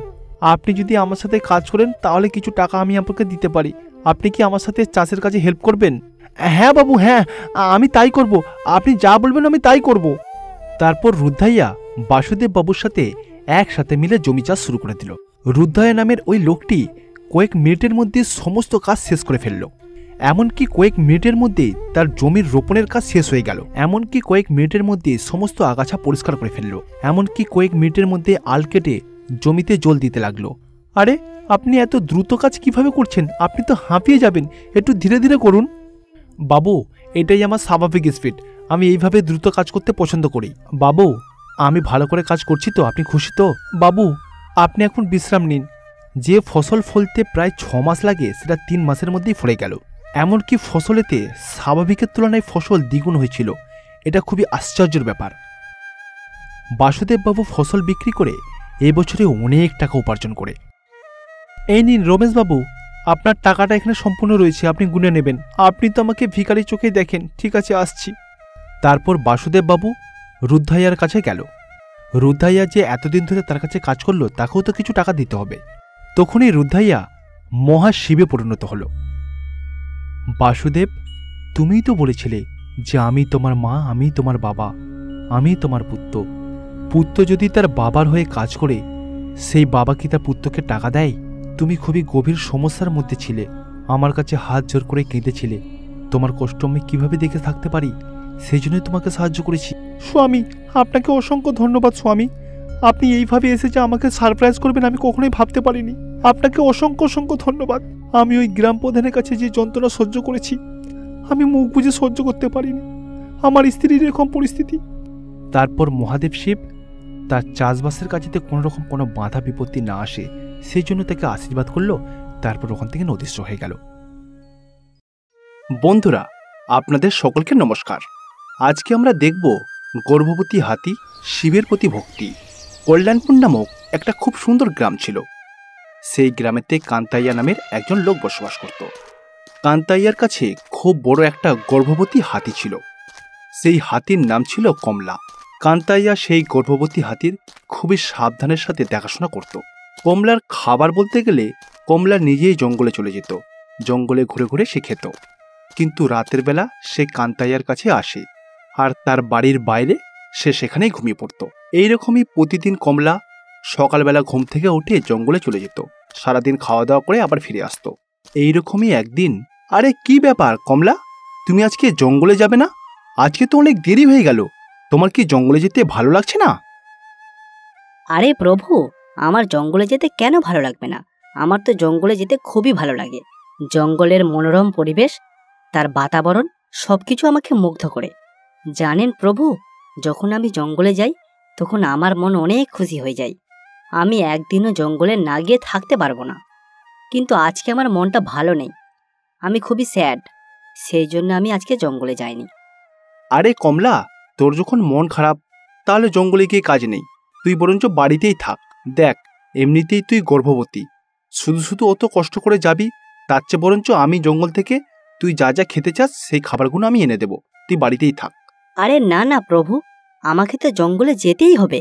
আপনি যদি আমার সাথে কাজ করেন তাহলে কিছু টাকা আমি আপনাকে দিতে পারি। আপনি কি আমার সাথে চাষের কাজে হেল্প করবেন? হ্যাঁ বাবু, হ্যাঁ, আমি তাই করব। আপনি যা বলবেন আমি তাই করব। তারপর রুদ্রাইয়া বাসুদেব বাবুর সাথে একসাথে মিলে জমি চাষ শুরু করে দিল। রুদ্রাইয়া নামের ওই লোকটি কয়েক মিনিটের মধ্যে সমস্ত কাজ শেষ করে ফেলল। এমনকি কয়েক মিনিটের মধ্যে তার জমির রোপণের কাজ শেষ হয়ে গেল। এমনকি কয়েক মিনিটের মধ্যে সমস্ত আগাছা পরিষ্কার করে ফেলল। এমনকি কয়েক মিনিটের মধ্যে আল কেটে জমিতে জল দিতে লাগলো। আরে, আপনি এত দ্রুত কাজ কিভাবে করছেন? আপনি তো হাঁপিয়ে যাবেন, একটু ধীরে ধীরে করুন। বাবু, এটাই আমার স্বাভাবিক স্পিড। আমি এইভাবে দ্রুত কাজ করতে পছন্দ করি। বাবু, আমি ভালো করে কাজ করছি তো? আপনি খুশি তো? বাবু, আপনি এখন বিশ্রাম নিন। যে ফসল ফলতে প্রায় 6 মাস লাগে সেটা 3 মাসের মধ্যেই ফলে গেল। এমনকি ফসলেতে স্বাভাবিকের তুলনায় ফসল দ্বিগুণ হয়েছিল। এটা খুবই আশ্চর্যের ব্যাপার। বাসুদেববাবু ফসল বিক্রি করে এবছরে অনেক টাকা উপার্জন করে। এই নিন রমেশবাবু, আপনার টাকাটা এখানে সম্পূর্ণ রয়েছে, আপনি গুনে নেবেন। আপনি তো আমাকে ভিখারি চোখেই দেখেন। ঠিক আছে, আসছি। তারপর বাসুদেববাবু রুদ্রাইয়ার কাছে গেল। রুদ্রাইয়া যে এতদিন ধরে তার কাছে কাজ করলো তাকেও তো কিছু টাকা দিতে হবে। তখনই রুদ্রাইয়া মহাশিবে পরিণত হল। বাসুদেব, তুমিই তো বলেছিলে যে আমি তোমার মা, আমি তোমার বাবা, আমি তোমার পুত্র। পুত্র যদি তার বাবার হয়ে কাজ করে, সেই বাবা কি তার পুত্রকে টাকা দেয়? তুমি খুবই গভীর সমস্যার মধ্যে ছিলে, আমার কাছে হাত জোর করে কেঁদেছিলে। তোমার কষ্ট আমি কিভাবে দেখে থাকতে পারি, সেই জন্যই তোমাকে সাহায্য করেছি। স্বামী, আপনাকে অসংখ্য ধন্যবাদ। স্বামী, আপনি এইভাবে এসে যে আমাকে সারপ্রাইজ করবেন আমি কখনোই ভাবতে পারিনি। আপনাকে অসংখ্য অসংখ্য ধন্যবাদ। আমি ওই গ্রাম প্রধানের কাছে যে যন্ত্রণা সহ্য করেছি, আমি মুখ বুজে সহ্য করতে পারিনি। আমার স্ত্রীর এরকম পরিস্থিতি। তারপর মহাদেব শিব তার চাষবাসের কাজেতে কোনো রকম কোনো বাধা বিপত্তি না আসে সেই জন্য তাকে আশীর্বাদ করলো। তারপর ওখান থেকে অদৃশ্য হয়ে গেল। বন্ধুরা, আপনাদের সকলকে নমস্কার। আজকে আমরা দেখব গর্ভবতী হাতি শিবের প্রতি ভক্তি। কল্যাণপুর নামক একটা খুব সুন্দর গ্রাম ছিল। সেই গ্রামেতে কান্তাইয়া নামের একজন লোক বসবাস করত। কান্তাইয়ার কাছে খুব বড় একটা গর্ভবতী হাতি ছিল। সেই হাতির নাম ছিল কমলা। কান্তাইয়া সেই গর্ভবতী হাতির খুবই সাবধানের সাথে দেখাশোনা করত। কমলার খাবার বলতে গেলে কমলা নিজেই জঙ্গলে চলে যেত। জঙ্গলে ঘুরে ঘুরে সে খেত। কিন্তু রাতের বেলা সে কান্তাইয়ার কাছে আসে আর তার বাড়ির বাইরে সে সেখানেই ঘুমিয়ে পড়ত। এইরকমই প্রতিদিন কমলা সকালবেলা ঘুম থেকে উঠে জঙ্গলে চলে যেত। সারাদিন খাওয়া দাওয়া করে আবার ফিরে আসতো। এইরকমই একদিন, আরে কি ব্যাপার কমলা, তুমি আজকে জঙ্গলে যাবে না? আজকে তো অনেক দেরি হয়ে গেল। তোমার কি জঙ্গলে যেতে ভালো লাগছে না? আরে প্রভু, আমার জঙ্গলে যেতে কেন ভালো লাগবে না? আমার তো জঙ্গলে যেতে খুবই ভালো লাগে। জঙ্গলের মনোরম পরিবেশ, তার বাতাবরণ সবকিছু আমাকে মুগ্ধ করে। জানেন প্রভু, যখন আমি জঙ্গলে যাই তখন আমার মন অনেক খুশি হয়ে যায়। আমি একদিনও জঙ্গলে না গিয়ে থাকতে পারবো না। কিন্তু আজকে আমার মনটা ভালো নেই, আমি খুবই স্যাড, সেই জন্য আমি আজকে জঙ্গলে যাইনি। আরে কমলা, তোর যখন মন খারাপ তাহলে জঙ্গলে গিয়ে কাজ নেই, তুই বরঞ্চ বাড়িতেই থাক। দেখ, এমনিতেই তুই গর্ভবতী, শুধু শুধু অত কষ্ট করে যাবি, তার চেয়ে বরঞ্চ আমি জঙ্গল থেকে তুই যা যা খেতে চাস সেই খাবারগুলো আমি এনে দেবো, তুই বাড়িতেই থাক। আরে না না প্রভু, আমাকে তো জঙ্গলে যেতেই হবে।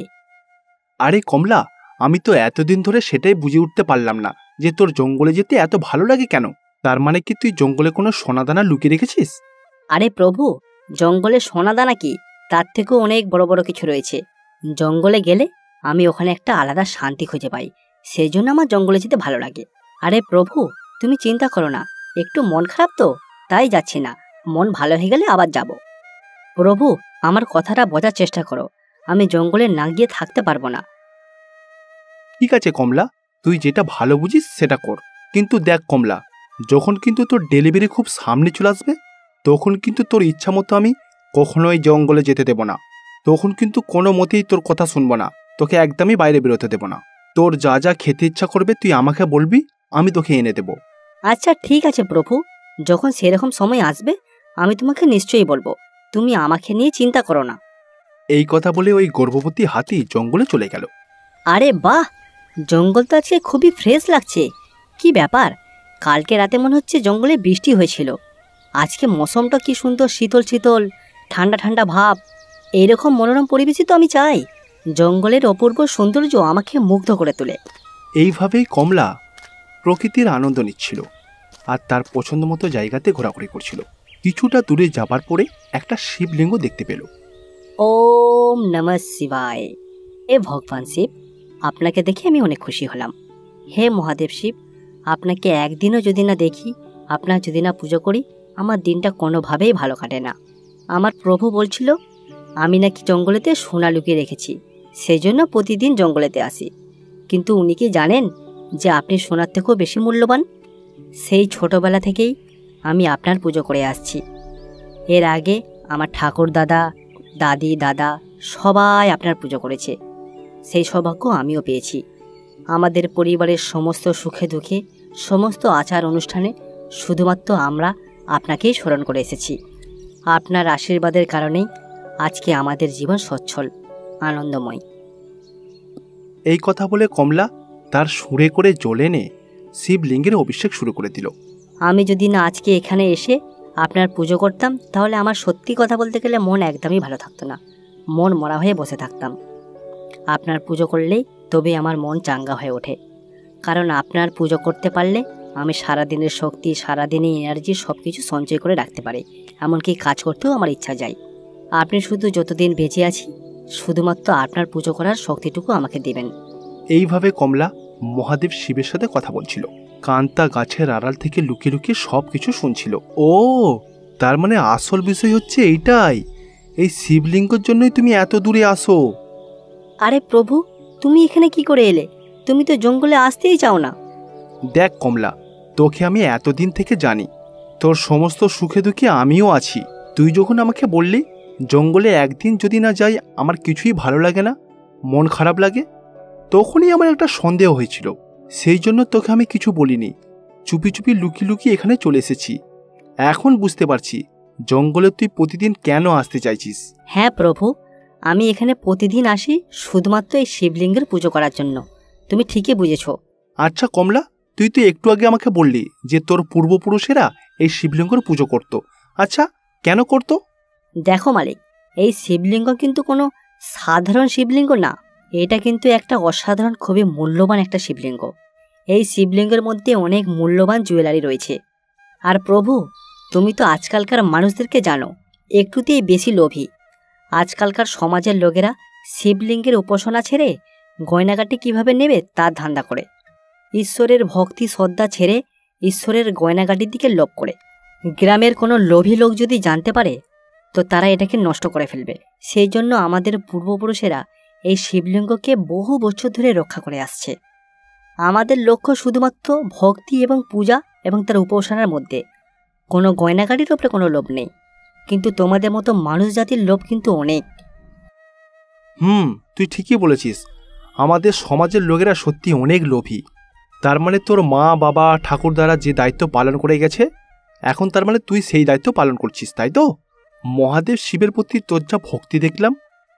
আরে কমলা, আমি তো এতদিন ধরে সেটাই বুঝে উঠতে পারলাম না যে তোর জঙ্গলে যেতে এত ভালো লাগে কেন। তার মানে কি তুই জঙ্গলে কোনো সোনাদানা লুকিয়ে রেখেছিস? আরে প্রভু, জঙ্গলে সোনাদানা কি, তার থেকেও অনেক বড় বড় কিছু রয়েছে। জঙ্গলে গেলে আমি ওখানে একটা আলাদা শান্তি খুঁজে পাই, সেই জন্য আমার জঙ্গলে যেতে ভালো লাগে। আরে প্রভু, তুমি চিন্তা করো না, একটু মন খারাপ তো তাই যাচ্ছি না, মন ভালো হয়ে গেলে আবার যাব। প্রভু, আমার কথাটা বোঝার চেষ্টা করো, আমি জঙ্গলে না গিয়ে থাকতে পারবো না। ঠিক আছে কমলা, তুই যেটা ভালো বুঝিস সেটা কর, কিন্তু দেখ কমলা, যখন কিন্তু তোর ডেলিভারি খুব সামনে চলে আসবে তখন কিন্তু তোর ইচ্ছা মতো আমি কখনোই জঙ্গলে যেতে দেব না। তখন কিন্তু কোনো মতেই তোর কথা শুনবো না, তোকে একদমই বাইরে বেরোতে দেব না। তোর যা যা খেতে ইচ্ছা করবে তুই আমাকে বলবি, আমি তোকে এনে দেব। আচ্ছা ঠিক আছে প্রভু, যখন সেরকম সময় আসবে আমি তোমাকে নিশ্চয়ই বলবো, তুমি আমাকে নিয়ে চিন্তা করো না। এই কথা বলে ওই গর্ভবতী হাতি জঙ্গলে চলে গেল। আরে বাহ, জঙ্গল তো আজকে খুবই ফ্রেশ লাগছে। কি ব্যাপার, কালকে রাতে মনে হচ্ছে জঙ্গলে বৃষ্টি হয়েছিল, আজকে মৌসুমটা কি সুন্দর, শীতল শীতল, ঠান্ডা ঠান্ডা ভাব। এইরকম মনোরম পরিবেশই তো আমি চাই। জঙ্গলের অপূর্ব সৌন্দর্য আমাকে মুগ্ধ করে তোলে। এইভাবেই কমলা প্রকৃতির আনন্দ নিচ্ছিল আর তার পছন্দ মতো জায়গাতে ঘোরাঘুরি করছিল। কিছুটা দূরে যাবার পরে একটা শিবলিঙ্গ দেখতে পেল। ওম নমঃ শিবায়। এ ভগবান শিব, আপনাকে দেখে আমি অনেক খুশি হলাম। হে মহাদেব শিব, আপনাকে একদিনও যদি না দেখি, আপনার যদি না পুজো করি, আমার দিনটা কোনোভাবেই ভালো কাটে না। আমার প্রভু বলছিল আমি নাকি জঙ্গলেতে সোনা লুকিয়ে রেখেছি, সেই জন্য প্রতিদিন জঙ্গলেতে আসি। কিন্তু উনি কি জানেন যে আপনি সোনার থেকেও বেশি মূল্যবান? সেই ছোটবেলা থেকেই আমি আপনার পুজো করে আসছি। এর আগে আমার ঠাকুর দাদা, দাদি, দাদা সবাই আপনার পুজো করেছে, সেই সৌভাগ্য আমিও পেয়েছি। আমাদের পরিবারের সমস্ত সুখে দুঃখে, সমস্ত আচার অনুষ্ঠানে শুধুমাত্র আমরা আপনাকেই স্মরণ করে এসেছি। আপনার আশীর্বাদের কারণেই আজকে আমাদের জীবন সচ্ছল, আনন্দময়। এই কথা বলে কমলা তার সুরে করে জল এনে শিবলিঙ্গের অভিষেক শুরু করে দিল। আমি যদি না আজকে এখানে এসে আপনার পুজো করতাম, তাহলে আমার সত্যি কথা বলতে গেলে মন একদমই ভালো থাকতো না, মন মরা হয়ে বসে থাকতাম। আপনার পুজো করলেই তবে আমার মন চাঙ্গা হয়ে ওঠে, কারণ আপনার পুজো করতে পারলে আমি সারাদিনের শক্তি, সারাদিনের এনার্জি সব কিছু সঞ্চয় করে রাখতে পারি, এমনকি কাজ করতেও আমার ইচ্ছা যায়। আপনি শুধু যতদিন বেঁচে আছি শুধুমাত্র আপনার পুজো করার শক্তিটুকু আমাকে দিবেন। এইভাবে কমলা মহাদেব শিবের সাথে কথা বলছিল। কান্তা গাছের আড়াল থেকে লুকিয়ে লুকিয়ে সব কিছু শুনছিল। ও, তার মানে আসল বিষয় হচ্ছে এইটাই, এই শিবলিঙ্গের জন্যই তুমি এত দূরে আসো। আরে প্রভু, তুমি এখানে কি করে এলে? তুমি তো জঙ্গলে আসতেই চাও না। দেখ কমলা, তোকে আমি এতদিন থেকে জানি, তোর সমস্ত সুখে দুঃখে আমিও আছি। তুই যখন আমাকে বললি জঙ্গলে একদিন যদি না যাই আমার কিছুই ভালো লাগে না, মন খারাপ লাগে, তখনই আমার একটা সন্দেহ হয়েছিল। সেই জন্য তোকে আমি কিছু বলিনি, চুপি চুপি লুকিয়ে লুকিয়ে এখানে চলে এসেছি। এখন বুঝতে পারছি জঙ্গলে তুই প্রতিদিন কেন আসতে চাইছিস। হ্যাঁ প্রভু, আমি এখানে প্রতিদিন আসি শুধুমাত্র এই শিবলিঙ্গের পুজো করার জন্য। তুমি ঠিকই বুঝেছ। আচ্ছা কমলা, তুই তো একটু আগে আমাকে বললি যে তোর পূর্বপুরুষেরা এই শিবলিঙ্গের পুজো করত। আচ্ছা, কেন করত? দেখো মালিক, এই শিবলিঙ্গ কিন্তু কোনো সাধারণ শিবলিঙ্গ না, এটা কিন্তু একটা অসাধারণ, খুবই মূল্যবান একটা শিবলিঙ্গ। এই শিবলিঙ্গের মধ্যে অনেক মূল্যবান জুয়েলারি রয়েছে। আর প্রভু, তুমি তো আজকালকার মানুষদেরকে জানো, একটুতেই বেশি লোভী। আজকালকার সমাজের লোকেরা শিবলিঙ্গের উপাসনা ছেড়ে গয়নাগাটি কিভাবে নেবে তার ধান্দা করে, ঈশ্বরের ভক্তি শ্রদ্ধা ছেড়ে ঈশ্বরের গয়নাগাটির দিকে লোভ করে। গ্রামের কোনো লোভী লোক যদি জানতে পারে তো তারা এটাকে নষ্ট করে ফেলবে। সেই জন্য আমাদের পূর্বপুরুষেরা এই শিবলিঙ্গকে বহু বছর ধরে রক্ষা করে আসছে। আমাদের লক্ষ্য শুধুমাত্র ভক্তি এবং পূজা এবং তার উপাসনার মধ্যে, কোনো গয়নাগাটির ওপরে কোনো লোভ নেই। কিন্তু তোমাদের মতো মানুষ জাতির লোভ কিন্তু অনেক। তুই ঠিকই বলেছিস, আমাদের সমাজের লোকেরা সত্যি অনেক লোভী। তার মানে তোর মা বাবা ঠাকুরদারা যে দায়িত্ব পালন করে গেছে, এখন তার মানে তুই সেই দায়িত্ব পালন করছিস, তাই তো? মহাদেব শিবের প্রতি তোর যা ভক্তি দেখলাম,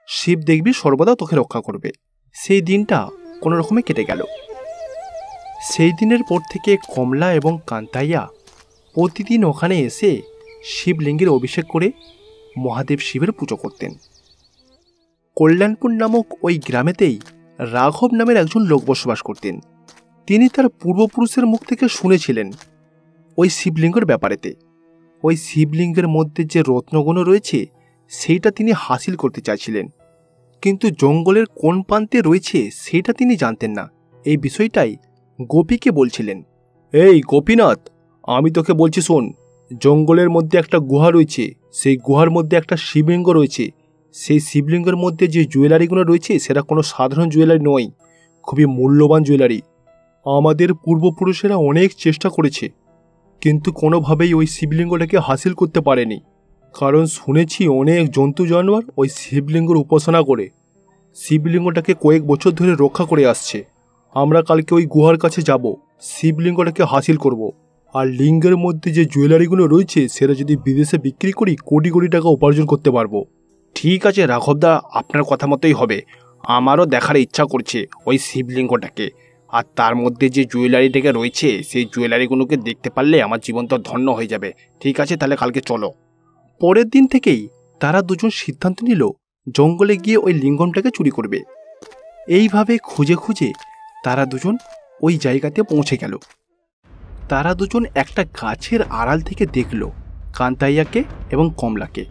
শিব দেখবি সর্বদা তোকে রক্ষা করবে। সেই দিনটা কোনো রকমে কেটে গেল। সেই দিনের পর থেকে কমলা এবং কান্তাইয়া প্রতিদিন ওখানে এসে শিবলিঙ্গের অভিষেক করে মহাদেব শিবের পুজো করতেন। কল্যাণপুর নামক ওই গ্রামেতেই রাঘব নামের একজন লোক বসবাস করতেন। তিনি তার পূর্বপুরুষের মুখ থেকে শুনেছিলেন ওই শিবলিঙ্গের ব্যাপারেতে। ওই শিবলিঙ্গের মধ্যে যে রত্নগুণ রয়েছে সেইটা তিনি হাসিল করতে চাইছিলেন, কিন্তু জঙ্গলের কোন প্রান্তে রয়েছে সেটা তিনি জানতেন না। এই বিষয়টাই গোপীকে বলছিলেন। এই গোপীনাথ, আমি তোকে বলছি শোন, জঙ্গলের মধ্যে একটা গুহা রয়েছে, সেই গুহার মধ্যে একটা শিবলিঙ্গ রয়েছে। সেই শিবলিঙ্গের মধ্যে যে জুয়েলারিগুলো রয়েছে সেটা কোনো সাধারণ জুয়েলারি নয়, খুবই মূল্যবান জুয়েলারি। আমাদের পূর্বপুরুষেরা অনেক চেষ্টা করেছে, কিন্তু কোনোভাবেই ওই শিবলিঙ্গটাকে হাসিল করতে পারেনি। কারণ শুনেছি অনেক জন্তু জানোয়ার ওই শিবলিঙ্গের উপাসনা করে শিবলিঙ্গটাকে কয়েক বছর ধরে রক্ষা করে আসছে। আমরা কালকে ওই গুহার কাছে যাব, শিবলিঙ্গটাকে হাসিল করব। আর লিঙ্গের মধ্যে যে জুয়েলারিগুলো রয়েছে সেটা যদি বিদেশে বিক্রি করি কোটি কোটি টাকা উপার্জন করতে পারবো। ঠিক আছে রাঘবদা, আপনার কথা মতোই হবে। আমারও দেখার ইচ্ছা করছে ওই শিবলিঙ্গটাকে, আর তার মধ্যে যে জুয়েলারিটাকে রয়েছে সেই জুয়েলারিগুলোকে দেখতে পারলে আমার জীবন তো ধন্য হয়ে যাবে। ঠিক আছে, তাহলে কালকে চলো। পরের দিন থেকেই তারা দুজন সিদ্ধান্ত নিল জঙ্গলে গিয়ে ওই লিঙ্গমটাকে চুরি করবে। এইভাবে খুঁজে খুঁজে তারা দুজন ওই জায়গাতে পৌঁছে গেল। তারা দুজন একটা গাছের আড়াল থেকে দেখল কান্তাইয়াকে এবং কমলাকে।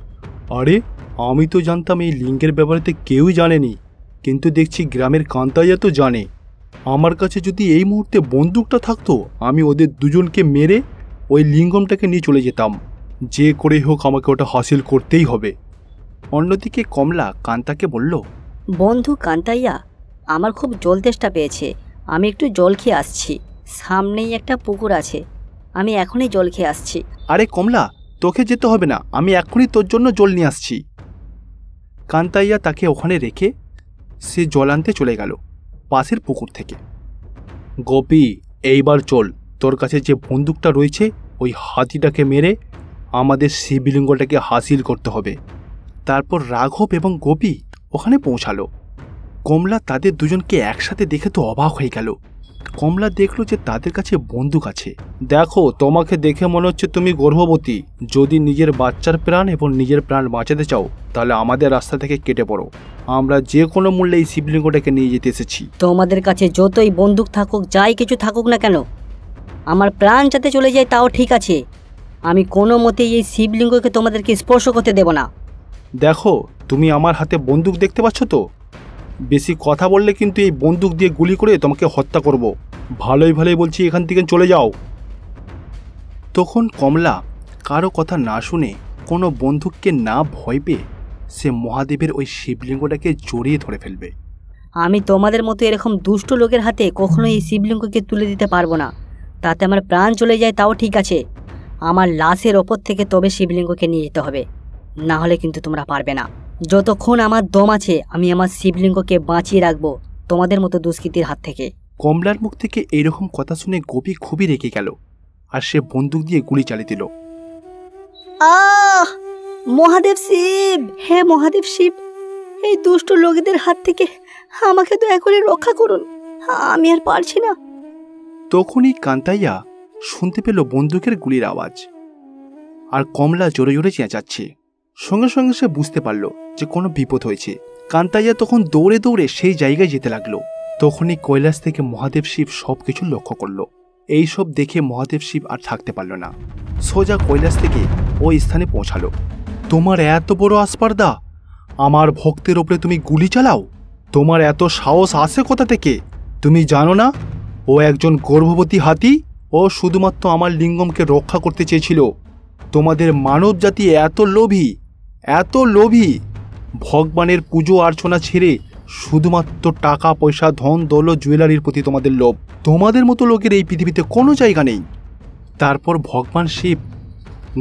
আরে, আমি তো জানতাম এই লিঙ্গের ব্যাপারেতে কেউই জানেনি, কিন্তু দেখছি গ্রামের কান্তাইয়া তো জানে। আমার কাছে যদি এই মুহূর্তে বন্দুকটা থাকতো, আমি ওদের দুজনকে মেরে ওই লিঙ্গমটাকে নিয়ে চলে যেতাম। যে করে হোক আমাকে ওটা হাসিল করতেই হবে। অন্যদিকে কমলা কান্তাকে বলল, বন্ধু কান্তাইয়া, আমার খুব জল তেষ্টা পেয়েছে, আমি একটু জল খেয়ে আসছি। সামনেই একটা পুকুর আছে, আমি এখনই জল খেয়ে আসছি। আরে কমলা, তোকে যেতে হবে না, আমি এখনই তোর জন্য জল নিয়ে আসছি। কান্তাইয়া তাকে ওখানে রেখে সে জল আনতে চলে গেল পাশের পুকুর থেকে। গোপী, এইবার চল, তোর কাছে যে বন্দুকটা রয়েছে ওই হাতিটাকে মেরে আমাদের শিবলিঙ্গটাকে হাসিল করতে হবে। তারপর রাঘব এবং গোপী ওখানে পৌঁছালো। কমলা তাদের দুজনকে একসাথে দেখে তো অবাক হয়ে গেল। কমলা দেখলো যে তাদের কাছে বন্দুক আছে। দেখো, তোমাকে দেখে মনে হচ্ছে তুমি গর্ভবতী। যদি নিজের বাচ্চার প্রাণ এবং নিজের প্রাণ বাঁচাতে চাও তাহলে আমাদের রাস্তা থেকে কেটে পড়ো। আমরা যে কোনো মূল্যে এই শিবলিঙ্গটাকে নিয়ে যেতে এসেছি। তোমাদের কাছে যতই বন্দুক থাকুক, যাই কিছু থাকুক না কেন, আমার প্রাণ যাতে চলে যায় তাও ঠিক আছে, আমি কোনো মতেই এই শিবলিঙ্গকে তোমাদেরকে স্পর্শ করতে দেব না। দেখো, তুমি আমার হাতে বন্দুক দেখতে পাচ্ছ তো? বেশি কথা বললে কিন্তু এই বন্দুক দিয়ে গুলি করে তোমাকে হত্যা করব। ভালোই ভালোই বলছি, এখান থেকে চলে যাও। তখন কমলা কারো কথা না শুনে কোনো বন্দুককে না ভয় পেয়ে সে মহাদেবের ওই শিবলিঙ্গটাকে জড়িয়ে ধরে ফেলবে। আমি তোমাদের মতো এরকম দুষ্ট লোকের হাতে কখনো এই শিবলিঙ্গকে তুলে দিতে পারবো না। তাতে আমার প্রাণ চলে যায় তাও ঠিক আছে, আমার লাশের ওপর থেকে তবে শিবলিঙ্গকে নিয়ে যেতে হবে, না হলে কিন্তু তোমরা পারবে না। যতক্ষণ আমার দম আছে আমি আমার শিবলিঙ্গকে বাঁচিয়ে রাখবো তোমাদের মতো দুষ্কৃতীর হাত থেকে। কমলার মুখ থেকে এইরকম কথা শুনে গোপী খুবই রেগে গেল আর সে বন্দুক দিয়ে গুলি চালিয়ে দিল। আহ, মহাদেব শিব, হে মহাদেব শিব, এই দুষ্ট লোকদের হাত থেকে আমাকে দয়া করে রক্ষা করুন, আমি আর পারছি না। তখনই কান্তাইয়া শুনতে পেল বন্দুকের গুলির আওয়াজ আর কমলা জোরে জোরে চেঁচাচ্ছে। সঙ্গে সঙ্গে সে বুঝতে পারল যে কোনো বিপদ হয়েছে। কান্তাইয়া তখন দৌড়ে দৌড়ে সেই জায়গায় যেতে লাগলো। তখনই কৈলাস থেকে মহাদেব শিব সব কিছু লক্ষ্য করলো। এইসব দেখে মহাদেব শিব আর থাকতে পারল না, সোজা কৈলাস থেকে ওই স্থানে পৌঁছালো। তোমার এত বড় আসপারদা, আমার ভক্তের ওপরে তুমি গুলি চালাও? তোমার এত সাহস আসে কোথা থেকে? তুমি জানো না ও একজন গর্ভবতী হাতি? ও শুধুমাত্র আমার লিঙ্গমকে রক্ষা করতে চেয়েছিল। তোমাদের মানব জাতি এত লোভী, এত লোভী, ভগবানের পুজো অর্চনা ছেড়ে শুধুমাত্র টাকা পয়সা, ধন দৌলত, জুয়েলারির প্রতি তোমাদের লোভ। তোমাদের মতো লোকের এই পৃথিবীতে কোনো জায়গা নেই। তারপর ভগবান শিব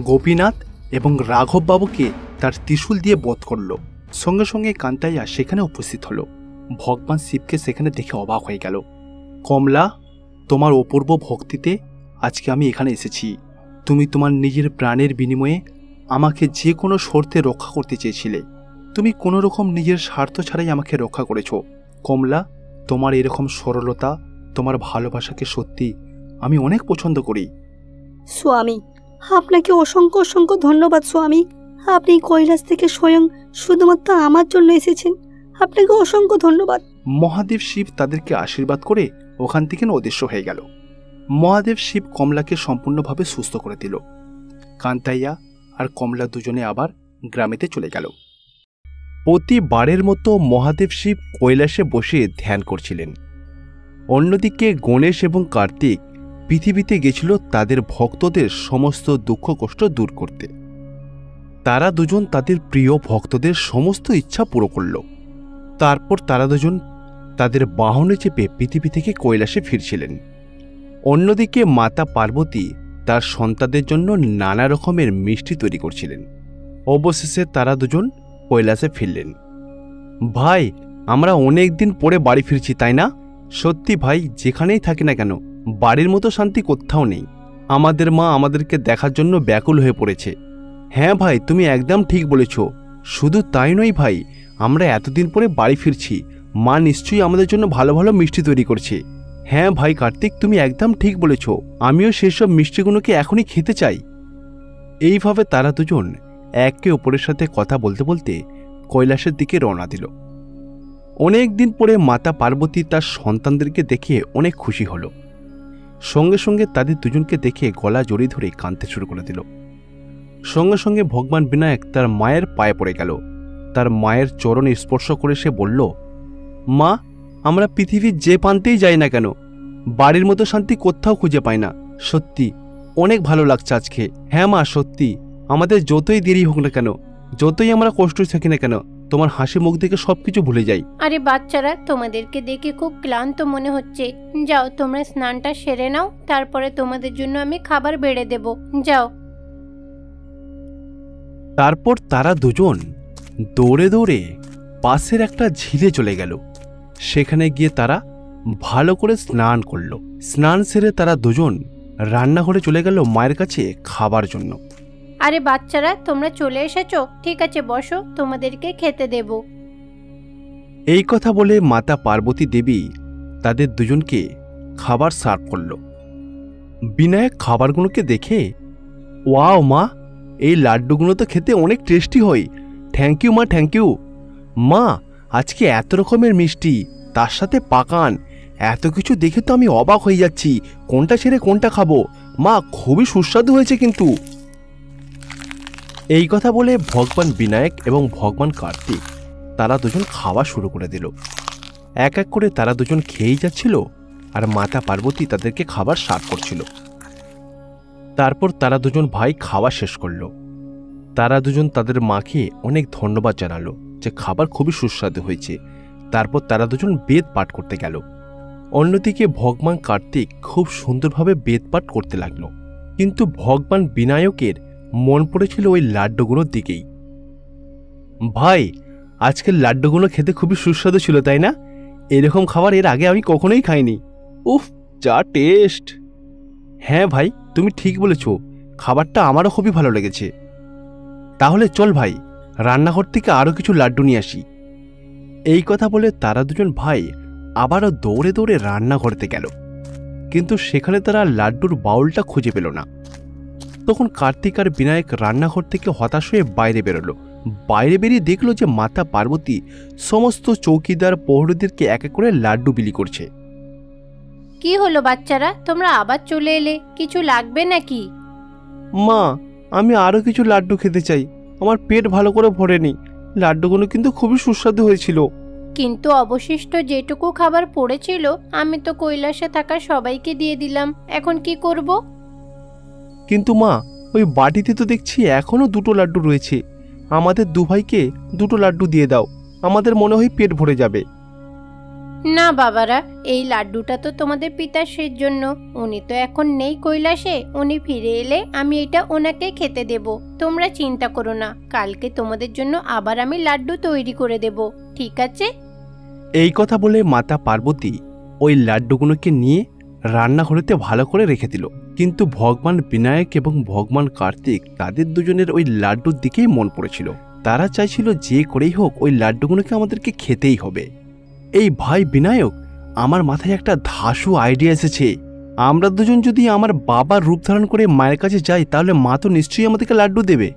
গোপীনাথ এবং রাঘব বাবুকে তার ত্রিশূল দিয়ে বধ করল। সঙ্গে সঙ্গে কান্তাইয়া সেখানে উপস্থিত হলো। ভগবান শিবকে সেখানে দেখে অবাক হয়ে গেল। কমলা, তোমার অপূর্ব ভক্তিতে আজকে আমি এখানে এসেছি। তুমি তোমার নিজের প্রাণের বিনিময়ে আমাকে যে কোনো শর্তে রক্ষা করতে চেয়েছিলে। তুমি কোনো রকম নিজের স্বার্থ ছাড়াই আমাকে রক্ষা করেছ। কমলা, তোমার এরকম সরলতা, তোমার ভালোবাসাকে সত্যি আমি অনেক পছন্দ করি। স্বামী, আপনাকে অসংখ্য অসংখ্য ধন্যবাদ স্বামী। আপনি কৈলাস থেকে স্বয়ং শুধুমাত্র আমার জন্য এসেছেন। আপনাকে অসংখ্য ধন্যবাদ। মহাদেব শিব তাদেরকে আশীর্বাদ করে ওখান থেকে অদৃশ্য হয়ে গেল। মহাদেব শিব কমলাকে সম্পূর্ণভাবে সুস্থ করে দিল। কান্তাইয়া আর কমলা দুজনে আবার গ্রামেতে চলে গেল। প্রতিবারের মতো মহাদেব শিব কৈলাসে বসে ধ্যান করছিলেন। অন্যদিকে গণেশ এবং কার্তিক পৃথিবীতে গেছিল তাদের ভক্তদের সমস্ত দুঃখ কষ্ট দূর করতে। তারা দুজন তাদের প্রিয় ভক্তদের সমস্ত ইচ্ছা পুরো করল। তারপর তারা দুজন তাদের বাহনে চেপে পৃথিবী থেকে কৈলাসে ফিরছিলেন। অন্যদিকে মাতা পার্বতী তার সন্তানদের জন্য নানা রকমের মিষ্টি তৈরি করছিলেন। অবশেষে তারা দুজন কৈলাসে ফিরলেন। ভাই, আমরা অনেক দিন পরে বাড়ি ফিরছি, তাই না? সত্যি ভাই, যেখানেই থাকি না কেন বাড়ির মতো শান্তি কোথাও নেই। আমাদের মা আমাদেরকে দেখার জন্য ব্যাকুল হয়ে পড়েছে। হ্যাঁ ভাই, তুমি একদম ঠিক বলেছ। শুধু তাই নয় ভাই, আমরা এতদিন পরে বাড়ি ফিরছি, মা নিশ্চয়ই আমাদের জন্য ভালো ভালো মিষ্টি তৈরি করছে। হ্যাঁ ভাই কার্তিক, তুমি একদম ঠিক বলেছ। আমিও সেসব মিষ্টিগুলোকে এখনই খেতে চাই। এইভাবে তারা দুজন একে অপরের সাথে কথা বলতে বলতে কৈলাসের দিকে রওনা দিল। অনেক দিন পরে মাতা পার্বতী তার সন্তানদেরকে দেখে অনেক খুশি হল। সঙ্গে সঙ্গে তাদের দুজনকে দেখে গলা জড়িয়ে ধরে কাঁদতে শুরু করে দিল। সঙ্গে সঙ্গে ভগবান বিনায়ক তার মায়ের পায়ে পড়ে গেল। তার মায়ের চরণ স্পর্শ করে সে বলল, মা, আমরা পৃথিবীর যে প্রান্তেই যাই না কেন বাড়ির মতো শান্তি কোথাও খুঁজে পাই না। সত্যি অনেক ভালো লাগছে আজকে। হ্যাঁ মা, সত্যি আমাদের যতই দেরি হোক না কেন, যতই আমরা কষ্ট থাকি না কেন, তোমার হাসি মুখ দেখে সবকিছু ভুলে যাই। আরে বাচ্চারা, তোমাদেরকে দেখে খুব ক্লান্ত মনে হচ্ছে। যাও, তোমরা স্নানটা সেরে নাও, তারপরে তোমাদের জন্য আমি খাবার বেড়ে দেব। যাও। তারপর তারা দুজন দৌড়ে দৌড়ে পাশের একটা ঝিলে চলে গেল। সেখানে গিয়ে তারা ভালো করে স্নান করল। স্নান সেরে তারা দুজন রান্নাঘরে চলে গেল মায়ের কাছে খাবার জন্য। আরে বাচ্চারা, তোমরা চলে এসেছো? ঠিক আছে, বসো, তোমাদেরকে খেতে দেব। এই কথা বলে মাতা পার্বতী দেবী তাদের দুজনকে খাবার সার্ভ করল। বিনায়ক খাবারগুলোকে দেখে, ওয়াও মা, এই লাড্ডুগুলো তো খেতে অনেক টেস্টি হয়। থ্যাংক ইউ মা, থ্যাংক ইউ। মা, আজকে এত রকমের মিষ্টি, তার সাথে পাকান, এত কিছু দেখে তো আমি অবাক হয়ে যাচ্ছি। কোনটা ছেড়ে কোনটা খাবো? মা, খুবই সুস্বাদু হয়েছে কিন্তু। এই কথা বলে ভগবান বিনায়ক এবং ভগবান কার্তিক তারা দুজন খাওয়া শুরু করে দিল। এক এক করে তারা দুজন খেয়েই যাচ্ছিল, আর মাতা পার্বতী তাদেরকে খাবার সার্ভ করছিল। তারপর তারা দুজন ভাই খাওয়া শেষ করল। তারা দুজন তাদের মাকে অনেক ধন্যবাদ জানালো যে খাবার খুবই সুস্বাদু হয়েছে। তারপর তারা দুজন বেদ পাঠ করতে গেল। অন্যদিকে ভগবান কার্তিক খুব সুন্দরভাবে বেদ পাঠ করতে লাগলো, কিন্তু ভগবান বিনায়কের মন পড়েছিল ওই লাড্ডুগুলোর দিকেই। ভাই, আজকের লাড্ডুগুলো খেতে খুবই সুস্বাদু ছিল, তাই না? এরকম খাবার এর আগে আমি কখনোই খাইনি। উফ, যা টেস্ট! হ্যাঁ ভাই, তুমি ঠিক বলেছ, খাবারটা আমারও খুবই ভালো লেগেছে। তাহলে চল ভাই, রান্নাঘর থেকে আরও কিছু লাড্ডু নিয়ে আসি। এই কথা বলে তারা দুজন ভাই আবারও দৌড়ে দৌড়ে রান্নাঘরতে গেল, কিন্তু সেখানে তারা লাড্ডুর বাউলটা খুঁজে পেল না। তখন কার্তিক আর বিনায়ক রান্নাঘর থেকে হতাশ হয়ে বাইরে বেরোলো। বাইরে বেরিয়ে দেখলো যে মাতা পার্বতী সমস্ত চৌকিদার প্রহরীদেরকে এক এক করে লাড্ডু বিলি করছে। কি হলো বাচ্চারা, তোমরা আবার চলে এলে? কিছু লাগবে নাকি? মা, আমি আরও কিছু লাড্ডু খেতে চাই। আমার পেট ভালো করে ভরেনি। লাড্ডুগুলো কিন্তু খুবই সুস্বাদু হয়েছিল। কিন্তু অবশিষ্ট যেটুকু খাবার পড়েছিল আমি তো কৈলাসে থাকা সবাইকে দিয়ে দিলাম। এখন কি করব? কিন্তু মা, ওই বাটিতে তো দেখছি এখনো দুটো লাড্ডু রয়েছে। আমাদের দু ভাইকে দুটো লাড্ডু দিয়ে দাও, আমাদের মনে হয় পেট ভরে যাবে। না বাবারা, এই লাড্ডুটা তো তোমাদের পিতাশ্রীর জন্য। উনি তো এখন নেই কৈলাসে। উনি ফিরে এলে আমি এটা ওনাকে খেতে দেব। তোমরা চিন্তা করো না, কালকে তোমাদের জন্য আবার আমি লাড্ডু তৈরি করে দেব, ঠিক আছে? এই কথা বলে মাতা পার্বতী ওই লাড্ডুগুলোকে নিয়ে রান্নাঘরেতে ভালো করে রেখে দিল। কিন্তু ভগবান বিনায়ক এবং ভগবান কার্তিক তাদের দুজনের ওই লাড্ডুর দিকেই মন পড়েছিল। তারা চাইছিল যে করেই হোক ওই লাড্ডুগুলোকে আমাদেরকে খেতেই হবে। এই ভাই বিনায়ক, আমার মাথায় একটা ধাসু আইডিয়া এসেছে। আমরা দুজন যদি আমার বাবার রূপ ধারণ করে মায়ের কাছে যাই তাহলে মা তো নিশ্চয়ই আমাদেরকে লাড্ডু দেবে।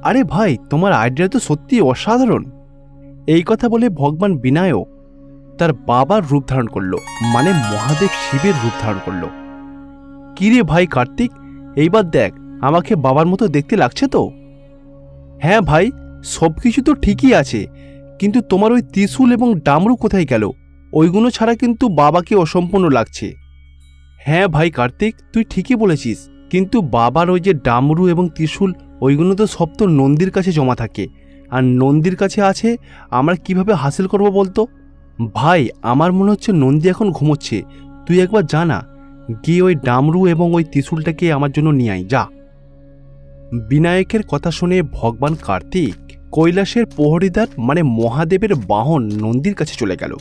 আরে ভাই, তোমার আইডিয়া তো সত্যি অসাধারণ। এই কথা বলে ভগবান বিনায়ক তার বাবার রূপ ধারণ করল, মানে মহাদেব শিবের রূপ ধারণ করল। কিরে ভাই কার্তিক, এইবার দেখ আমাকে বাবার মতো দেখতে লাগছে তো? হ্যাঁ ভাই, সবকিছু তো ঠিকই আছে, কিন্তু তোমার ওই ত্রিশূল এবং ডামরু কোথায় গেল? ওইগুলো ছাড়া কিন্তু বাবাকে অসম্পূর্ণ লাগছে। হ্যাঁ ভাই কার্তিক, তুই ঠিকই বলেছিস, কিন্তু বাবার ওই যে ডামরু এবং ত্রিশূল ওইগুলো তো সব তো নন্দীর কাছে জমা থাকে, আর নন্দীর কাছে আছে, আমরা কিভাবে হাসিল করব বলতো? ভাই আমার মনে হচ্ছে নন্দী এখন ঘুমোচ্ছে, তুই একবার জানা গিয়ে ওই ডামরু এবং ওই ত্রিশূলটাকে আমার জন্য নিয়ে আয়, যা। বিনায়কের কথা শুনে ভগবান কার্তিক কৈলাসের প্রহরীদার মানে মহাদেবের বাহন নন্দীর কাছে চলে গেল।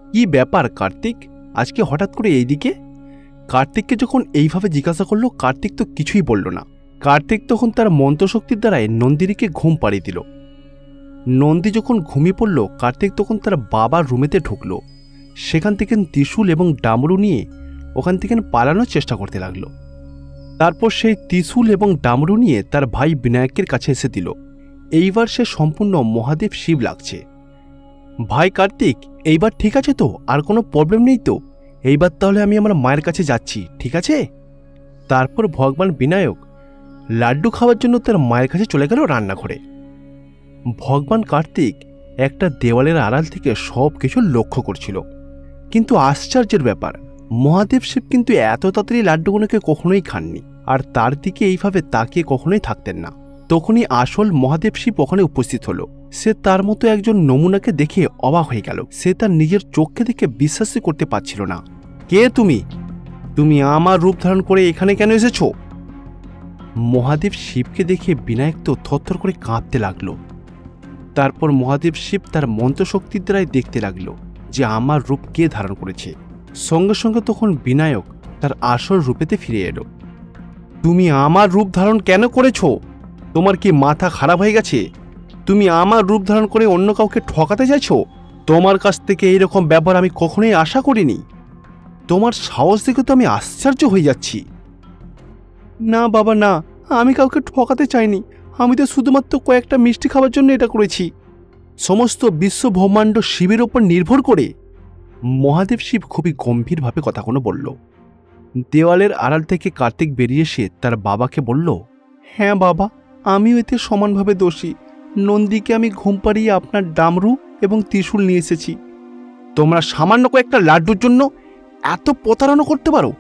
কি ব্যাপার কার্তিক, আজকে হঠাৎ করে এইদিকে? কার্তিককে যখন এইভাবে জিজ্ঞাসা করলো, কার্তিক তো কিছুই বলল না। কার্তিক তখন তার মন্ত্রশক্তির দ্বারাই নন্দিনীকে ঘুম পাড়িয়ে দিল। নন্দী যখন ঘুমিয়ে পড়ল, কার্তিক তখন তার বাবার রুমেতে ঢুকল। সেখান থেকে ত্রিশূল এবং ডামরু নিয়ে ওখান থেকে পালানোর চেষ্টা করতে লাগল। তারপর সেই ত্রিশূল এবং ডামরু নিয়ে তার ভাই বিনায়কের কাছে এসে দিল। এইবার সে সম্পূর্ণ মহাদেব শিব লাগছে। ভাই কার্তিক, এইবার ঠিক আছে তো? আর কোনো প্রবলেম নেই তো? এইবার তাহলে আমি আমার মায়ের কাছে যাচ্ছি, ঠিক আছে? তারপর ভগবান বিনায়ক লাড্ডু খাওয়ার জন্য তার মায়ের কাছে চলে গেল রান্নাঘরে। ভগবান কার্তিক একটা দেওয়ালের আড়াল থেকে সব কিছু লক্ষ্য করছিল, কিন্তু আশ্চর্যের ব্যাপার, মহাদেব শিব কিন্তু এত তাড়াতাড়ি লাড্ডুগুলোকে কখনোই খাননি, আর তার দিকে এইভাবে তাকিয়ে কখনোই থাকতেন না। তখনই আসল মহাদেব শিব ওখানে উপস্থিত হলো। সে তার মতো একজন নমুনাকে দেখে অবাক হয়ে গেল। সে তার নিজের চোখকে দেখে বিশ্বাসই করতে পারছিল না। কে তুমি? তুমি আমার রূপ ধারণ করে এখানে কেন এসেছো? মহাদেব শিবকে দেখে বিনায়ক তো থরথর করে কাঁপতে লাগলো। তারপর মহাদেব শিব তার মন্ত্রশক্তির দ্বারাই দেখতে লাগলো যে আমার রূপ কে ধারণ করেছে। সঙ্গে সঙ্গে তখন বিনায়ক তার আসল রূপেতে ফিরে এলো। তুমি আমার রূপ ধারণ কেন করেছো? তোমার কি মাথা খারাপ হয়ে গেছে? তুমি আমার রূপ ধারণ করে অন্য কাউকে ঠকাতে চাইছো? তোমার কাছ থেকে এইরকম ব্যবহার আমি কখনোই আশা করিনি। তোমার সাহস দেখে তো আমি আশ্চর্য হয়ে যাচ্ছি। না বাবা না, আমি কাউকে ঠকাতে চাইনি, আমি তো শুধুমাত্র কয়েকটা মিষ্টি খাওয়ার জন্য এটা করেছি। সমস্ত বিশ্ব ব্রহ্মাণ্ড শিবের ওপর নির্ভর করে। মহাদেব শিব খুবই গম্ভীরভাবে কথাগুলো বলল। দেওয়ালের আড়াল থেকে কার্তিক বেরিয়ে এসে তার বাবাকে বলল, হ্যাঁ বাবা, আমিও এতে সমানভাবে দোষী। নন্দীকে আমি ঘুম পাড়িয়ে আপনার ডামরু এবং ত্রিশূল নিয়ে এসেছি। তোমরা সামান্য কয়েকটা লাড্ডুর জন্য এত প্রতারণা করতে পারো,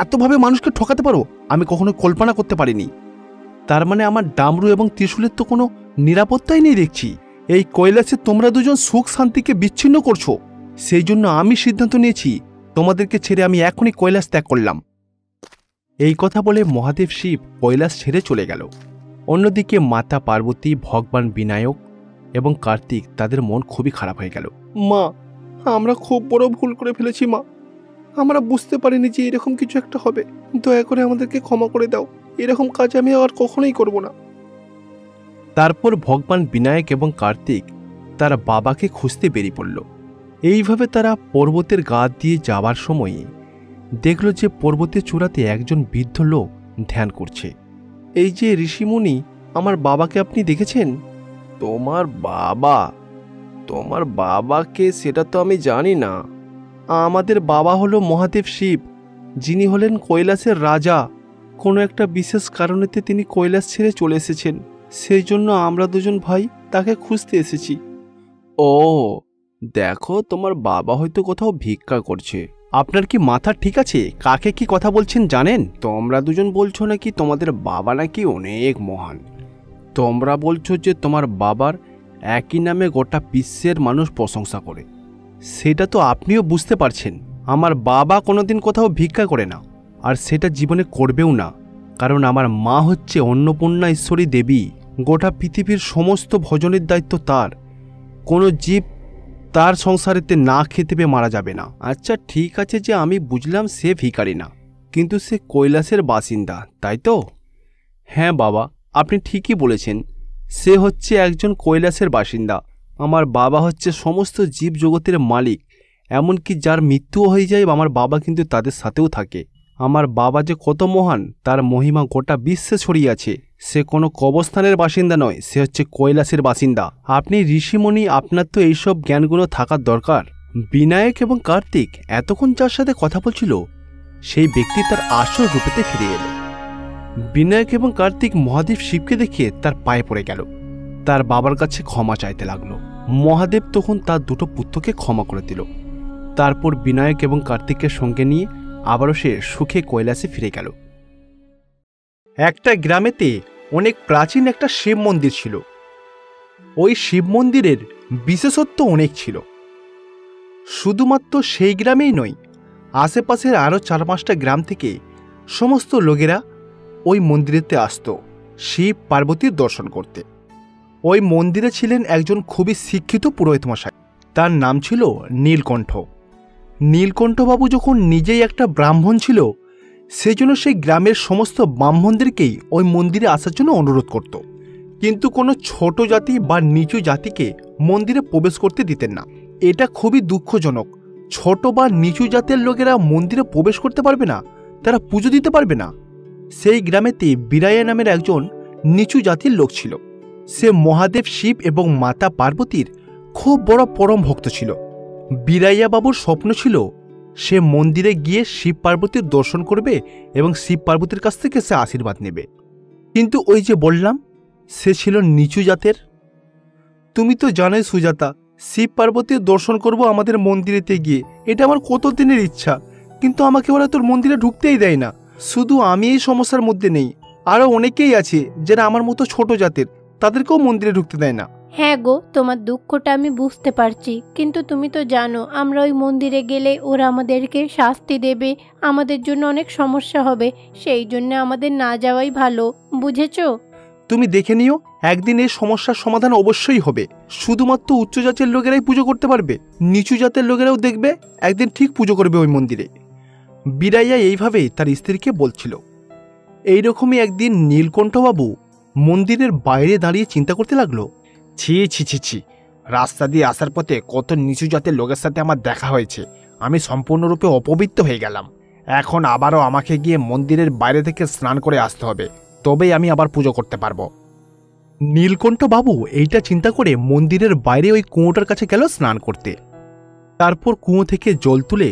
এতভাবে মানুষকে ঠকাতে পারো, আমি কখনো কল্পনা করতে পারিনি। তার মানে আমার ডামরু এবং ত্রিশূলের তো কোনো নিরাপত্তাই নেই দেখছি। এই কৈলাসে তোমরা দুজন সুখ শান্তিকে বিচ্ছিন্ন করছো। সেই জন্য আমি সিদ্ধান্ত নিয়েছি, তোমাদেরকে ছেড়ে আমি এখনই কৈলাস ত্যাগ করলাম। এই কথা বলে মহাদেব শিব কৈলাস ছেড়ে চলে গেল। অন্যদিকে মাতা পার্বতী, ভগবান বিনায়ক এবং কার্তিক তাদের মন খুবই খারাপ হয়ে গেল। মা, আমরা খুব বড় ভুল করে ফেলেছি মা, আমরা বুঝতে পারিনি যে এরকম কিছু একটা হবে। দয়া করে আমাদেরকে ক্ষমা করে দাও, এরকম কাজ আমি আর কখনোই করব না। তারপর ভগবান বিনায়ক এবং কার্তিক তার বাবাকে খুঁজতে বেরিয়ে পড়ল। এইভাবে তারা পর্বতের গা দিয়ে যাবার সময়ে দেখল যে পর্বতের চূড়াতে একজন বৃদ্ধ লোক ধ্যান করছে। এই যে ঋষিমুনি, আমার বাবাকে আপনি দেখেছেন? তোমার বাবা? তোমার বাবাকে সেটা তো আমি জানি না। আমাদের বাবা হলো মহাদেব শিব, যিনি হলেন কৈলাসের রাজা। কোনো একটা বিশেষ কারণেতে তিনি কৈলাস ছেড়ে চলে এসেছেন, সেই জন্য আমরা দুজন ভাই তাকে খুঁজতে এসেছি। ও দেখো, তোমার বাবা হয়তো কোথাও ভিক্ষা করছে। আপনার কি মাথা ঠিক আছে? কাকে কি কথা বলছেন জানেন? তোমরা দুজন বলছো নাকি তোমাদের বাবা নাকি অনেক মহান। তোমরা বলছো যে তোমার বাবার একই নামে গোটা বিশ্বের মানুষ প্রশংসা করে। সেটা তো আপনিও বুঝতে পারছেন। আমার বাবা কোনোদিন কোথাও ভিক্ষা করে না, আর সেটা জীবনে করবেও না, কারণ আমার মা হচ্ছে অন্নপূর্ণা ঈশ্বরী দেবী। গোটা পৃথিবীর সমস্ত ভজনের দায়িত্ব তার। কোনো জীব তার সংসারেতে না খেতে পেয়ে মারা যাবে না। আচ্ছা ঠিক আছে যে আমি বুঝলাম সে ভিখারি না, কিন্তু সে কৈলাসের বাসিন্দা, তাই তো? হ্যাঁ বাবা, আপনি ঠিকই বলেছেন, সে হচ্ছে একজন কৈলাসের বাসিন্দা। আমার বাবা হচ্ছে সমস্ত জীব জগতের মালিক, এমনকি যার মৃত্যুও হয়ে যায় আমার বাবা কিন্তু তাদের সাথেও থাকে। আমার বাবা যে কত মহান তার মহিমা গোটা বিশ্বে ছড়িয়ে আছে। সে কোনো কবরস্থানের বাসিন্দা নয়, সে হচ্ছে কৈলাসের বাসিন্দা। আপনি ঋষিমণি, আপনার তো এইসব জ্ঞানগুলো থাকার দরকার। বিনায়ক এবং কার্তিক এতক্ষণ যার সাথে কথা বলছিল সেই ব্যক্তি তার আসল রূপেতে ফিরে এলো। বিনায়ক এবং কার্তিক মহাদেব শিবকে দেখে তার পায়ে পড়ে গেল, তার বাবার কাছে ক্ষমা চাইতে লাগলো। মহাদেব তখন তার দুটো পুত্রকে ক্ষমা করে দিল। তারপর বিনায়ক এবং কার্তিকের সঙ্গে নিয়ে আবারও সে সুখে কৈলাসে ফিরে গেল। একটা গ্রামেতে অনেক প্রাচীন একটা শিব মন্দির ছিল। ওই শিব মন্দিরের বিশেষত্ব অনেক ছিল। শুধুমাত্র সেই গ্রামেই নয়, আশেপাশের আরও 4-5টা গ্রাম থেকে সমস্ত লোকেরা ওই মন্দিরেতে আসত শিব পার্বতীর দর্শন করতে। ওই মন্দিরে ছিলেন একজন খুবই শিক্ষিত পুরোহিত মশাই, তার নাম ছিল নীলকণ্ঠ। নীলকণ্ঠবাবু যখন নিজেই একটা ব্রাহ্মণ ছিল, সেজন্য সেই গ্রামের সমস্ত ব্রাহ্মণদেরকেই ওই মন্দিরে আসার জন্য অনুরোধ করত। কিন্তু কোনো ছোট জাতি বা নিচু জাতিকে মন্দিরে প্রবেশ করতে দিতেন না। এটা খুবই দুঃখজনক। ছোট বা নিচু জাতের লোকেরা মন্দিরে প্রবেশ করতে পারবে না, তারা পুজো দিতে পারবে না। সেই গ্রামেতে বিরায়া নামের একজন নিচু জাতির লোক ছিল। সে মহাদেব শিব এবং মাতা পার্বতীর খুব বড় পরম ভক্ত ছিল। বিরাইয়া বাবুর স্বপ্ন ছিল সে মন্দিরে গিয়ে শিব পার্বতীর দর্শন করবে এবং শিব পার্বতীর কাছ থেকে সে আশীর্বাদ নেবে। কিন্তু ওই যে বললাম, সে ছিল নিচু জাতের। তুমি তো জানোই সুজাতা, শিব পার্বতীর দর্শন করব আমাদের মন্দিরেতে গিয়ে, এটা আমার কত দিনের ইচ্ছা, কিন্তু আমাকে ওরা তোর মন্দিরে ঢুকতেই দেয় না। শুধু আমি এই সমস্যার মধ্যে নেই, আরও অনেকেই আছে যারা আমার মতো ছোট জাতের, তাদেরকেও মন্দিরে ঢুকতে দেয় না। হ্যাঁ গো, তোমার দুঃখটা আমি বুঝতে পারছি, কিন্তু তুমি তো জানো আমরা ওই মন্দিরে গেলে ওরা আমাদেরকে শাস্তি দেবে, আমাদের জন্য অনেক সমস্যা হবে, সেই জন্য আমাদের না যাওয়াই ভালো, বুঝেছো? তুমি দেখে নিও, একদিন এই সমস্যার সমাধান অবশ্যই হবে। শুধুমাত্র উচ্চ জাতের লোকেরাই পুজো করতে পারবে, নিচু জাতের লোকেরাও দেখবে একদিন ঠিক পুজো করবে ওই মন্দিরে। বিরাইয়া এইভাবেই তার স্ত্রীকে বলছিল। এইরকমই একদিন নীলকণ্ঠবাবু মন্দিরের বাইরে দাঁড়িয়ে চিন্তা করতে লাগলো, ছি ছি ছি ছি, রাস্তা দিয়ে আসার পথে কত নিচু জাতের লোকের সাথে আমার দেখা হয়েছে, আমি সম্পূর্ণরূপে অপবিত্র হয়ে গেলাম। এখন আবারও আমাকে গিয়ে মন্দিরের বাইরে থেকে স্নান করে আসতে হবে, তবেই আমি আবার পুজো করতে পারবো। নীলকণ্ঠবাবু এইটা চিন্তা করে মন্দিরের বাইরে ওই কুয়োটার কাছে গেল স্নান করতে। তারপর কুয়ো থেকে জল তুলে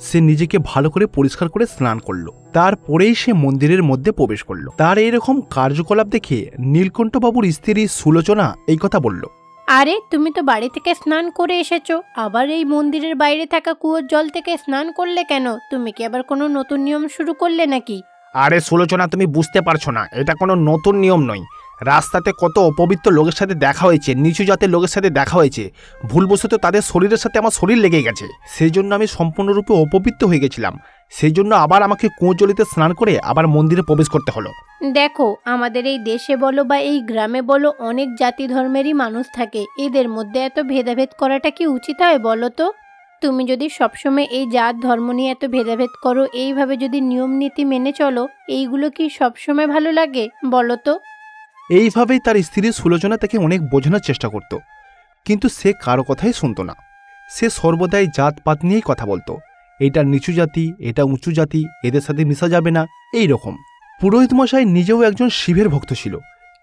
সে নিজেকে ভালো করে পরিষ্কার করে স্নান করলো। তারপরেই সে মন্দিরের মধ্যে প্রবেশ করলো। তার এইরকম কার্যকলাপ দেখে নীলকণ্ঠবাবুর স্ত্রী সুলোচনা এই কথা বলল, আরে তুমি তো বাড়ি থেকে স্নান করে এসেছো, আবার এই মন্দিরের বাইরে থাকা কুয়োর জল থেকে স্নান করলে কেন? তুমি কি আবার কোনো নতুন নিয়ম শুরু করলে নাকি? আরে সুলোচনা, তুমি বুঝতে পারছো না, এটা কোনো নতুন নিয়ম নয়। রাস্তাতে কত অপবিত্র লোকের সাথে দেখা হয়েছে, নিচু জাতের লোকের সাথে দেখা হয়েছে, ভুলবশত তাদের শরীরের সাথে আমার শরীর লেগে গেছে, সেই জন্য আমি সম্পূর্ণরূপে অপবিত্র হয়ে গেছিলাম। সেই জন্য আবার আমাকে কুঁয়োজলিতে স্নান করে আবার মন্দিরে প্রবেশ করতে হলো। দেখো, আমাদের এই দেশে বলো বা এই গ্রামে বলো, অনেক জাতি ধর্মেরই মানুষ থাকে, এদের মধ্যে এত ভেদাভেদ করাটা কি উচিত হয় বলো তো? তুমি যদি সবসময় এই জাত ধর্ম নিয়ে এত ভেদাভেদ করো, এইভাবে যদি নিয়ম নীতি মেনে চলো, এইগুলো কি সবসময় ভালো লাগে বলো তো? এইভাবেই তার স্ত্রী সুলোচনা তাকে অনেক বোঝানোর চেষ্টা করত, কিন্তু সে কারো কথাই শুনত না। সে সর্বদাই জাতপাত নিয়েই কথা বলতো, এটা নিচু জাতি, এটা উঁচু জাতি, এদের সাথে মিশা যাবে না, এই রকম। পুরোহিত মশাই নিজেও একজন শিবের ভক্ত ছিল,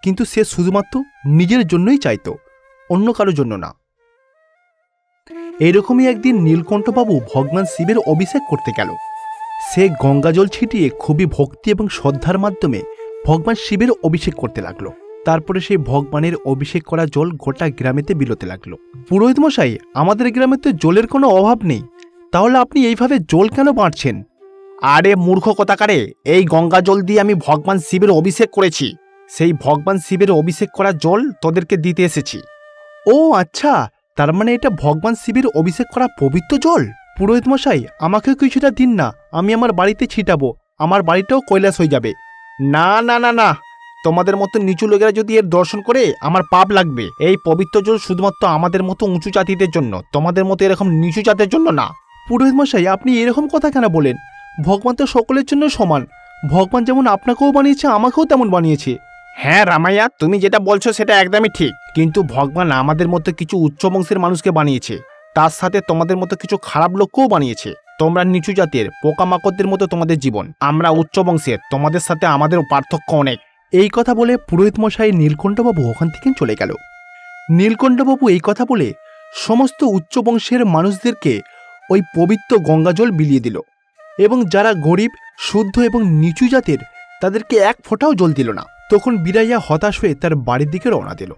কিন্তু সে শুধুমাত্র নিজের জন্যই চাইতো, অন্য কারোর জন্য না। এইরকমই একদিন নীলকণ্ঠবাবু ভগবান শিবের অভিষেক করতে গেল। সে গঙ্গাজল ছিটিয়ে খুবই ভক্তি এবং শ্রদ্ধার মাধ্যমে ভগবান শিবের অভিষেক করতে লাগলো। তারপরে সেই ভগবানের অভিষেক করা জল গোটা গ্রামেতে বিলোতে লাগলো। পুরোহিত মশাই, আমাদের গ্রামে তো জলের কোনো অভাব নেই, তাহলে আপনি এইভাবে জল কেন বাঁটছেন? আরে মূর্খ কথাকারে, এই গঙ্গা জল দিয়ে আমি ভগবান শিবের অভিষেক করেছি, সেই ভগবান শিবের অভিষেক করা জল তোদেরকে দিতে এসেছি। ও আচ্ছা, তার মানে এটা ভগবান শিবের অভিষেক করা পবিত্র জল। পুরোহিত মশাই, আমাকে কিছুটা দিন না, আমি আমার বাড়িতে ছিটাবো, আমার বাড়িটাও কৈলাস হয়ে যাবে। না না না না, তোমাদের মতো নিচু লোকেরা যদি এর দর্শন করে আমার পাপ লাগবে। এই পবিত্র জল শুধুমাত্র আমাদের মতো উঁচু জাতিদের জন্য, তোমাদের মতো এরকম নিচু জাতের জন্য না। পুরোহিত মশাই, আপনি এরকম কথা কেন বলেন? ভগবান তো সকলের জন্য সমান, ভগবান যেমন আপনাকেও বানিয়েছে আমাকেও তেমন বানিয়েছে। হ্যাঁ রামাইয়া, তুমি যেটা বলছো সেটা একদমই ঠিক, কিন্তু ভগবান আমাদের মতো কিছু উচ্চ বংশের মানুষকে বানিয়েছে, তার সাথে তোমাদের মতো কিছু খারাপ লোককেও বানিয়েছে। তোমরা নিচু জাতের পোকামাকড়দের মতো তোমাদের জীবন, আমরা উচ্চ বংশের, তোমাদের সাথে আমাদের পার্থক্য অনেক। এই কথা বলে পুরোহিত মশাই নীলকণ্ঠবাবু ওখান থেকে চলে গেল। নীলকণ্ঠবাবু এই কথা বলে সমস্ত উচ্চ বংশের মানুষদেরকে ওই পবিত্র গঙ্গাজল বিলিয়ে দিল, এবং যারা গরিব, শুদ্ধ এবং নিচু জাতের তাদেরকে এক ফোঁটাও জল দিল না। তখন বীরাইয়া হতাশ হয়ে তার বাড়ির দিকে রওনা দিল।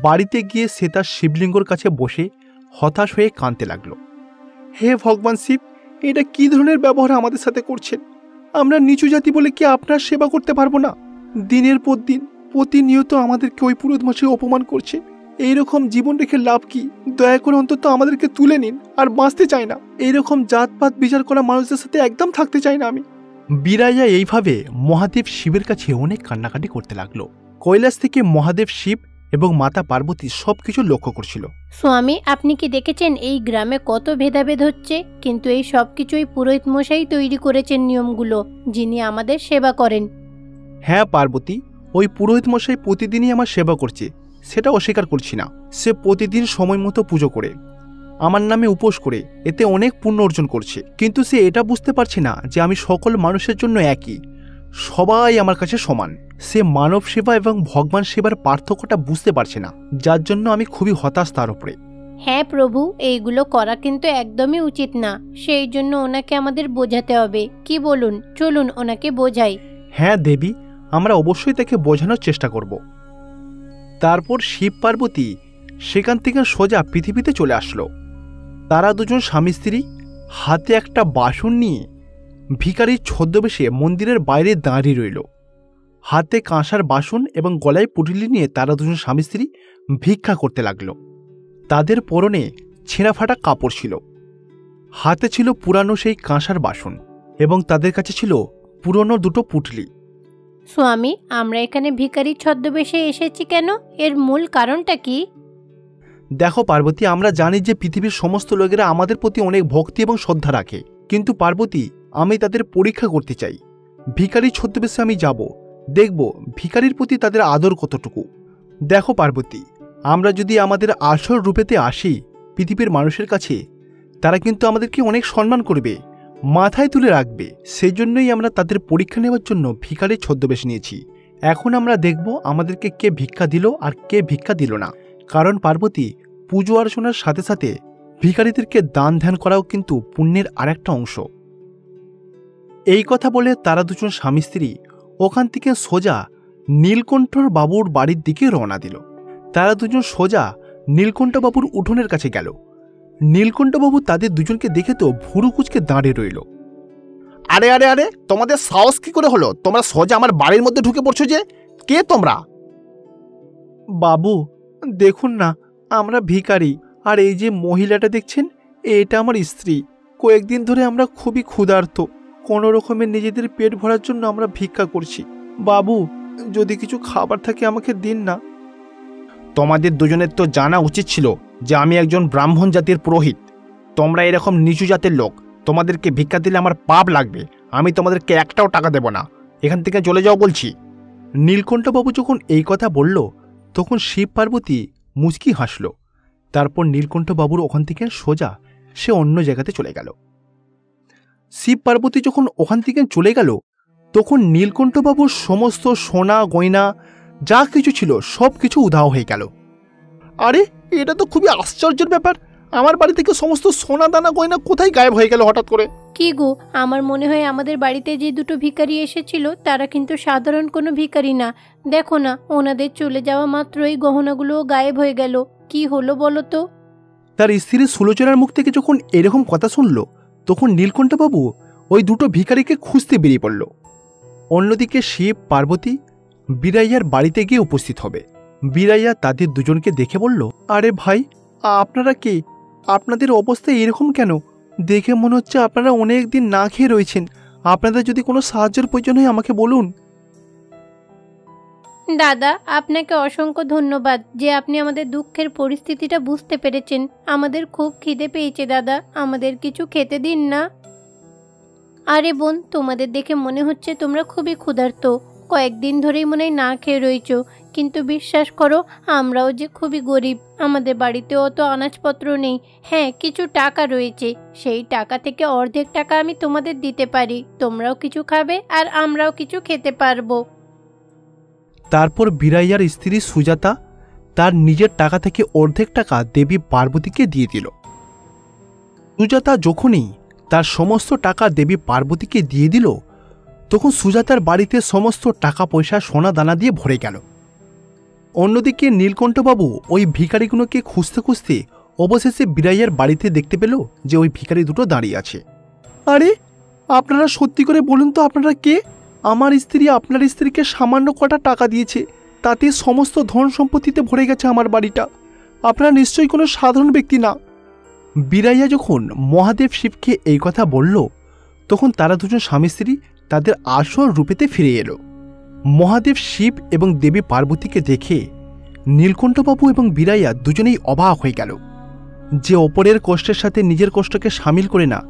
বাড়িতে গিয়ে সে তার শিবলিঙ্গর কাছে বসে হতাশ হয়ে কাঁদতে লাগলো। হে ভগবান শিব, এটা কি ধরনের ব্যবহার আমাদের সাথে করছেন? আমরা নিচু জাতি বলে কি আপনার সেবা করতে পারবো না? দিনের পর দিন প্রতিনিয়ত আমাদেরকে ওই পুরোহিত মশাই অপমান করছে। এইরকম জীবন রেখে লাভ কি? দয়া করে অন্তত আমাদেরকে তুলে নিন, আর বাঁচতে চাই না। এইরকম জাতপাত বিচার করা মানুষদের সাথে একদম থাকতে চাই না আমি। বীরাইয়া এইভাবে মহাদেব শিবের কাছে অনেক কান্নাকাটি করতে লাগলো। কৈলাস থেকে মহাদেব শিব এবং মাতা পার্বতী সবকিছু লক্ষ্য করছিল। স্বামী, আপনি কি দেখেছেন এই গ্রামে কত ভেদাভেদ হচ্ছে? কিন্তু এই সব কিছুই পুরোহিত মশাই তৈরি করেছেন নিয়মগুলো, যিনি আমাদের সেবা করেন। হ্যাঁ পার্বতী, ওই পুরোহিত মশাই প্রতিদিনই আমার সেবা করছে, সেটা অস্বীকার করছি না। সে প্রতিদিন সময় মতো পুজো করে, আমার নামে উপোস করে এতে অনেক পুণ্য অর্জন করছে। কিন্তু সে এটা বুঝতে পারছে না যে আমি সকল মানুষের জন্য একই, সবাই আমার কাছে সমান। সে মানব সেবা এবং ভগবান সেবার পার্থক্যটা বুঝতে পারছে না, যার জন্য আমি খুবই হতাশ তার উপরে। হ্যাঁ প্রভু, এইগুলো করা কিন্তু একদমই উচিত না। সেই জন্য ওনাকে আমাদের বোঝাতে হবে। কি বলুন? চলুন ওনাকে বোঝাই। হ্যাঁ দেবী, আমরা অবশ্যই তাকে বোঝানোর চেষ্টা করব। তারপর শিব পার্বতী সেখান থেকে সোজা পৃথিবীতে চলে আসলো। তারা দুজন স্বামী স্ত্রী হাতে একটা বাসন নিয়ে ভিখারির ছদ্মবেশে মন্দিরের বাইরে দাঁড়িয়ে রইল। হাতে কাঁসার বাসন এবং গলায় পুঁটুলি নিয়ে তারা দুজন স্বামী স্ত্রী ভিক্ষা করতে লাগলো। তাদের পরনে ছেঁড়া ফাটা কাপড় ছিল, হাতে ছিল পুরানো সেই কাঁসার বাসন, এবং তাদের কাছে ছিল পুরনো দুটো পুঁটলি। স্বামী, আমরা এখানে ভিখারির ছদ্মবেশে এসেছি কেন? এর মূল কারণটা কি? দেখো পার্বতী, আমরা জানি যে পৃথিবীর সমস্ত লোকেরা আমাদের প্রতি অনেক ভক্তি এবং শ্রদ্ধা রাখে, কিন্তু পার্বতী, আমি তাদের পরীক্ষা করতে চাই। ভিখারির ছদ্মবেশে আমি যাব, দেখব ভিখারির প্রতি তাদের আদর কতটুকু। দেখো পার্বতী, আমরা যদি আমাদের আসল রূপেতে আসি পৃথিবীর মানুষের কাছে, তারা কিন্তু আমাদেরকে অনেক সম্মান করবে, মাথায় তুলে রাখবে। সেই জন্যই আমরা তাদের পরীক্ষা নেওয়ার জন্য ভিখারির ছদ্মবেশ নিয়েছি। এখন আমরা দেখব আমাদেরকে কে ভিক্ষা দিল আর কে ভিক্ষা দিল না। কারণ পার্বতী, পুজো অর্চনার সাথে সাথে ভিখারিদেরকে দান ধ্যান করাও কিন্তু পুণ্যের আরেকটা অংশ। এই কথা বলে তারা দুজন স্বামী স্ত্রী ওখান থেকে সোজা নীলকণ্ঠর বাবুর বাড়ির দিকে রওনা দিল। তারা দুজন সোজা নীলকণ্ঠবাবুর উঠোনের কাছে গেল। নীলকণ্ঠবাবু তাদের দুজনকে দেখে তো ভুরু কুচকে দাঁড়িয়ে রইল। আরে আরে আরে, তোমাদের সাহস কি করে হলো? তোমরা সোজা আমার বাড়ির মধ্যে ঢুকে পড়ছো যে? কে তোমরা? বাবু দেখুন না, আমরা ভিখারি, আর এই যে মহিলাটা দেখছেন, এটা আমার স্ত্রী। কয়েকদিন ধরে আমরা খুবই ক্ষুধার্ত, কোনো রকমের নিজেদের পেট ভরার জন্য আমরা ভিক্ষা করছি। বাবু, যদি কিছু খাবার থাকে আমাকে দিন না। তোমাদের দুজনের তো জানা উচিত ছিল যে আমি একজন ব্রাহ্মণ জাতির পুরোহিত। তোমরা এরকম নিচু জাতের লোক, তোমাদেরকে ভিক্ষা দিলে আমার পাপ লাগবে। আমি তোমাদেরকে একটাও টাকা দেব না, এখান থেকে চলে যাও বলছি। নীলকণ্ঠবাবু যখন এই কথা বলল, তখন শিব পার্বতী মুচকি হাসল। তারপর নীলকণ্ঠবাবুর ওখান থেকে সোজা সে অন্য জায়গাতে চলে গেল। শিব পার্বতী যখন ওখান থেকে চলে গেল, তখন নীলকণ্ঠবাবুর সমস্ত সোনা গয়না যা কিছু ছিল সব কিছু উধাও হয়ে গেল। আরে, এটা তো খুবই আশ্চর্যের ব্যাপার। আমার বাড়ি থেকে সমস্ত সোনা দানা গয়না কোথায় গায়েব হয়ে গেল হঠাৎ করে? কি গো, আমার মনে হয় আমাদের বাড়িতে যে দুটো ভিখারি এসেছিল তারা কিন্তু সাধারণ কোনো ভিখারি না। দেখো না, ওনাদের চলে যাওয়া মাত্রই গহনাগুলো গায়েব হয়ে গেল। কি হলো বলো তো? তার স্ত্রী সুলোচনার মুখ থেকে যখন এরকম কথা শুনল, তখন নীলকণ্ঠবাবু ওই দুটো ভিখারিকে খুঁজতে বেরিয়ে পড়ল। অন্যদিকে শিব পার্বতী বীরাইয়ার বাড়িতে গিয়ে উপস্থিত হবে। বীরাইয়া তাদের দুজনকে দেখে বলল, আরে ভাই, আপনারা কে? আপনাদের অবস্থা এরকম কেন? দেখে মনে হচ্ছে আপনারা অনেক দিন না খেয়ে রয়েছেন। আপনাদের যদি কোনো সাহায্যের প্রয়োজন হয় আমাকে বলুন। দাদা, আপনাকে অসংখ্য ধন্যবাদ যে আপনি আমাদের দুঃখের পরিস্থিতিটা বুঝতে পেরেছেন। আমাদের খুব খিদে পেয়েছে দাদা, আমাদের কিছু খেতে দিন না। আরে বোন, তোমাদের দেখে মনে হচ্ছে তোমরা খুবই ক্ষুধার্ত। কয়েকদিন ধরেই মনে হয় না খেয়ে রয়েছো। কিন্তু বিশ্বাস করো, আমরাও যে খুবই গরিব। আমাদের বাড়িতেও তো আনাজপত্র নেই। হ্যাঁ, কিছু টাকা রয়েছে। সেই টাকা থেকে অর্ধেক টাকা আমি তোমাদের দিতে পারি। তোমরাও কিছু খাবে আর আমরাও কিছু খেতে পারবো। তারপর বীরাইয়ার স্ত্রী সুজাতা তার নিজের টাকা থেকে অর্ধেক টাকা দেবী পার্বতীকে দিয়ে দিল। সুজাতা যখনই তার সমস্ত টাকা দেবী পার্বতীকে দিয়ে দিল, তখন সুজাতার বাড়িতে সমস্ত টাকা পয়সা সোনা দানা দিয়ে ভরে গেল। অন্যদিকে নীলকণ্ঠবাবু ওই ভিখারিগুলোকে খুঁজতে খুঁজতে অবশেষে বীরাইয়ার বাড়িতে দেখতে পেল যে ওই ভিখারি দুটো দাঁড়িয়ে আছে। আরে, আপনারা সত্যি করে বলুন তো আপনারা কে? আমার স্ত্রী আপনার স্ত্রীকে সামান্য কটা টাকা দিয়েছে, তাতে সমস্ত ধন সম্পত্তিতে ভরে গেছে আমার বাড়িটা। আপনারা নিশ্চয়ই কোনো সাধারণ ব্যক্তি না। বীরাইয়া যখন মহাদেব শিবকে এই কথা বলল, তখন তারা দুজন স্বামী স্ত্রী তাদের আসল রূপেতে ফিরে এলো। মহাদেব শিব এবং দেবী পার্বতীকে দেখে নীলকণ্ঠবাবু এবং বীরাইয়া দুজনেই অবাক হয়ে গেল। যে অপরের কষ্টের সাথে নিজের কষ্টকে সামিল করে না,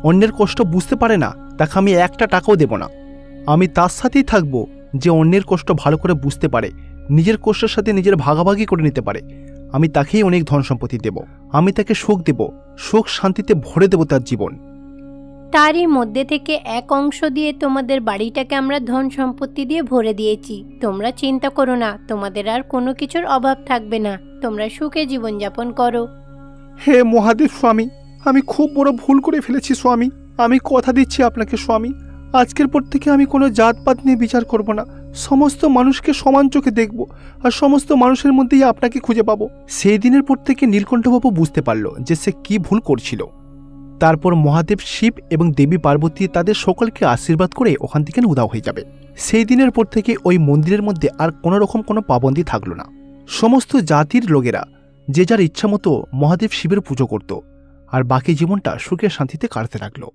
অন্যের কষ্ট বুঝতে পারে না, তাকে আমি একটা টাকাও দেব না। আমি তার সাথেই থাকব যে অন্যের কষ্ট ভালো করে বুঝতে পারে, নিজের কষ্টের সাথে নিজের ভাগাভাগি করে নিতে পারে। আমি তাকেই অনেক ধন সম্পত্তি দেব। আমি তাকে সুখ দেব, সুখ শান্তিতে ভরে দেব তার জীবন। তারই মধ্যে থেকে এক অংশ দিয়ে তোমাদের বাড়িটাকে আমরা ধন সম্পত্তি দিয়ে ভরে দিয়েছি। তোমরা চিন্তা করো না, তোমাদের আর কোনো কিছুর অভাব থাকবে না। তোমরা সুখে জীবনযাপন করো। হে মহাদেব স্বামী, আমি খুব বড় ভুল করে ফেলেছি স্বামী। আমি কথা দিচ্ছি আপনাকে স্বামী, আজকের পর থেকে আমি কোনো জাতপাত নিয়ে বিচার করব না। সমস্ত মানুষকে সমান চোখে দেখব আর সমস্ত মানুষের মধ্যেই আপনাকে খুঁজে পাবো। সেই দিনের পর থেকে নীলকণ্ঠবাবু বুঝতে পারল যে সে কি ভুল করছিল। তারপর মহাদেব শিব এবং দেবী পার্বতী তাদের সকলকে আশীর্বাদ করে ওখান থেকে উধাও হয়ে যাবে। সেই দিনের পর থেকে ওই মন্দিরের মধ্যে আর কোনো রকম কোনো পাবন্দি থাকলো না। সমস্ত জাতির লোকেরা যে যার ইচ্ছা মতো মহাদেব শিবের পুজো করত আর বাকি জীবনটা সুখে শান্তিতে কাটতে লাগলো।